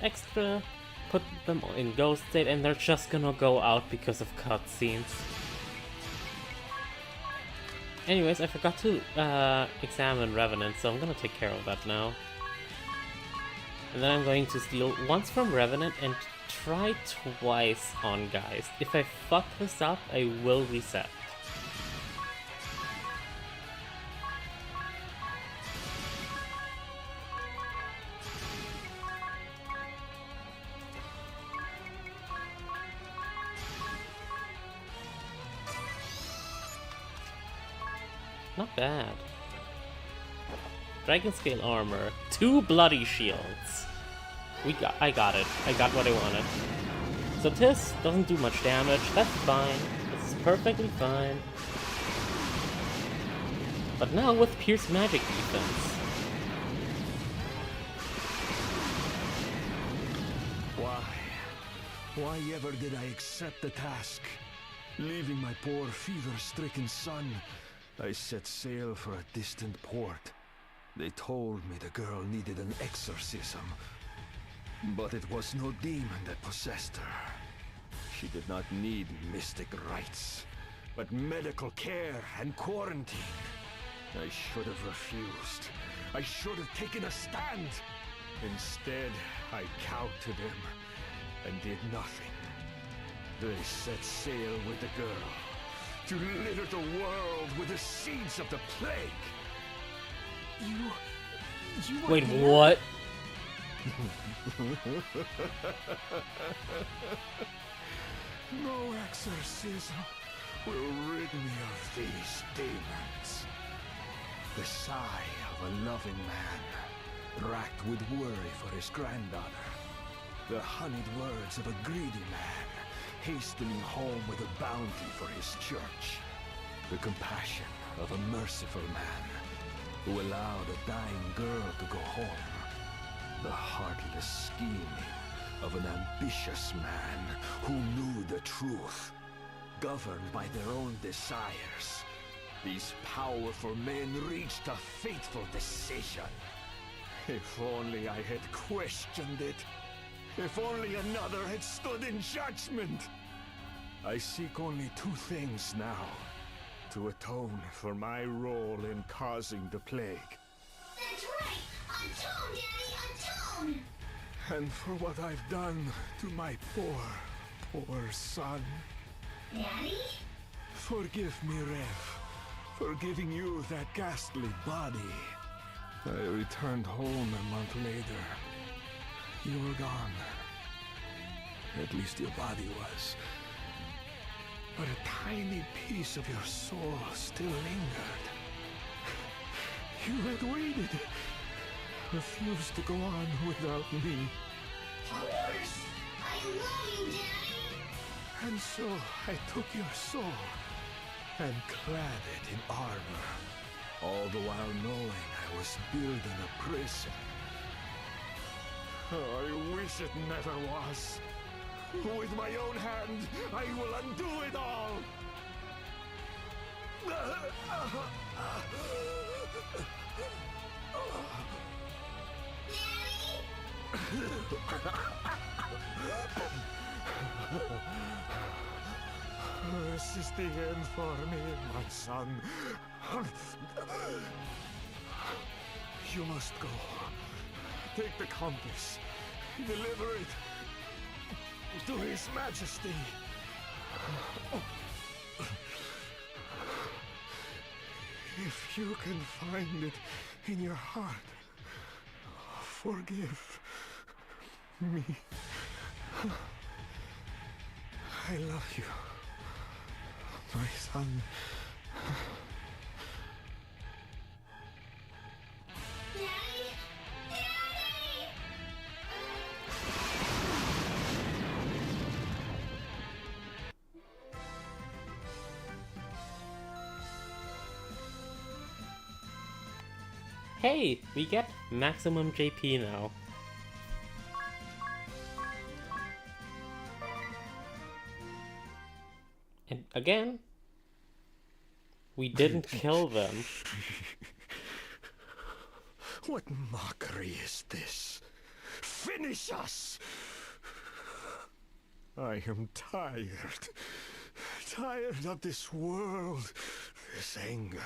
extra, put them in ghost state, and they're just gonna go out because of cutscenes. Anyways, I forgot to examine Revenant, so I'm gonna take care of that now. And then I'm going to steal once from Revenant and try twice on Geist. If I fuck this up, I will reset. Not bad. Dragon scale armor, 2 bloody shields. I got it. I got what I wanted. So Tis doesn't do much damage. That's fine. This is perfectly fine. But now with Pierce magic defense. Why ever did I accept the task? Leaving my poor fever-stricken son, I set sail for a distant port. They told me the girl needed an exorcism, but it was no demon that possessed her. She did not need mystic rites, but medical care and quarantine. I should have refused. I should have taken a stand. Instead, I cowed to them and did nothing. They set sail with the girl to litter the world with the seeds of the plague. You Wait, what? No exorcism will rid me of these demons. The sigh of a loving man, racked with worry for his granddaughter. The honeyed words of a greedy man, hastening home with a bounty for his church. The compassion of a merciful man, who allowed a dying girl to go home. The heartless scheming of an ambitious man who knew the truth. Governed by their own desires, these powerful men reached a fateful decision. If only I had questioned it. If only another had stood in judgment. I seek only 2 things now. To atone for my role in causing the plague. That's right! Atone, Daddy, atone! And for what I've done to my poor son. Daddy? Forgive me, Rev, for giving you that ghastly body. I returned home a month later. You were gone. At least your body was. But a tiny piece of your soul still lingered. You had waited, refused to go on without me. Of course! I love you, Daddy! And so I took your soul and clad it in armor, all the while knowing I was building a prison. Oh, I wish it never was. With my own hand, I will undo it all! This is the end for me, my son. You must go. Take the compass. Deliver it to His Majesty. If you can find it in your heart, forgive me. I love you, my son. Daddy! Daddy! Hey, we get maximum JP now. And again, we didn't kill them. What mockery is this? Finish us! I am tired. Tired of this world, this anger,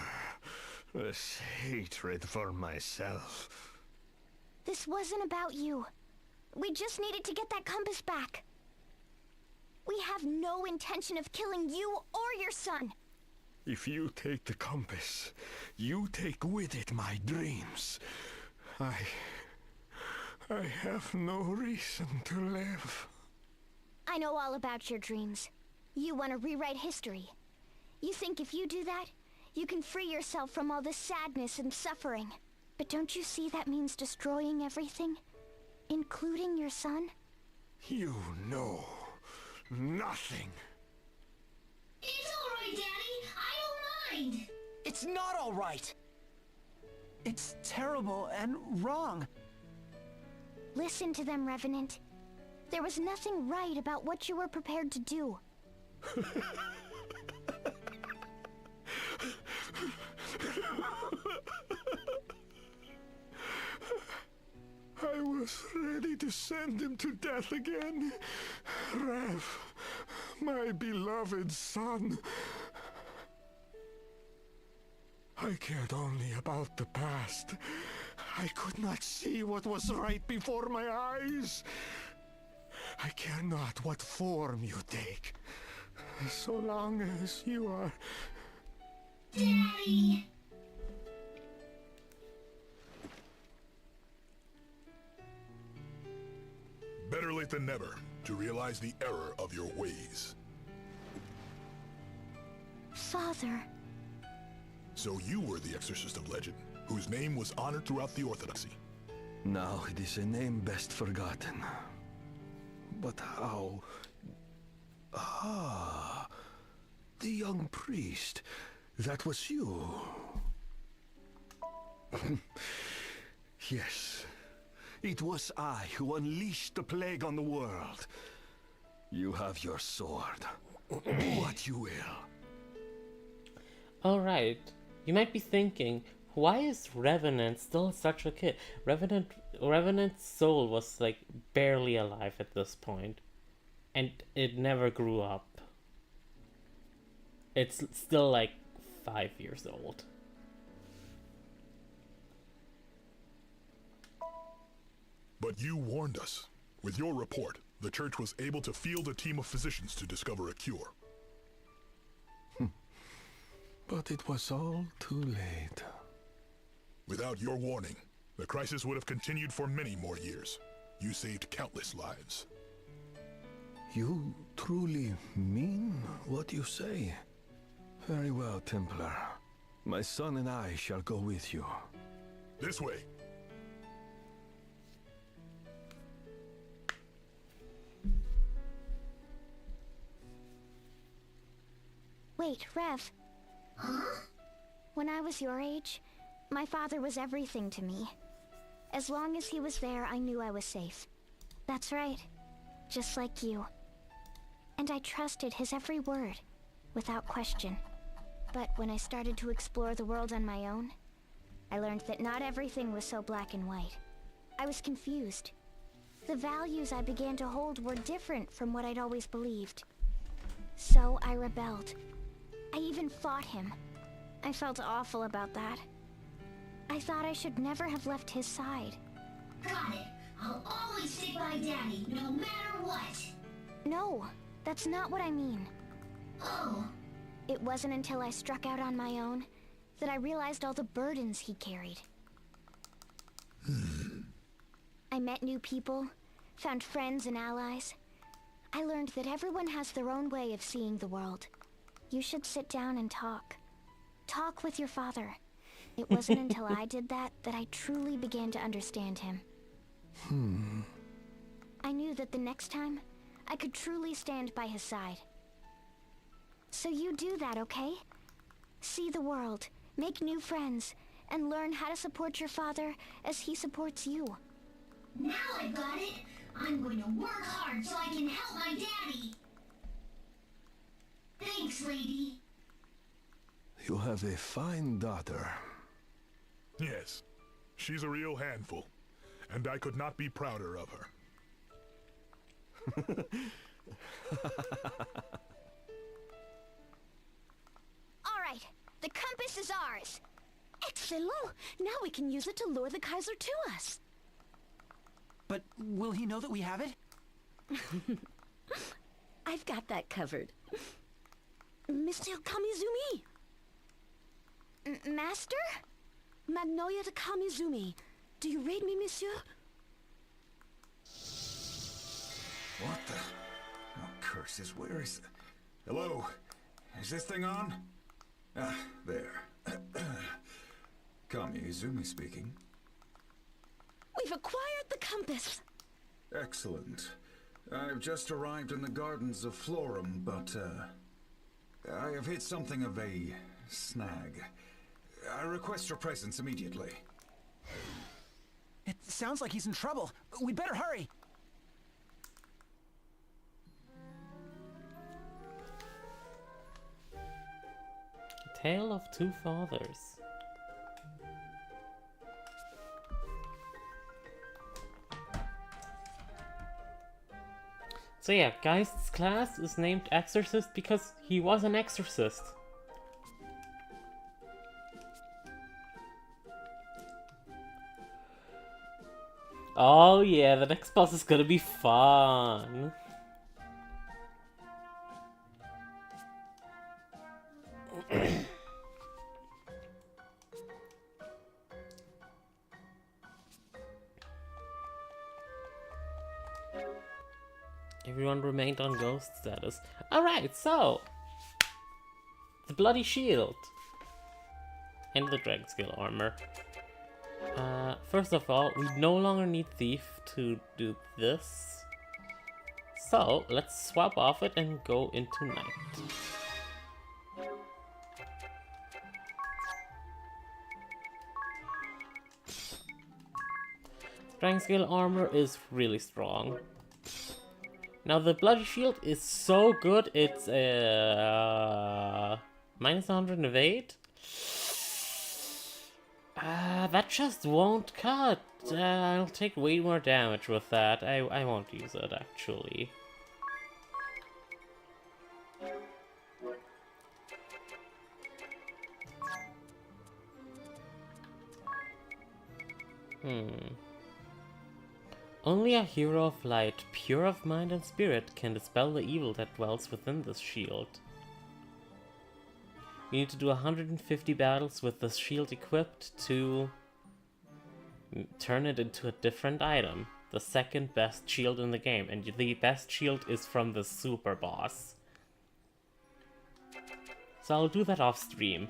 this hatred for myself. This wasn't about you. We just needed to get that compass back. We have no intention of killing you or your son. If you take the compass, you take with it my dreams. I have no reason to live. I know all about your dreams. You want to rewrite history. You think if you do that, you can free yourself from all this sadness and suffering. But don't you see that means destroying everything? Including your son? You know nothing. It's all right, Daddy. I don't mind. It's not all right. It's terrible and wrong. Listen to them, Revenant. There was nothing right about what you were prepared to do. I was ready to send him to death again. Rev, my beloved son. I cared only about the past. I could not see what was right before my eyes. I care not what form you take, so long as you are... Daddy! Better late than never to realize the error of your ways. Father. So you were the exorcist of legend, whose name was honored throughout the Orthodoxy. Now it is a name best forgotten. But how... Ah, the young priest. That was you. Yes, it was I who unleashed the plague on the world. You have your sword. Do what you will. Alright, you might be thinking, why is Revenant still such a kid? Revenant's soul was like barely alive at this point, and it never grew up. It's still like 5 years old. But you warned us. With your report, the Church was able to field a team of physicians to discover a cure. But it was all too late. Without your warning, the crisis would have continued for many more years. You saved countless lives. You truly mean what you say? Very well, Templar. My son and I shall go with you. This way. Wait, Rev. Huh? When I was your age, my father was everything to me. As long as he was there, I knew I was safe. That's right. Just like you. And I trusted his every word, without question. But when I started to explore the world on my own, I learned that not everything was so black and white. I was confused. The values I began to hold were different from what I'd always believed. So I rebelled. I even fought him. I felt awful about that. I thought I should never have left his side. Got it. I'll always stick by Daddy, no matter what. No, that's not what I mean. Oh. It wasn't until I struck out on my own that I realized all the burdens he carried. I met new people, found friends and allies. I learned that everyone has their own way of seeing the world. You should sit down and talk. Talk with your father. It wasn't until I did that I truly began to understand him. I knew that the next time, I could truly stand by his side. So you do that, okay? See the world, make new friends, and learn how to support your father as he supports you. Now I've got it. I'm going to work hard so I can help my daddy. Thanks, lady. You have a fine daughter. Yes, she's a real handful, and I could not be prouder of her. All right, the compass is ours. Excellent! Now we can use it to lure the Kaiser to us. But will he know that we have it? I've got that covered. Mr. Kamizumi! Master? Magnolia de Kamizumi. Do you read me, monsieur? What the? Oh, curses, where is... Hello? Is this thing on? Ah, there. Kamizumi speaking. We've acquired the compass. Excellent. I've just arrived in the gardens of Florum, but, I have hit something of a snag. I request your presence immediately. It sounds like he's in trouble. We'd better hurry. Tale of Two Fathers. So yeah, Geist's class is named Exorcist because he was an exorcist. Oh yeah, the next boss is gonna be fun. Everyone remained on ghost status. Alright, so the bloody shield and the dragon scale armor. First of all, we no longer need Thief to do this. So let's swap off it and go into night. Dragon scale armor is really strong. Now the bloody shield is so good, it's minus 100 evade. That just won't cut. I'll take way more damage with that. I won't use it actually. Only a hero of light, pure of mind and spirit, can dispel the evil that dwells within this shield. You need to do 150 battles with this shield equipped to turn it into a different item. The second best shield in the game, and the best shield is from the super boss. So I'll do that off stream.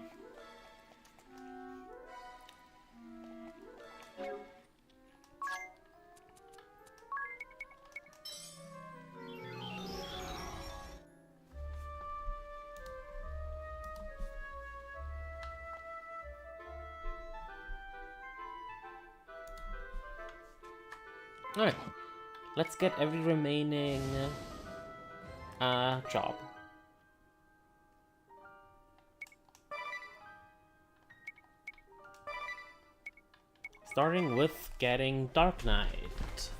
Alright, let's get every remaining job. Starting with getting Dark Knight.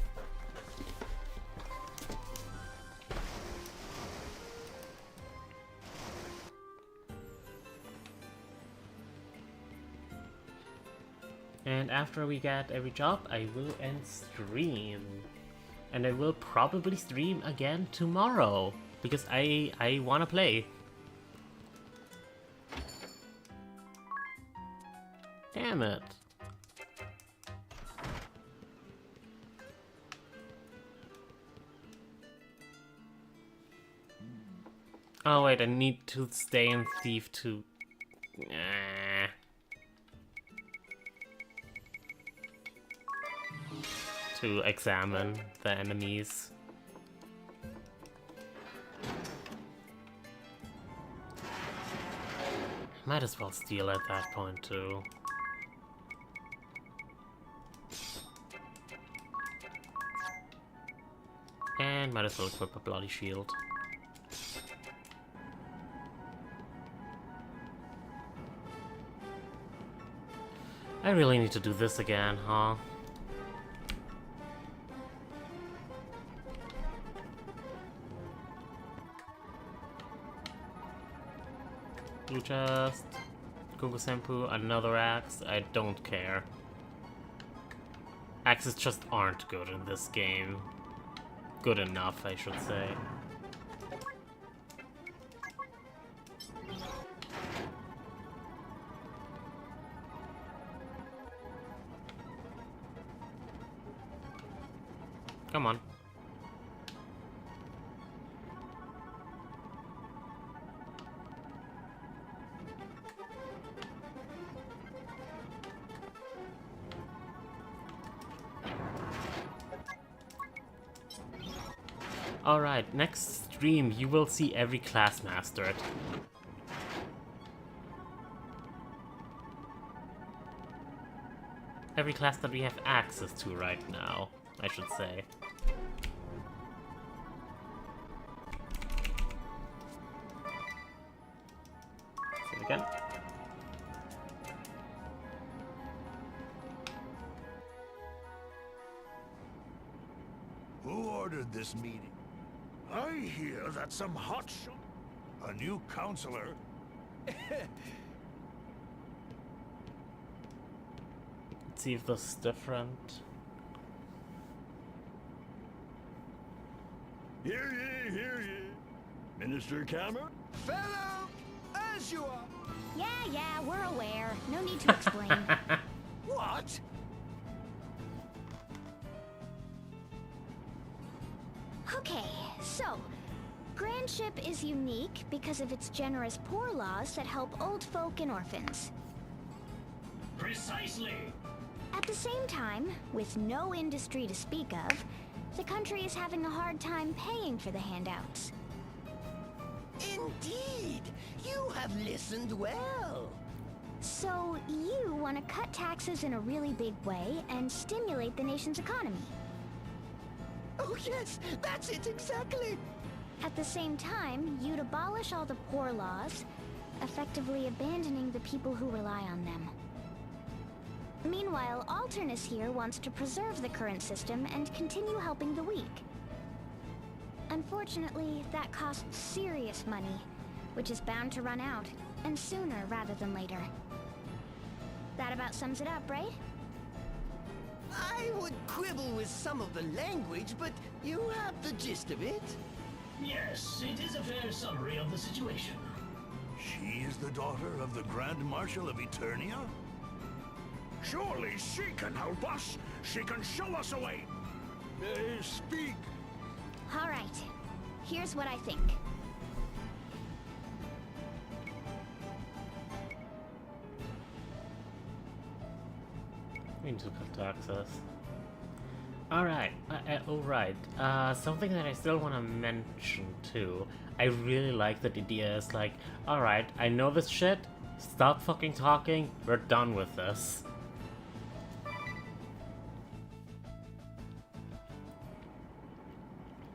And after we get every job, I will end stream. And I will probably stream again tomorrow, because I wanna play. Damn it. Oh wait, I need to stay in Thief to... to examine the enemies. Might as well steal at that point too. And might as well equip a bloody shield. I really need to do this again, huh? Blue chest, Google Shampoo, another axe, I don't care. Axes just aren't good in this game. Good enough, I should say. Come on. Alright, next stream you will see every class mastered. Every class that we have access to right now, I should say. Say it again. Who ordered this meeting? I hear that some hotshot, a new counselor. Let's see if this is different. Hear ye, hear ye. Minister Cameron? Fellow, as you are. Yeah, we're aware. No need to explain. What? Okay, so, Grandship is unique because of its generous poor laws that help old folk and orphans. Precisely! At the same time, with no industry to speak of, the country is having a hard time paying for the handouts. Indeed! You have listened well! So, you want to cut taxes in a really big way and stimulate the nation's economy. Oh yes, that's it exactly! At the same time, you'd abolish all the poor laws, effectively abandoning the people who rely on them. Meanwhile, Alternus here wants to preserve the current system and continue helping the weak. Unfortunately, that costs serious money, which is bound to run out, and sooner rather than later. That about sums it up, right? I would quibble with some of the language, but you have the gist of it. Yes, it is a fair summary of the situation. She is the daughter of the Grand Marshal of Eternia? Surely she can help us. She can show us a way. Speak. All right. Here's what I think. We need to cut taxes. Alright, something that I still want to mention too. I really like that the idea is like, alright, I know this shit, stop fucking talking, we're done with this.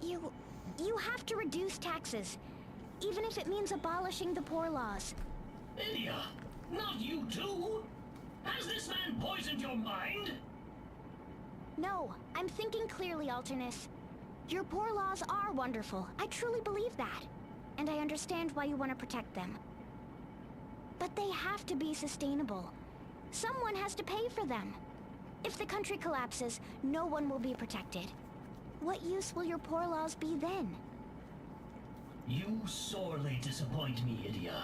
You have to reduce taxes, even if it means abolishing the poor laws. India, not you too! Has this man poisoned your mind? No, I'm thinking clearly, Alternus. Your poor laws are wonderful. I truly believe that. And I understand why you want to protect them. But they have to be sustainable. Someone has to pay for them. If the country collapses, no one will be protected. What use will your poor laws be then? You sorely disappoint me, Idia.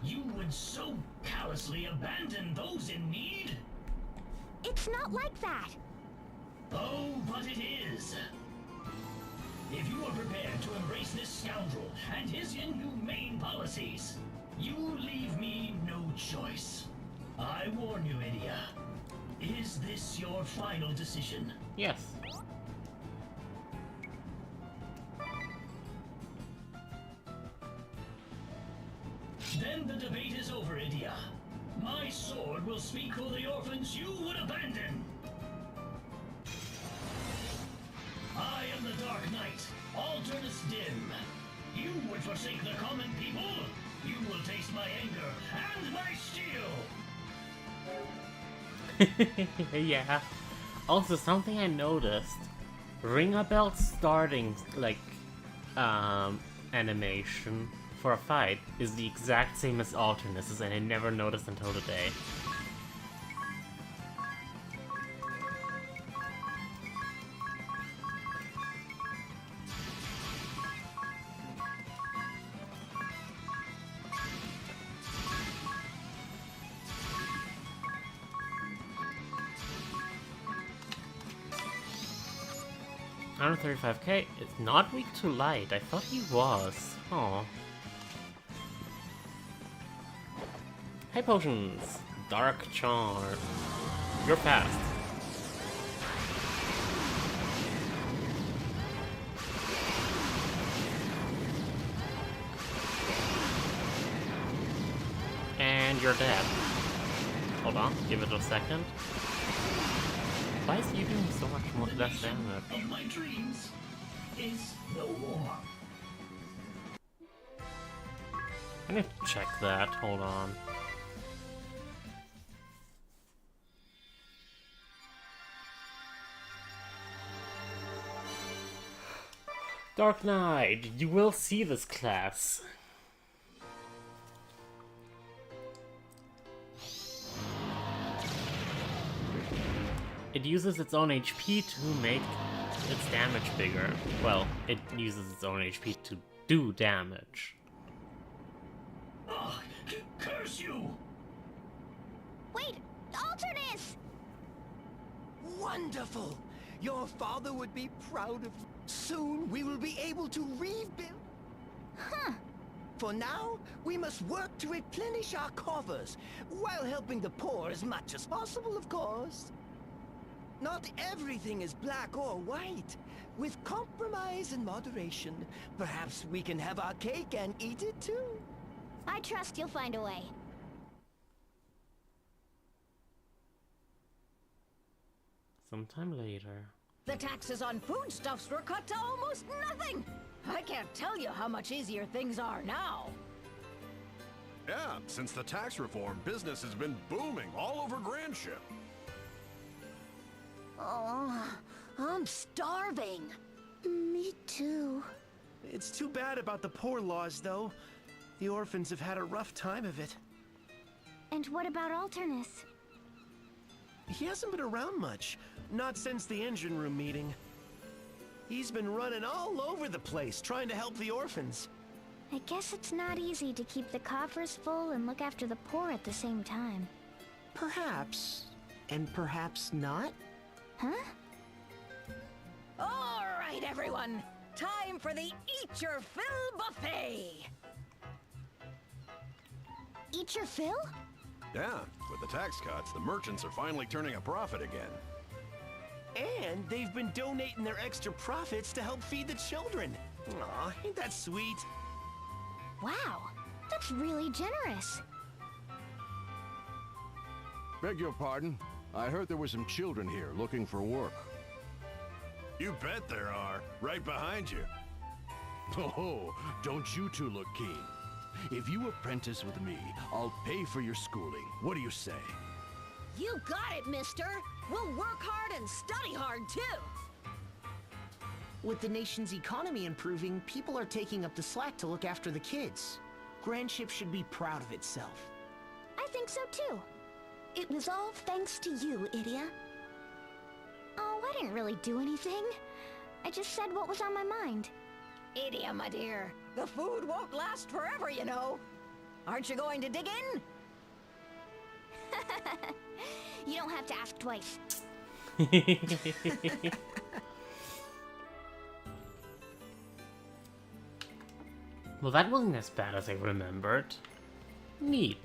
You would so callously abandon those in need? It's not like that. Oh, but it is. If you are prepared to embrace this scoundrel and his inhumane policies, you leave me no choice. I warn you, Idia. Is this your final decision? Yes. Then the debate is over, Idia. My sword will speak for the orphans you would abandon. I am the Dark Knight, Alternus Dim. You would forsake the common people. You will taste my anger and my steel. Yeah. Also, something I noticed. Ring a bell starting, like, animation for a fight is the exact same as Alternus's, and I never noticed until today. $135k is not weak to light. I thought he was. Oh. Hey potions! Dark Charm. You're fast. And you're dead. Hold on, give it a second. Why is you doing so much more less damage? Of my dreams is no more. I need to check that. Hold on. Dark Knight, you will see this class. It uses its own HP to make its damage bigger. Well, it uses its own HP to do damage. Oh, curse you! Wait, Alternus! Wonderful! Your father would be proud of you. Soon we will be able to rebuild. Huh. For now, we must work to replenish our coffers, while helping the poor as much as possible, of course. Not everything is black or white. With compromise and moderation, perhaps we can have our cake and eat it too. I trust you'll find a way. Sometime later. The taxes on foodstuffs were cut to almost nothing. I can't tell you how much easier things are now. Yeah, since the tax reform, business has been booming all over Grandship. Oh, I'm starving. Me too. It's too bad about the poor laws, though. The orphans have had a rough time of it. And what about Alternus? He hasn't been around much. Not since the engine room meeting. He's been running all over the place, trying to help the orphans. I guess it's not easy to keep the coffers full and look after the poor at the same time. Perhaps. And perhaps not? Huh? All right, everyone. Time for the Eat Your Fill buffet. Eat your fill? Yeah, with the tax cuts, the merchants are finally turning a profit again. And they've been donating their extra profits to help feed the children. Aw, ain't that sweet? Wow, that's really generous. Beg your pardon? I heard there were some children here looking for work. You bet there are, right behind you. Oh, don't you two look keen? If you apprentice with me, I'll pay for your schooling. What do you say? You got it, mister. We'll work hard and study hard, too. With the nation's economy improving, people are taking up the slack to look after the kids. Grandship should be proud of itself. I think so too. It was all thanks to you, Idia. Oh, I didn't really do anything. I just said what was on my mind. Idia, my dear, the food won't last forever, you know. Aren't you going to dig in? You don't have to ask twice. Well, that wasn't as bad as I remembered. Neat.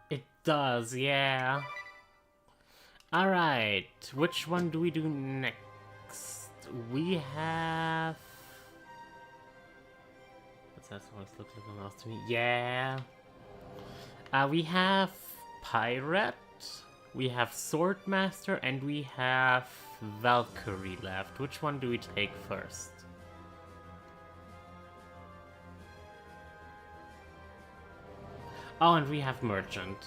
It does, yeah. Alright, which one do we do next? We have... That's what it looks like on last to me. Yeah. We have Pirate, we have Swordmaster, and we have Valkyrie left. Which one do we take first? Oh, and we have Merchant.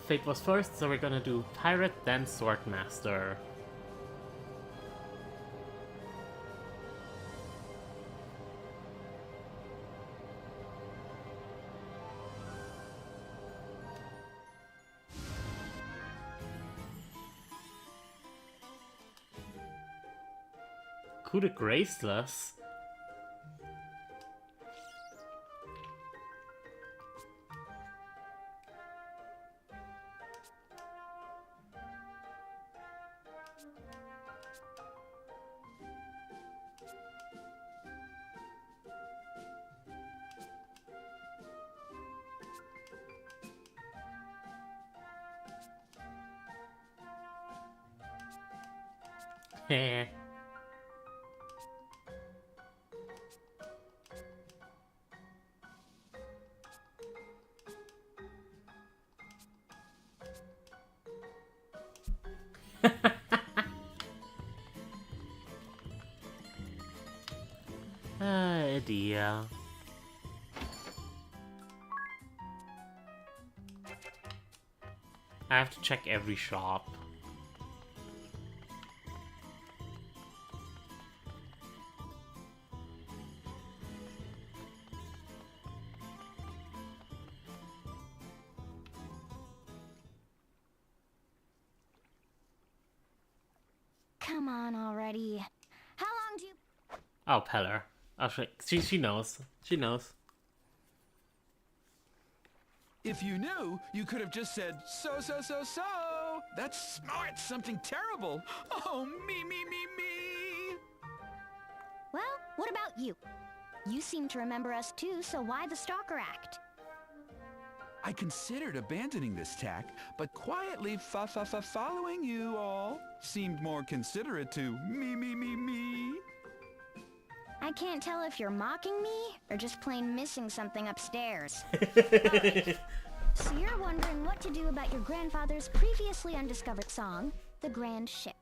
Fate was first, so we're gonna do Pirate, then Swordmaster. Coup de Graceless? Heh. Dear. I have to check every shop. Come on already. How long do you... Oh, Peller. Oh, she knows. She knows. If you knew, you could have just said, so. That's smart, something terrible. Oh, me. Well, what about you? You seem to remember us too, so why the Stalker Act? I considered abandoning this tack, but quietly following you all seemed more considerate to me. I can't tell if you're mocking me or just plain missing something upstairs. So you're wondering what to do about your grandfather's previously undiscovered song, The Grand Ship.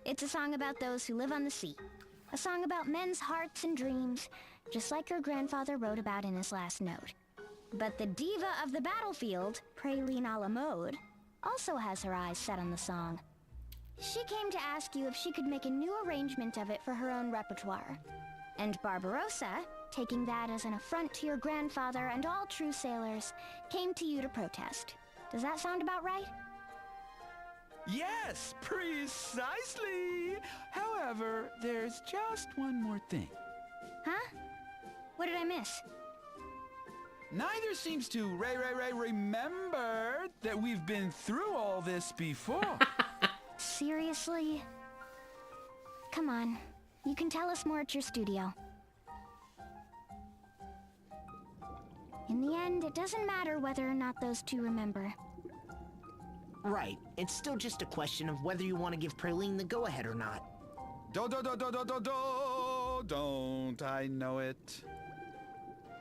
It's a song about those who live on the sea. A song about men's hearts and dreams, just like your grandfather wrote about in his last note. But the diva of the battlefield, Praline a la mode, also has her eyes set on the song. She came to ask you if she could make a new arrangement of it for her own repertoire. And Barbarossa, taking that as an affront to your grandfather and all true sailors, came to you to protest. Does that sound about right? Yes, precisely. However, there's just one more thing. Huh? What did I miss? Neither seems to remember that we've been through all this before. Seriously? Come on. You can tell us more at your studio. In the end, it doesn't matter whether or not those two remember. Right. It's still just a question of whether you want to give Praline the go-ahead or not. Don't I know it?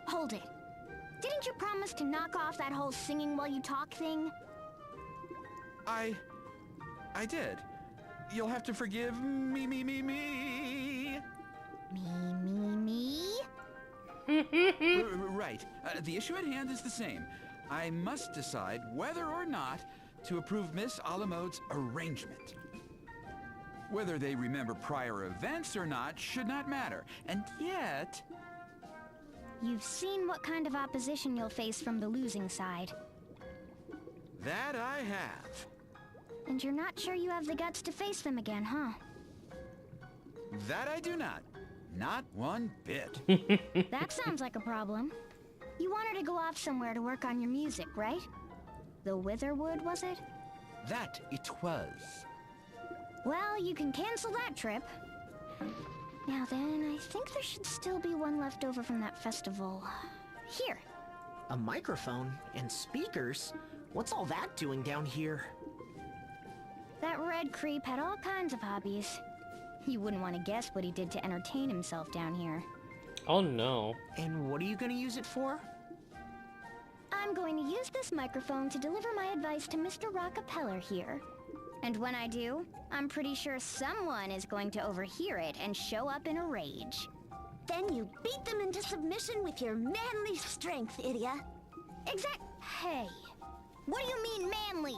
Hold it. Didn't you promise to knock off that whole singing while you talk thing? I did. You'll have to forgive me. Me. Right. The issue at hand is the same. I must decide whether or not to approve Miss Alamode's arrangement. Whether they remember prior events or not should not matter. And yet... You've seen what kind of opposition you'll face from the losing side. That I have. And you're not sure you have the guts to face them again, huh? That I do not. Not one bit. That sounds like a problem. You wanted to go off somewhere to work on your music, right? The Witherwood, was it? That it was. Well, you can cancel that trip. Now then, I think there should still be one left over from that festival. Here. A microphone and speakers? What's all that doing down here? That red creep had all kinds of hobbies. You wouldn't want to guess what he did to entertain himself down here. Oh no. And what are you going to use it for? I'm going to use this microphone to deliver my advice to Mr. Rockefeller here. And when I do, I'm pretty sure someone is going to overhear it and show up in a rage. Then you beat them into submission with your manly strength, Idia. Hey, what do you mean manly?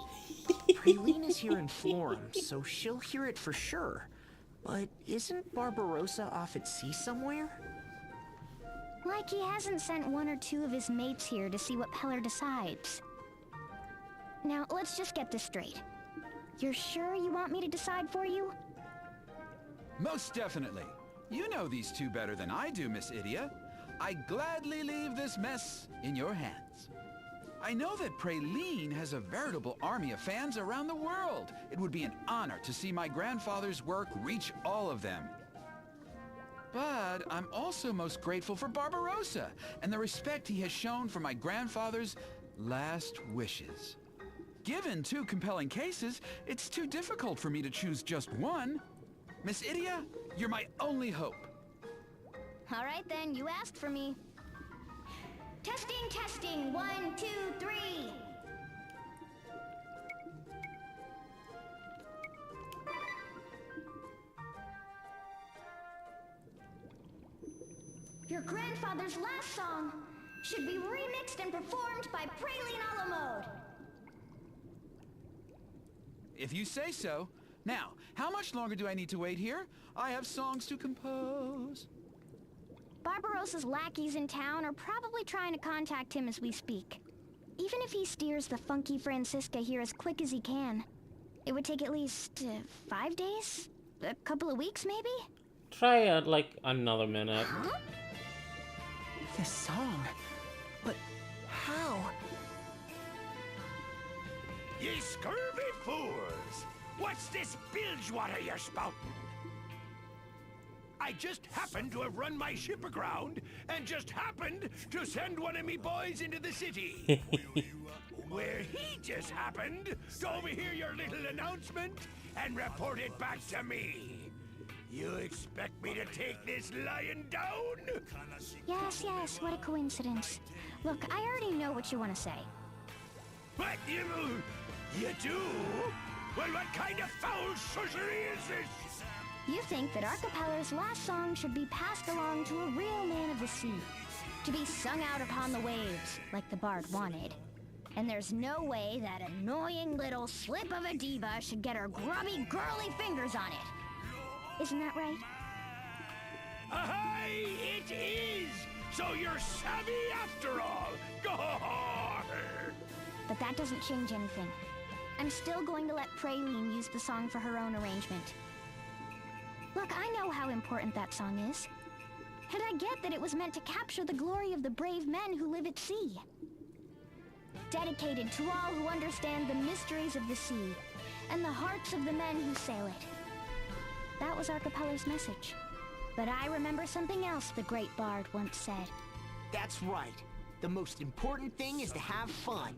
Praline is here in Florum, so she'll hear it for sure. But isn't Barbarossa off at sea somewhere? Like he hasn't sent one or two of his mates here to see what Peller decides. Now, let's just get this straight. You're sure you want me to decide for you? Most definitely. You know these two better than I do, Miss Idia. I gladly leave this mess in your hands. I know that Praline has a veritable army of fans around the world. It would be an honor to see my grandfather's work reach all of them. But I'm also most grateful for Barbarossa and the respect he has shown for my grandfather's last wishes. Given two compelling cases, it's too difficult for me to choose just one. Miss Idia, you're my only hope. All right then, you asked for me. Testing, 1, 2, 3. Your grandfather's last song should be remixed and performed by Praline Alamode. If you say so. Now, how much longer do I need to wait here? I have songs to compose. Barbarossa's lackeys in town are probably trying to contact him as we speak. Even if he steers the funky Francisca here as quick as he can, it would take at least 5 days? A couple of weeks, maybe? Try like another minute. Huh? This song? But how? Ye scurvy fools! What's this bilge water you're spouting? I just happened to have run my ship aground and just happened to send one of me boys into the city. Where he just happened to overhear your little announcement and report it back to me. You expect me to take this lion down? Yes, what a coincidence. Look, I already know what you want to say. What, you do? Well, what kind of foul sorcery is this? You think that Archipeller's last song should be passed along to a real man of the sea, to be sung out upon the waves, like the bard wanted. And there's no way that annoying little slip of a diva should get her grubby, girly fingers on it. Isn't that right? Aye, it is! So you're savvy after all! Gah! But that doesn't change anything. I'm still going to let Praline use the song for her own arrangement. Look, I know how important that song is. And I get that it was meant to capture the glory of the brave men who live at sea. Dedicated to all who understand the mysteries of the sea and the hearts of the men who sail it. That was Archipeller's message. But I remember something else the great bard once said. That's right. The most important thing is to have fun.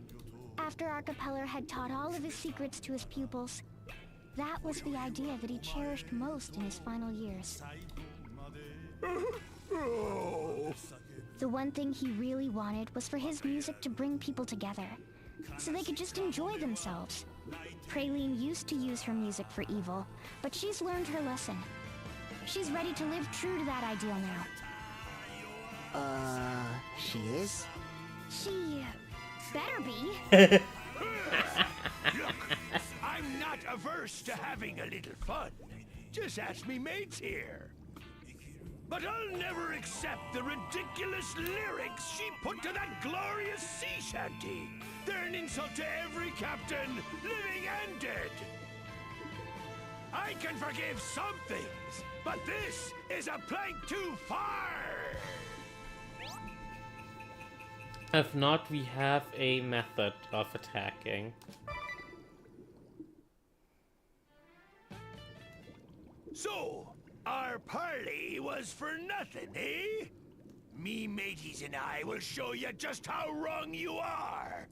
After our Capeller had taught all of his secrets to his pupils, that was the idea that he cherished most in his final years. The one thing he really wanted was for his music to bring people together, so they could just enjoy themselves. Praline used to use her music for evil, but she's learned her lesson. She's ready to live true to that ideal now. She is? She better be. Look, I'm not averse to having a little fun. Just ask me mates here. But I'll never accept the ridiculous lyrics she put to that glorious sea shanty. They're an insult to every captain, living and dead. I can forgive some things, but this is a plank too far. If not, we have a method of attacking. So, our parley was for nothing, eh? Me mateys and I will show you just how wrong you are.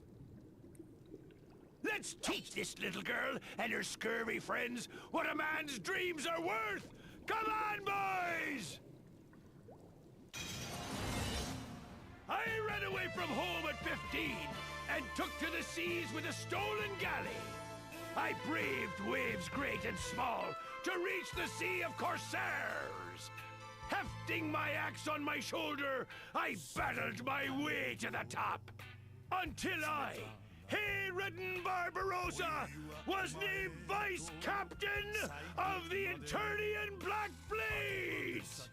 Let's teach this little girl and her scurvy friends what a man's dreams are worth! Come on, boys! I ran away from home at 15 and took to the seas with a stolen galley. I braved waves great and small to reach the sea of corsairs. Hefting my axe on my shoulder, I battled my way to the top. Until I, hay-ridden Barbarossa, was named Vice Captain of the Eternian Black Blades.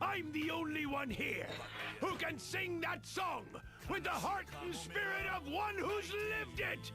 I'm the only one here who can sing that song with the heart and spirit of one who's lived it.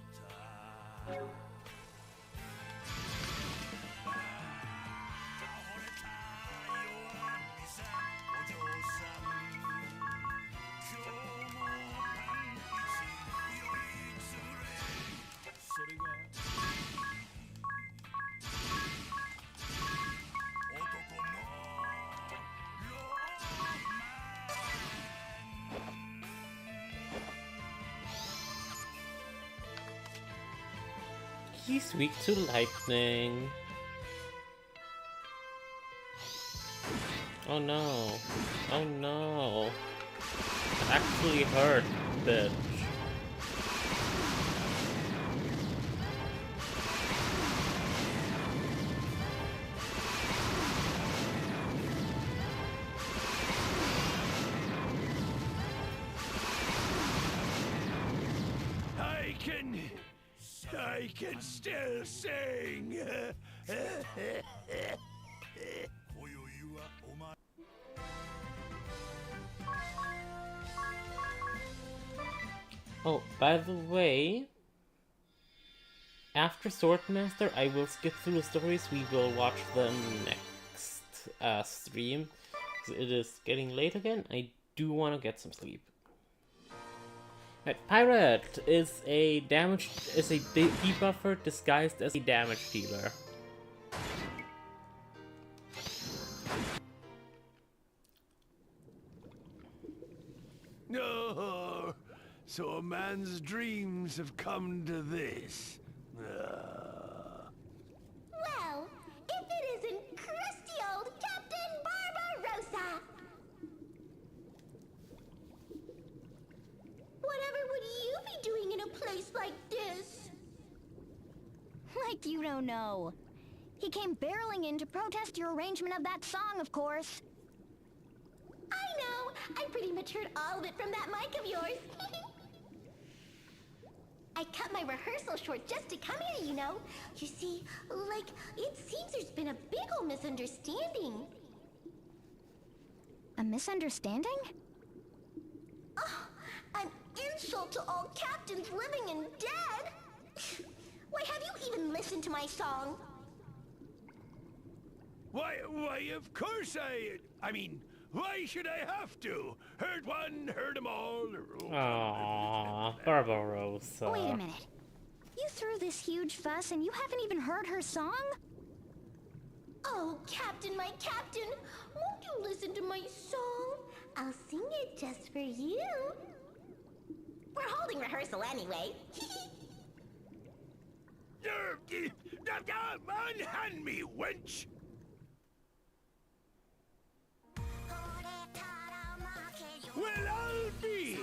He's weak to lightning. Oh no. Oh no. That actually hurt, bitch. I can still sing. Oh, by the way, after Swordmaster, I will skip through the stories. We will watch the next stream. It is getting late again. I do want to get some sleep. Right, Pirate is a debuffer disguised as a damage dealer. No, so a man's dreams have come to this. Well, if it isn't crusty old Captain Barbarossa! Whatever would you be doing in a place like this? Like you don't know. He came barreling in to protest your arrangement of that song, of course. I know! I pretty much heard all of it from that mic of yours. I cut my rehearsal short just to come here, you know. You see, like, it seems there's been a big old misunderstanding. A misunderstanding? Oh, an insult to all captains living and dead! Why, have you even listened to my song? Why, of course I mean, why should I have to? Heard one, heard them all. Aww, Barbarossa. Wait a minute. You threw this huge fuss and you haven't even heard her song? Oh, Captain, my Captain, won't you listen to my song? I'll sing it just for you. We're holding rehearsal anyway. Unhand me, wench! Well, I'll be!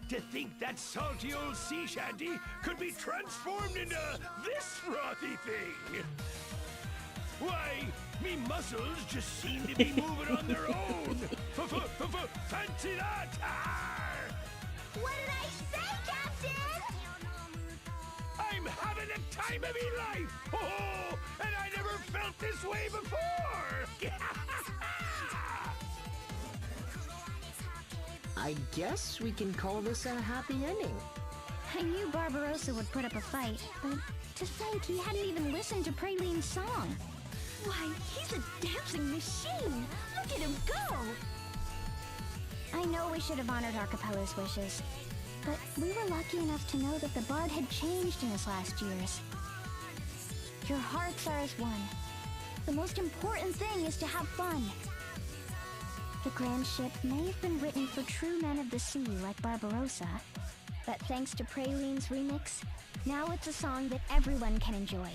To think that salty old sea shanty could be transformed into this frothy thing! Why, me muscles just seem to be moving on their own! Fancy that! Arr! What did I say, Captain? I'm having the time of me life! Oh, and I never felt this way before! I guess we can call this a happy ending. I knew Barbarossa would put up a fight, but to think he hadn't even listened to Praline's song. Why, he's a dancing machine! Look at him go! I know we should have honored Arcapella's wishes, but we were lucky enough to know that the Bard had changed in his last years. Your hearts are as one. The most important thing is to have fun. The Grand Ship may have been written for true men of the sea like Barbarossa, but thanks to Praline's remix, now it's a song that everyone can enjoy.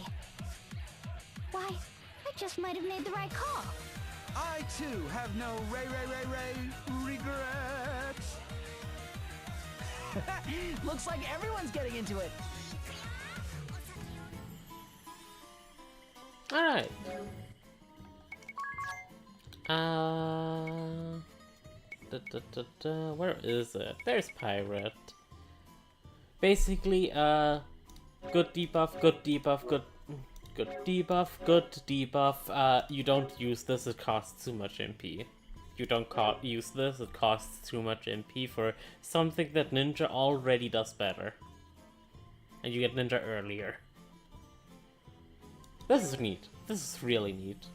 Why, I just might have made the right call. I too have no regrets. Looks like everyone's getting into it. Alright. Where is it? There's Pirate. Basically, good debuff, good debuff, good debuff, good debuff. You don't use this, it costs too much MP. You don't use this, it costs too much MP for something that Ninja already does better. And you get Ninja earlier. This is neat. This is really neat.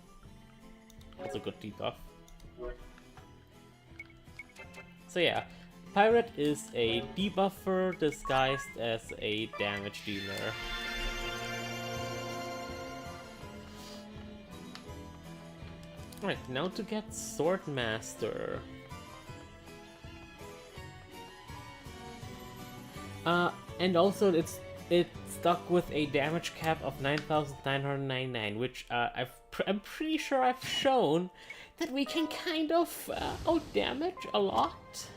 That's a good debuff. So yeah, Pirate is a debuffer disguised as a damage dealer. Alright, now to get Swordmaster. And also it's stuck with a damage cap of 9,999, which I'm pretty sure I've shown that we can kind of out-damage a lot.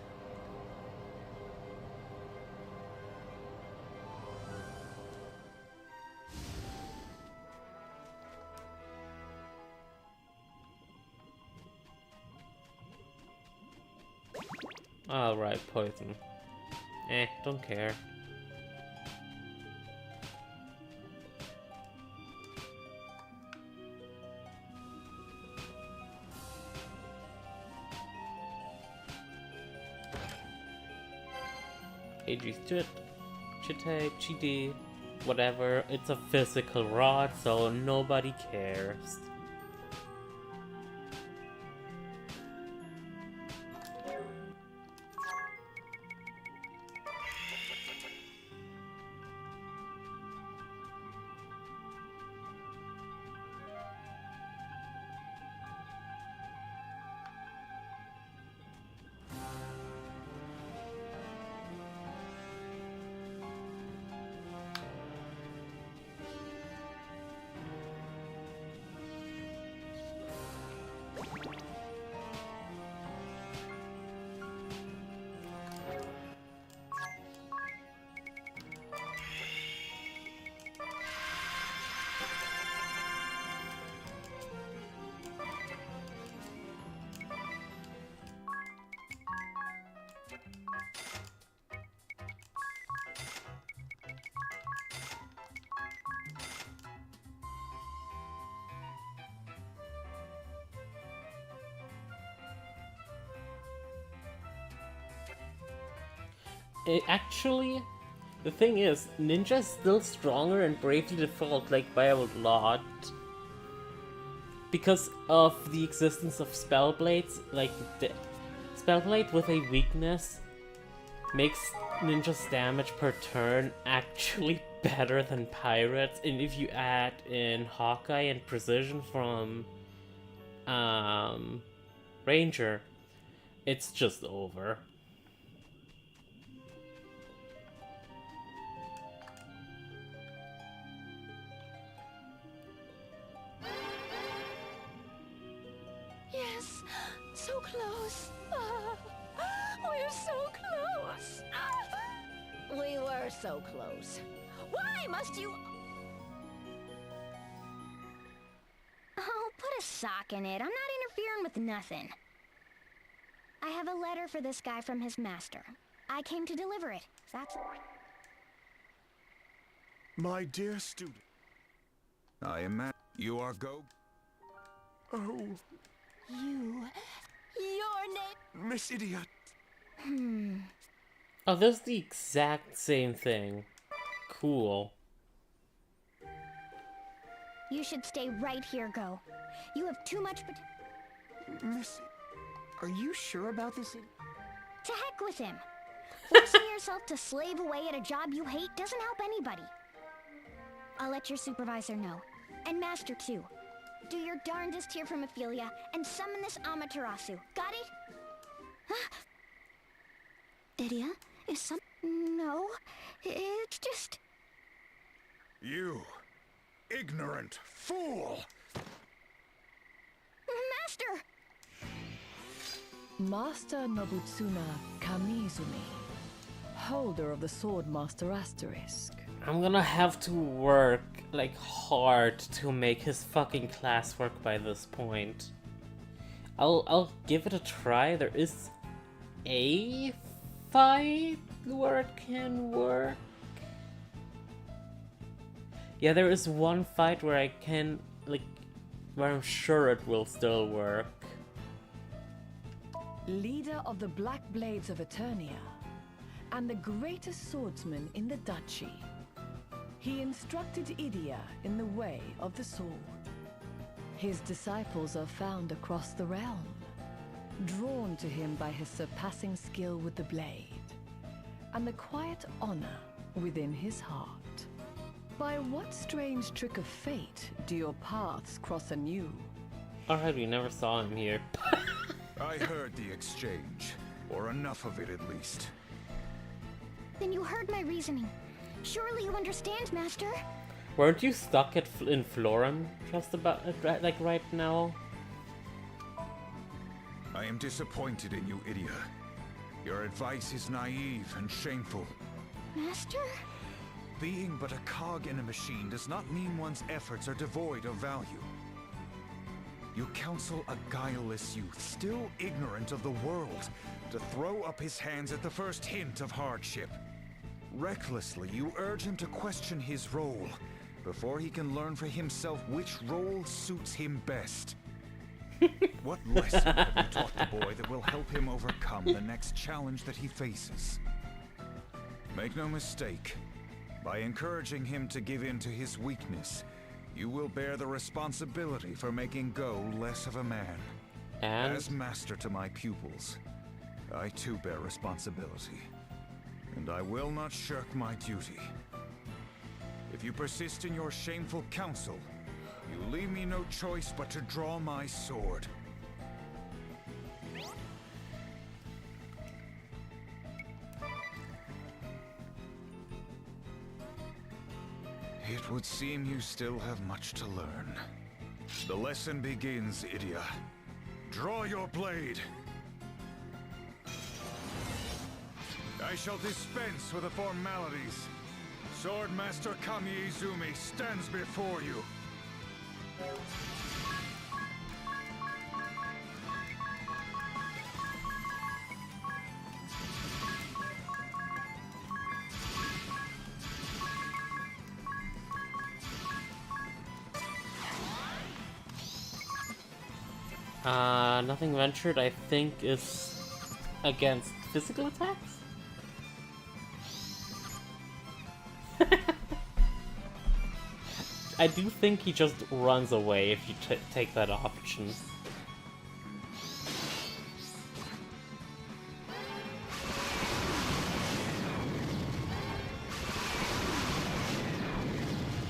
Alright, poison. Don't care. AG's Chite, whatever. It's a physical rod, so nobody cares. Actually, the thing is, Ninja's still stronger and Bravely Default, like, by a lot. Because of the existence of Spellblades, like, the Spellblade with a weakness makes Ninja's damage per turn actually better than Pirates, and if you add in Hawkeye and Precision from Ranger, it's just over. So close. We're so close. We were so close. Why must you... Oh, put a sock in it. I'm not interfering with nothing. I have a letter for this guy from his master. I came to deliver it. That's... My dear student. I am you are go. Oh. Your name... Miss Idiot. Oh, that's the exact same thing. Cool. You should stay right here, Go. You have too much Miss... Are you sure about this? To heck with him. Forcing yourself to slave away at a job you hate doesn't help anybody. I'll let your supervisor know. And Master, too. Do your darndest here from Ophelia and summon this Amaterasu. Got it? Idia, is some... No, it's just... You ignorant fool! Master! Master Nobutsuna Kamizumi, holder of the Swordmaster Asterisk. I'm gonna have to work, like, hard to make his fucking class work by this point. I'll give it a try. There is a fight where it can work. Yeah, there is one fight where I can, like, where I'm sure it will still work. Leader of the Black Blades of Eternia, and the greatest swordsman in the duchy, he instructed Idia in the way of the sword. His disciples are found across the realm, drawn to him by his surpassing skill with the blade, and the quiet honor within his heart. By what strange trick of fate do your paths cross anew? Alright, we never saw him here. I heard the exchange, or enough of it at least. Then you heard my reasoning. Surely you understand, Master? Weren't you stuck in Florum just about, like, right now? I am disappointed in you, Idia. Your advice is naive and shameful. Master? Being but a cog in a machine does not mean one's efforts are devoid of value. You counsel a guileless youth, still ignorant of the world, to throw up his hands at the first hint of hardship. Recklessly, you urge him to question his role, before he can learn for himself which role suits him best. What lesson have you taught the boy that will help him overcome the next challenge that he faces? Make no mistake, by encouraging him to give in to his weakness, you will bear the responsibility for making Go less of a man. And? As master to my pupils, I too bear responsibility. And I will not shirk my duty. If you persist in your shameful counsel, you leave me no choice but to draw my sword. It would seem you still have much to learn. The lesson begins, Idia. Draw your blade. I shall dispense with the formalities. Swordmaster Kamiizumi stands before you. Nothing ventured, I think, is against physical attacks? I do think he just runs away if you take that option.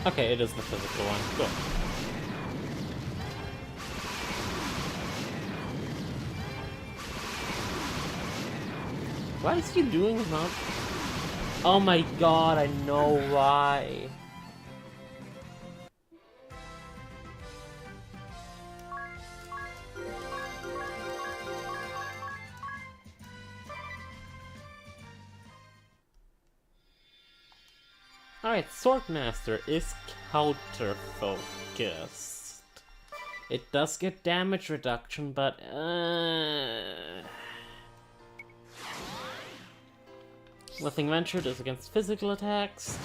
Okay, it is the physical one. Cool. Why is he doing that? Oh my god, I know why. Alright, Swordmaster is counter-focused. It does get damage reduction, but Nothing Ventured is against physical attacks.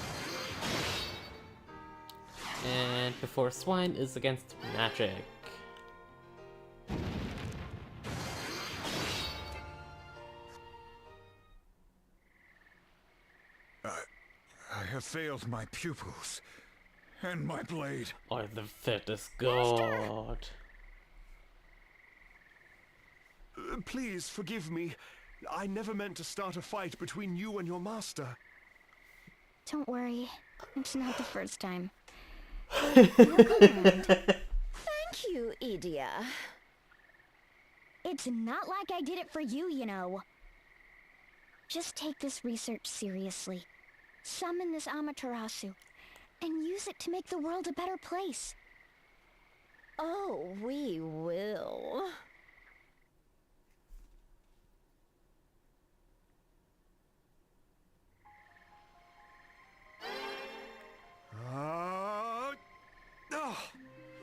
And Before Swine is against magic. I have failed my pupils. And my blade. Or the fit is God. Please forgive me. I never meant to start a fight between you and your master. Don't worry. It's not the first time. Thank you, Idia. It's not like I did it for you, you know. Just take this research seriously. Summon this Amaterasu, and use it to make the world a better place. Oh, we will.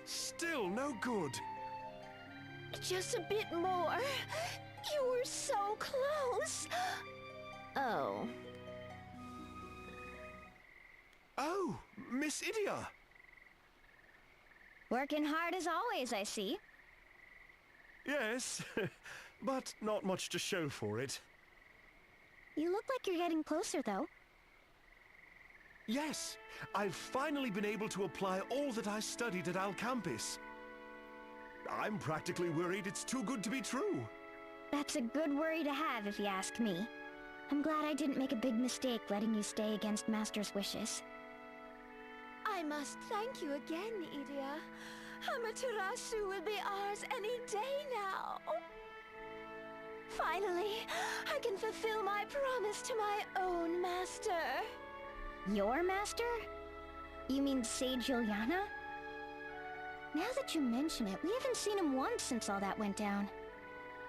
Still no good. Just a bit more. You were so close. Oh. Oh, Miss Idia. Working hard as always, I see. Yes, but not much to show for it. You look like you're getting closer, though. Yes, I've finally been able to apply all that I studied at Alcampis. I'm practically worried it's too good to be true. That's a good worry to have, if you ask me. I'm glad I didn't make a big mistake letting you stay against Master's wishes. I must thank you again, Idia. Amaterasu will be ours any day now. Finally, I can fulfill my promise to my own master. Your master? You mean Sage Juliana? Now that you mention it, we haven't seen him once since all that went down.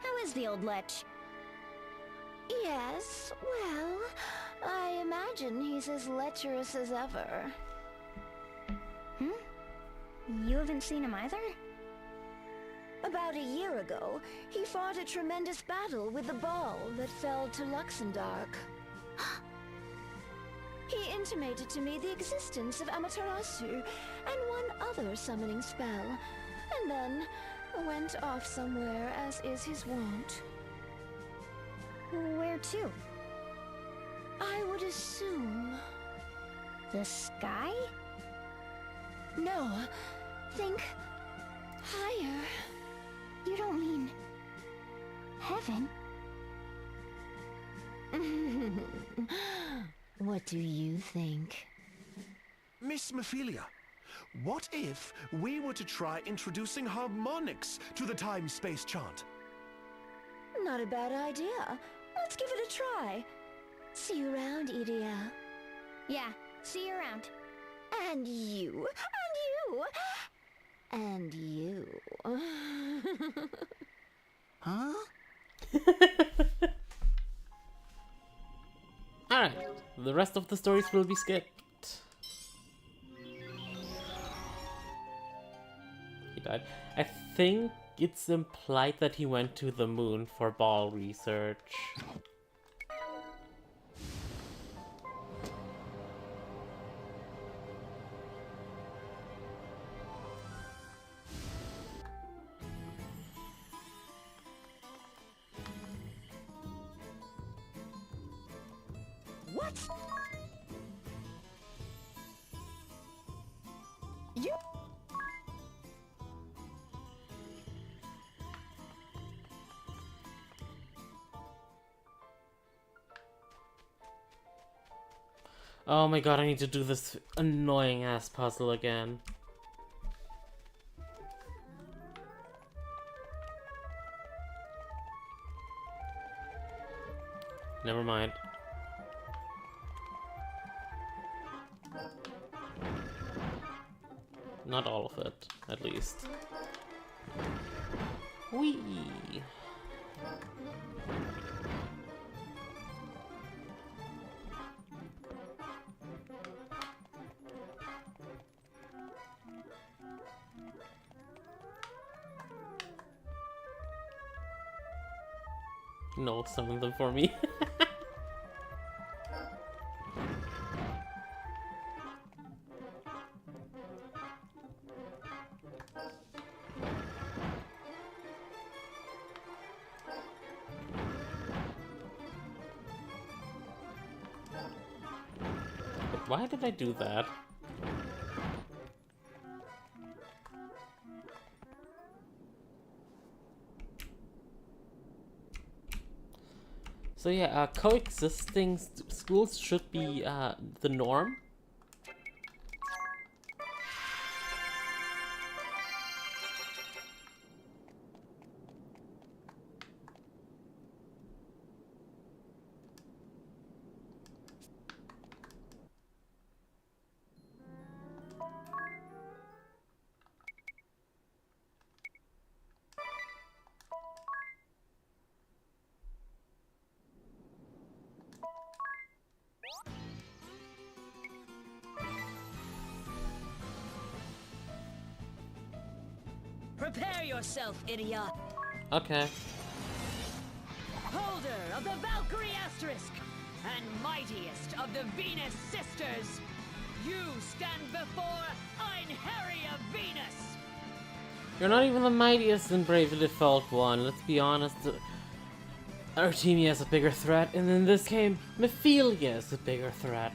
How is the old lech? Yes, well, I imagine he's as lecherous as ever. You haven't seen him either? About a year ago, he fought a tremendous battle with the ball that fell to Luxemdark. He intimated to me the existence of Amaterasu and one other summoning spell, and then went off somewhere as is his wont. Where to? I would assume... The sky? No, think higher. You don't mean... heaven? What do you think? Miss Mephilia, what if we were to try introducing harmonics to the time-space chant? Not a bad idea. Let's give it a try. See you around, Idia. Yeah, see you around. And you. And you. Huh? Alright, the rest of the stories will be skipped. He died. I think it's implied that he went to the moon for ball research. What? You... Oh my god, I need to do this annoying ass puzzle again. Never mind. Not all of it, at least. Whee! No, summon them for me. But why did I do that? So yeah, coexisting schools should be the norm. Prepare yourself, idiot! Okay. Holder of the Valkyrie Asterisk and mightiest of the Venus Sisters, you stand before Einherja Venus! You're not even the mightiest in Bravely Default 1, let's be honest. Artemia is a bigger threat, and in this game, Mephilia is a bigger threat.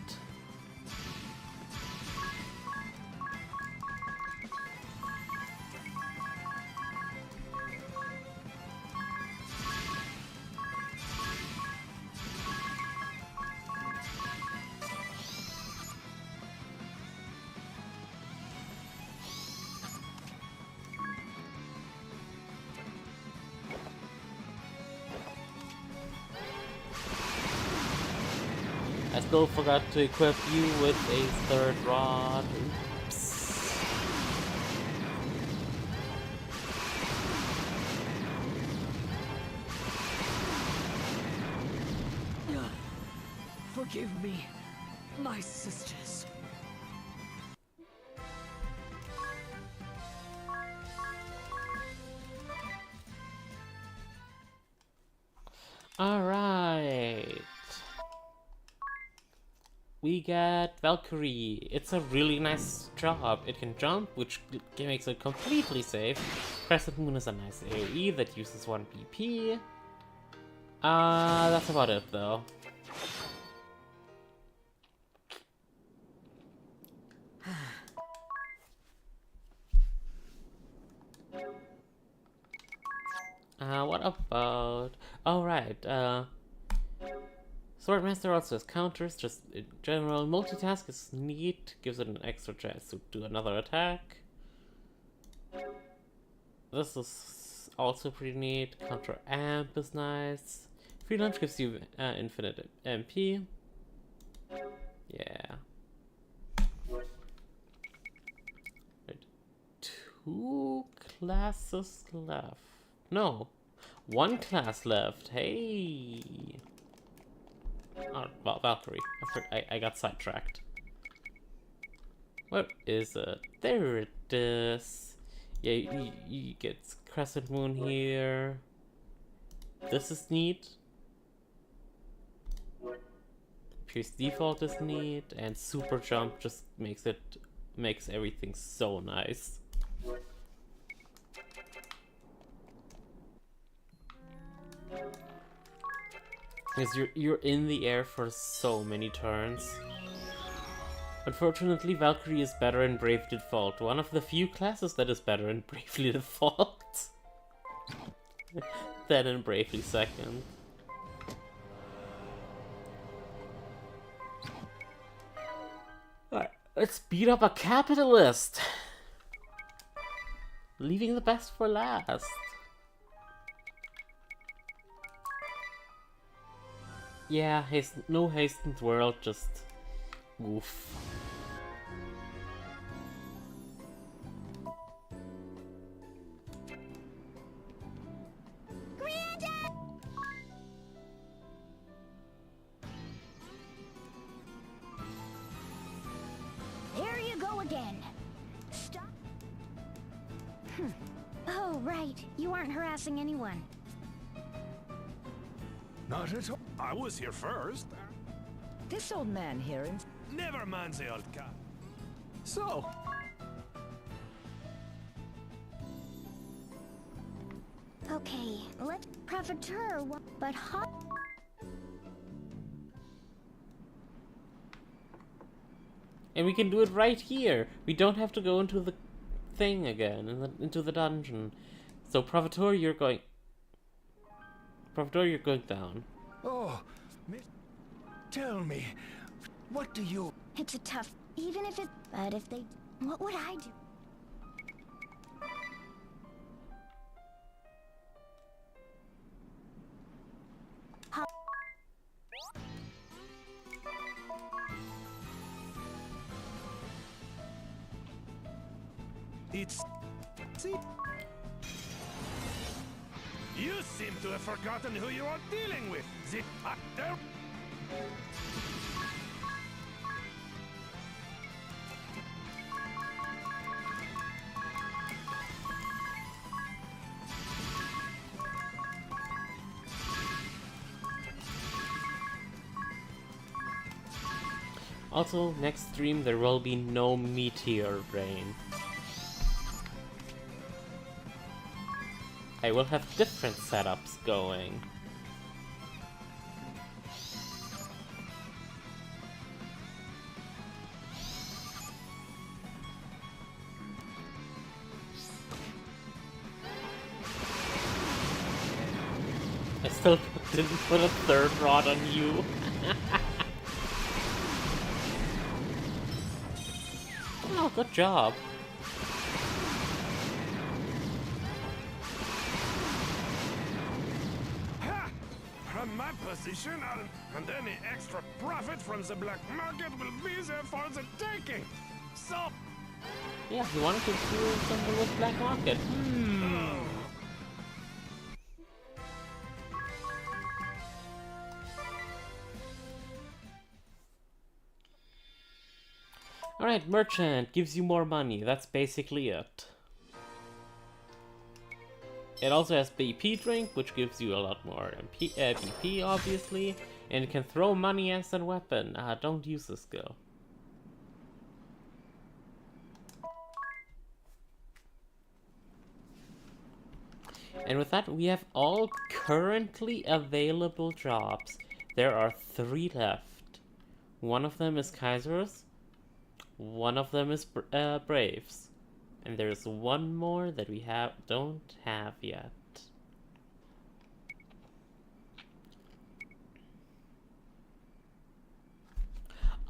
I still forgot to equip you with a third rod. Oops. Forgive me, my sisters. Alright. We get Valkyrie. It's a really nice job. It can jump, which makes it completely safe. Crescent Moon is a nice AoE that uses 1 PP. That's about it though. What about... Oh, right, Swordmaster also has counters, just in general. Multitask is neat, gives it an extra chance to do another attack. This is also pretty neat. Counter Amp is nice. Free Lunch gives you infinite MP. Yeah. Right. 2 classes left. No. 1 class left. Hey. Oh, well, Valkyrie. I got sidetracked. What is it? There it is. Yeah, you get Crescent Moon here. This is neat. Pierce Default is neat, and Super Jump just makes everything so nice. Because you're in the air for so many turns. Unfortunately, Valkyrie is better in Brave Default, one of the few classes that is better in Bravely Default than in Bravely Second. Alright, let's beat up a capitalist! Leaving the best for last. Yeah, no hastened world, just oof. There you go again. Stop. Oh, right. You aren't harassing anyone. Not at all. I was here first. This old man here is... Never mind the old cat. So... Okay, let's Profiteur, but how? And we can do it right here. We don't have to go into the thing again, into the dungeon. So Profiteur, you're going... Profiteur, you're going down. Oh, tell me, what do you... It's a tough, even if it, but if they, what would I do? It's... See? You seem to have forgotten who you are dealing with, the actor. Also, next stream there will be no Meteor rain. I will have different setups going. I still didn't put a third rod on you. Oh, good job. Ha! From my position, and any extra profit from the black market will be there for the taking. So... Yeah, he wanted to do something with black market. Alright, merchant gives you more money. That's basically it. It also has BP drink, which gives you a lot more BP, obviously. And it can throw money as a weapon. Don't use this skill. And with that, we have all currently available jobs. There are 3 left. One of them is Kaiser's. One of them is Braves. And there's one more that we don't have yet.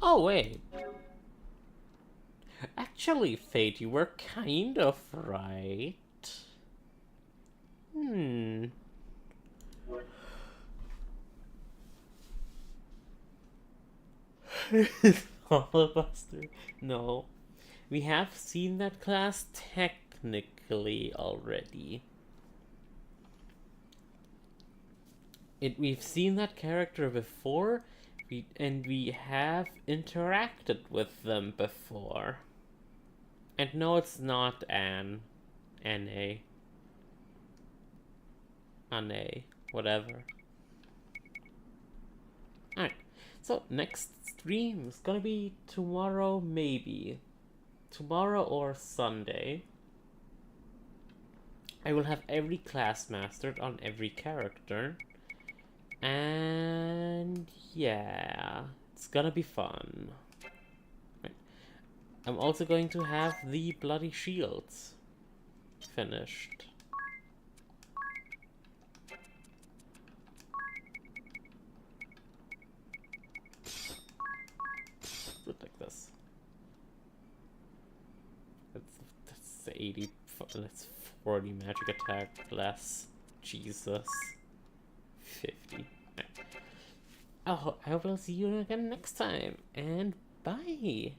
Oh, wait. Actually, Fate, you were kind of right. Buster. No. We have seen that class technically already. We've seen that character before, and we have interacted with them before. And no, it's not Anne. N-A. Anne. Whatever. Alright. So, next stream is gonna be tomorrow, maybe. Tomorrow or Sunday. I will have every class mastered on every character. And yeah, it's gonna be fun. Right. I'm also going to have the bloody shields finished. Do it like this. That's 80. That's 40 magic attack less. Jesus. 50. Oh, I will see you again next time, and bye!